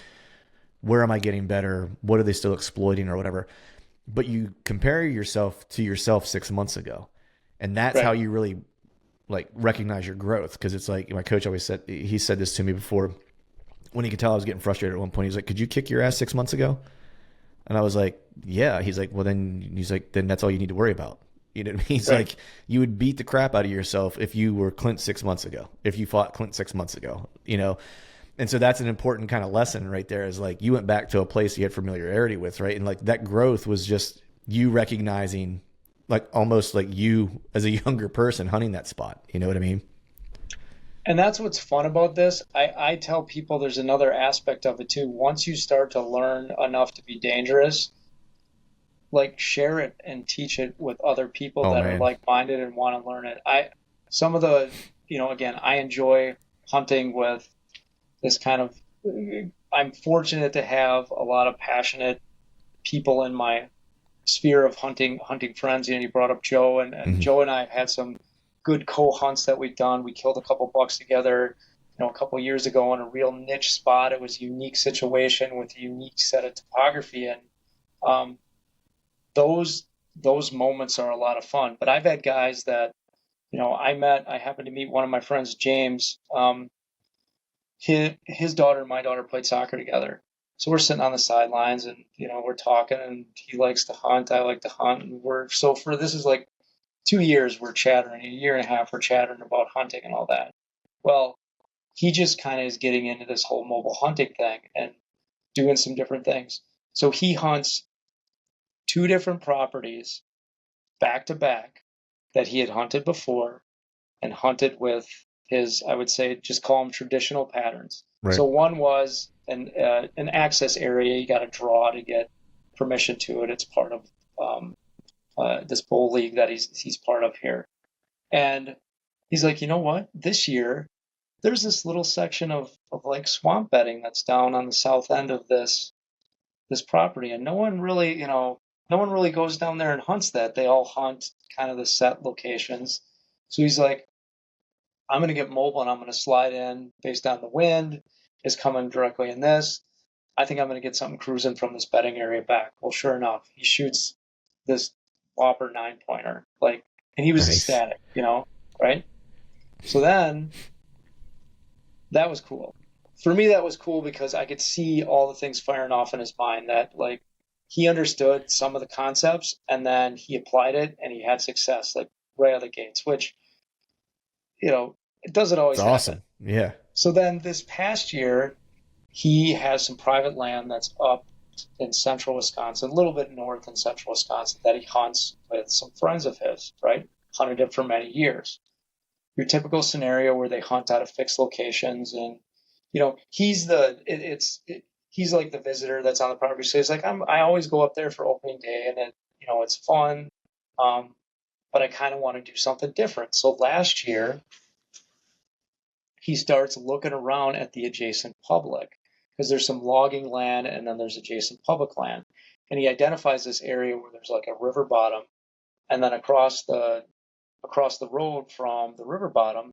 where am I getting better? What are they still exploiting or whatever? But you compare yourself to yourself 6 months ago. And that's how Right. you really like recognize your growth. Because it's like my coach always said, he said this to me before when he could tell I was getting frustrated at one point. He's like, could you kick your ass 6 months ago? And I was like, yeah. He's like, well, then that's all you need to worry about. You know what I mean? He's Right. like, you would beat the crap out of yourself if you were Clint 6 months ago, if you fought Clint 6 months ago. And so that's an important kind of lesson right there is like you went back to a place you had familiarity with, right? And like that growth was just you recognizing like almost like you as a younger person hunting that spot. You know what I mean? And that's what's fun about this. I tell people there's another aspect of it too. Once you start to learn enough to be dangerous, like share it and teach it with other people Oh that are man. like-minded and want to learn it. Some of the, again, I enjoy hunting with this kind of, I'm fortunate to have a lot of passionate people in my sphere of hunting friends. You brought up Joe, and Mm-hmm. Joe and I have had some good co-hunts that we've done. We killed a couple bucks together, a couple years ago on a real niche spot. It was a unique situation with a unique set of topography, and um, those those moments are a lot of fun. But I've had guys that I happened to meet one of my friends, James. His daughter and my daughter played soccer together. So we're sitting on the sidelines and we're talking, and he likes to hunt, I like to hunt, and we're so for this is like 2 years we're chattering, a year and a half we're chattering about hunting and all that. Well, he just kind of is getting into this whole mobile hunting thing and doing some different things. So he hunts two different properties back to back that he had hunted before and hunted with his, I would say, just call them traditional patterns. Right. So one was an access area. You got to draw to get permission to it. It's part of this bowl league that he's part of here. And he's like, you know what? This year there's this little section of like swamp bedding that's down on the south end of this property, and no one really goes down there and hunts that. They all hunt kind of the set locations. So he's like, I'm going to get mobile and I'm going to slide in based on the wind is coming directly in this. I think I'm going to get something cruising from this bedding area back. Well, sure enough, he shoots this whopper 9 pointer, like, and he was Nice. ecstatic, right? So then that was cool. For me, that was cool because I could see all the things firing off in his mind that, like, he understood some of the concepts and then he applied it and he had success, like, right out of the gates, which, it doesn't It's always happen. awesome. Yeah. So then this past year, he has some private land that's up in central Wisconsin, a little bit north in central Wisconsin, that he hunts with some friends of his, right? Hunted it for many years. Your typical scenario where they hunt out of fixed locations, and he's he's like the visitor that's on the property. So he's like, I always go up there for opening day, and it's fun, but I kind of want to do something different. So last year he starts looking around at the adjacent public because there's some logging land and then there's adjacent public land, and he identifies this area where there's like a river bottom, and then across the road from the river bottom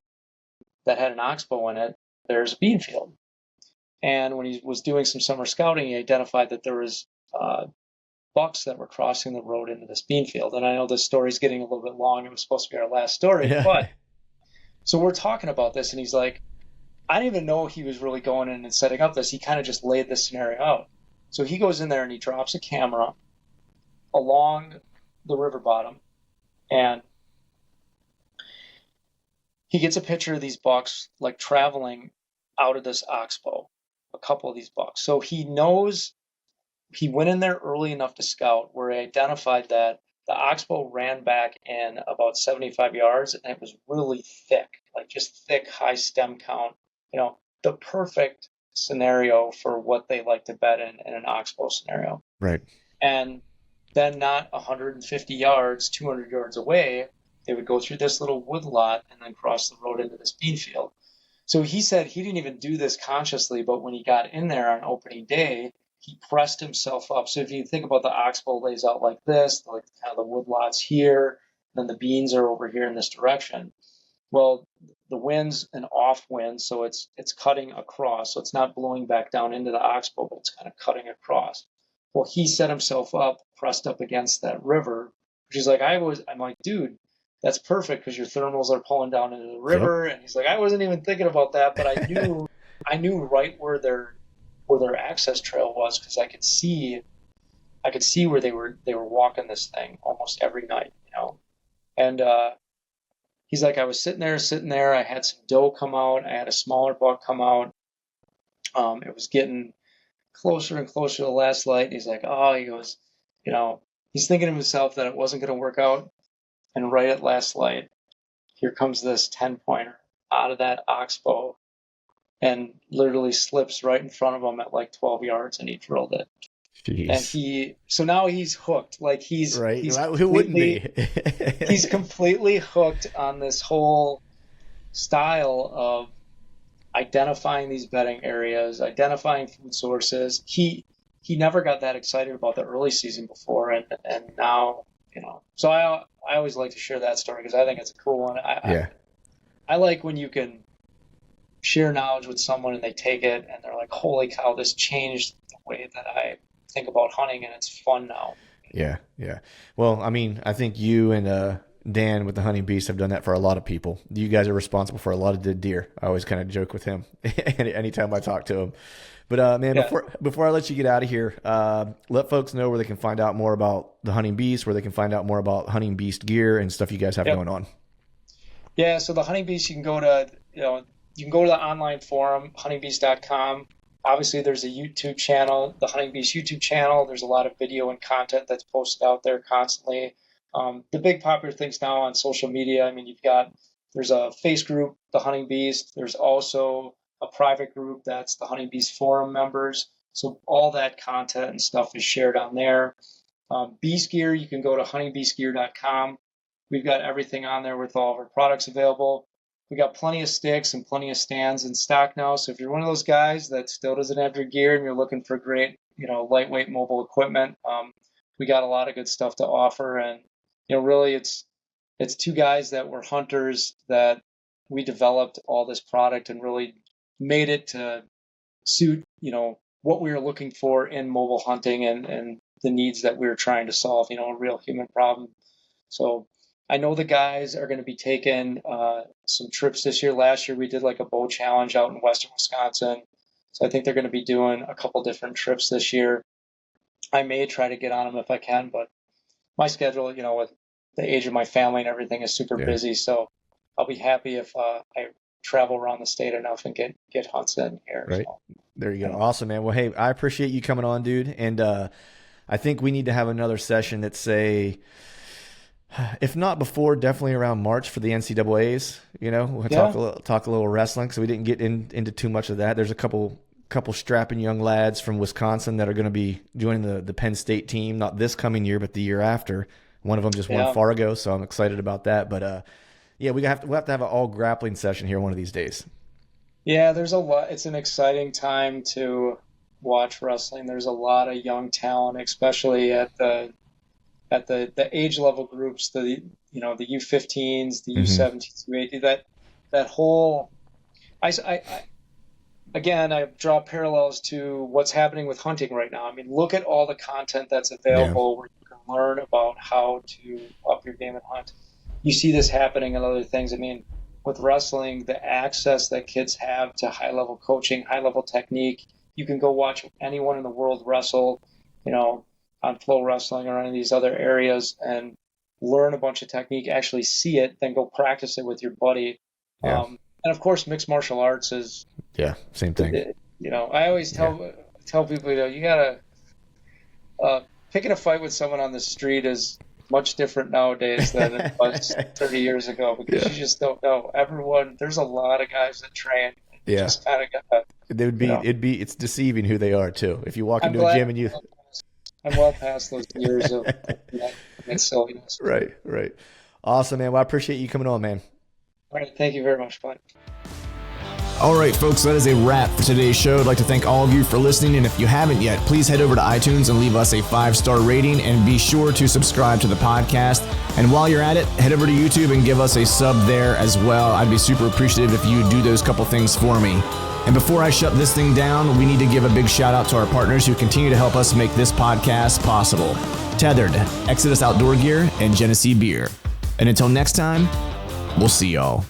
that had an oxbow in it, there's a bean field. And when he was doing some summer scouting, he identified that there was bucks that were crossing the road into this bean field. And I know this story's getting a little bit long. It was supposed to be our last story, Yeah. but so we're talking about this, and he's like, I didn't even know he was really going in and setting up this. He kind of just laid this scenario out. So he goes in there and he drops a camera along the river bottom, and he gets a picture of these bucks like traveling out of this oxbow, a couple of these bucks. So he knows he went in there early enough to scout where he identified that the oxbow ran back in about 75 yards and it was really thick, like just thick, high stem count, the perfect scenario for what they like to bet in an oxbow scenario. Right. And then not 150 yards, 200 yards away, they would go through this little wood lot and then cross the road into this bean field. So he said he didn't even do this consciously, but when he got in there on opening day, he pressed himself up. So if you think about the oxbow lays out like this, like kind of the woodlots here, then the beans are over here in this direction. Well, the wind's an off wind, so it's cutting across. So it's not blowing back down into the oxbow, but it's kind of cutting across. Well, he set himself up, pressed up against that river, which is like I'm like, dude, that's perfect because your thermals are pulling down into the Yep. river. And he's like, I wasn't even thinking about that, but I knew right where their access trail was because I could see where they were walking this thing almost every night, you know. And he's like, I was sitting there. I had some doe come out. I had a smaller buck come out. It was getting closer and closer to the last light. He's like, oh, he goes, you know, he's thinking to himself that it wasn't going to work out. And right at last light, here comes this 10-pointer out of that oxbow and literally slips right in front of him at like 12 yards, and he drilled it. And Jeez. so now he's hooked. Like Right. Who wouldn't be? he's completely hooked on this whole style of identifying these bedding areas, identifying food sources. He never got that excited about the early season before, and now, you know. So I always like to share that story because I think it's a cool one. Yeah. I like when you can share knowledge with someone and they take it and they're like, holy cow, this changed the way that I think about hunting, and it's fun now. Yeah. Yeah. Well, I mean, I think you and Dan with the hunting beast have done that for a lot of people. You guys are responsible for a lot of dead deer. I always kind of joke with him anytime I talk to him. But man, Yeah. before I let you get out of here, let folks know where they can find out more about the hunting beast, where they can find out more about hunting beast gear and stuff you guys have Yep. going on. Yeah. So the Hunting Beast, you can go to the online forum, huntingbeast.com. Obviously, there's a YouTube channel, the Hunting Beast YouTube channel. There's a lot of video and content that's posted out there constantly. The big popular things now on social media, I mean, there's a face group, the Hunting Beast. There's also a private group that's the Hunting Beast forum members. So all that content and stuff is shared on there. Beast Gear, you can go to huntingbeastgear.com. We've got everything on there with all of our products available. We got plenty of sticks and plenty of stands in stock now. So if you're one of those guys that still doesn't have your gear and you're looking for great, lightweight mobile equipment, we got a lot of good stuff to offer. And really, it's two guys that were hunters that we developed all this product and really made it to suit what we were looking for in mobile hunting and the needs that we were trying to solve. A real human problem. So I know the guys are going to be taking some trips this year. Last year we did like a bow challenge out in western Wisconsin. So I think they're going to be doing a couple different trips this year. I may try to get on them if I can, but my schedule, with the age of my family and everything, is super Yeah. busy. So I'll be happy if I travel around the state enough and get hunts in here. Right. So, There you go. yeah. Awesome, man. Well, hey, I appreciate you coming on, dude. And I think we need to have another session that's say, if not before, definitely around March for the NCAAs. We'll Yeah. talk a little wrestling because we didn't get into too much of that. There's a couple strapping young lads from Wisconsin that are going to be joining the Penn State team, not this coming year, but the year after. One of them just won Yeah. Fargo, so I'm excited about that. But yeah, we'll have to have an all grappling session here one of these days. Yeah, there's a lot. It's an exciting time to watch wrestling. There's a lot of young talent, especially at the age level groups, the U15s, the Hmm. U17s, U18. That whole I again, I draw parallels to what's happening with hunting right now. I mean, look at all the content that's Yeah. available where you can learn about how to up your game and hunt. You see this happening in other things. I mean, with wrestling, the access that kids have to high level coaching, high level technique, you can go watch anyone in the world wrestle, you know, on Flow Wrestling or any of these other areas and learn a bunch of technique, actually see it, then go practice it with your buddy. Yeah. And of course, mixed martial arts is Yeah. Same thing. I always Yeah. tell people, you gotta picking a fight with someone on the street is much different nowadays than it was 30 years ago because Yeah. you just don't know. There's a lot of guys that train. You Yeah. just kind of gotta, It's deceiving who they are too. If you walk I'm into a glad gym and you, I'm well past those years of that silliness. right, right. Awesome, man. Well, I appreciate you coming on, man. All right, thank you very much, bud. All right, folks, that is a wrap for today's show. I'd like to thank all of you for listening, and if you haven't yet, please head over to iTunes and leave us a 5-star rating, and be sure to subscribe to the podcast. And while you're at it, head over to YouTube and give us a sub there as well. I'd be super appreciative if you do those couple things for me. And before I shut this thing down, we need to give a big shout out to our partners who continue to help us make this podcast possible. Tethered, Exodus Outdoor Gear, and Genesee Beer. And until next time, we'll see y'all.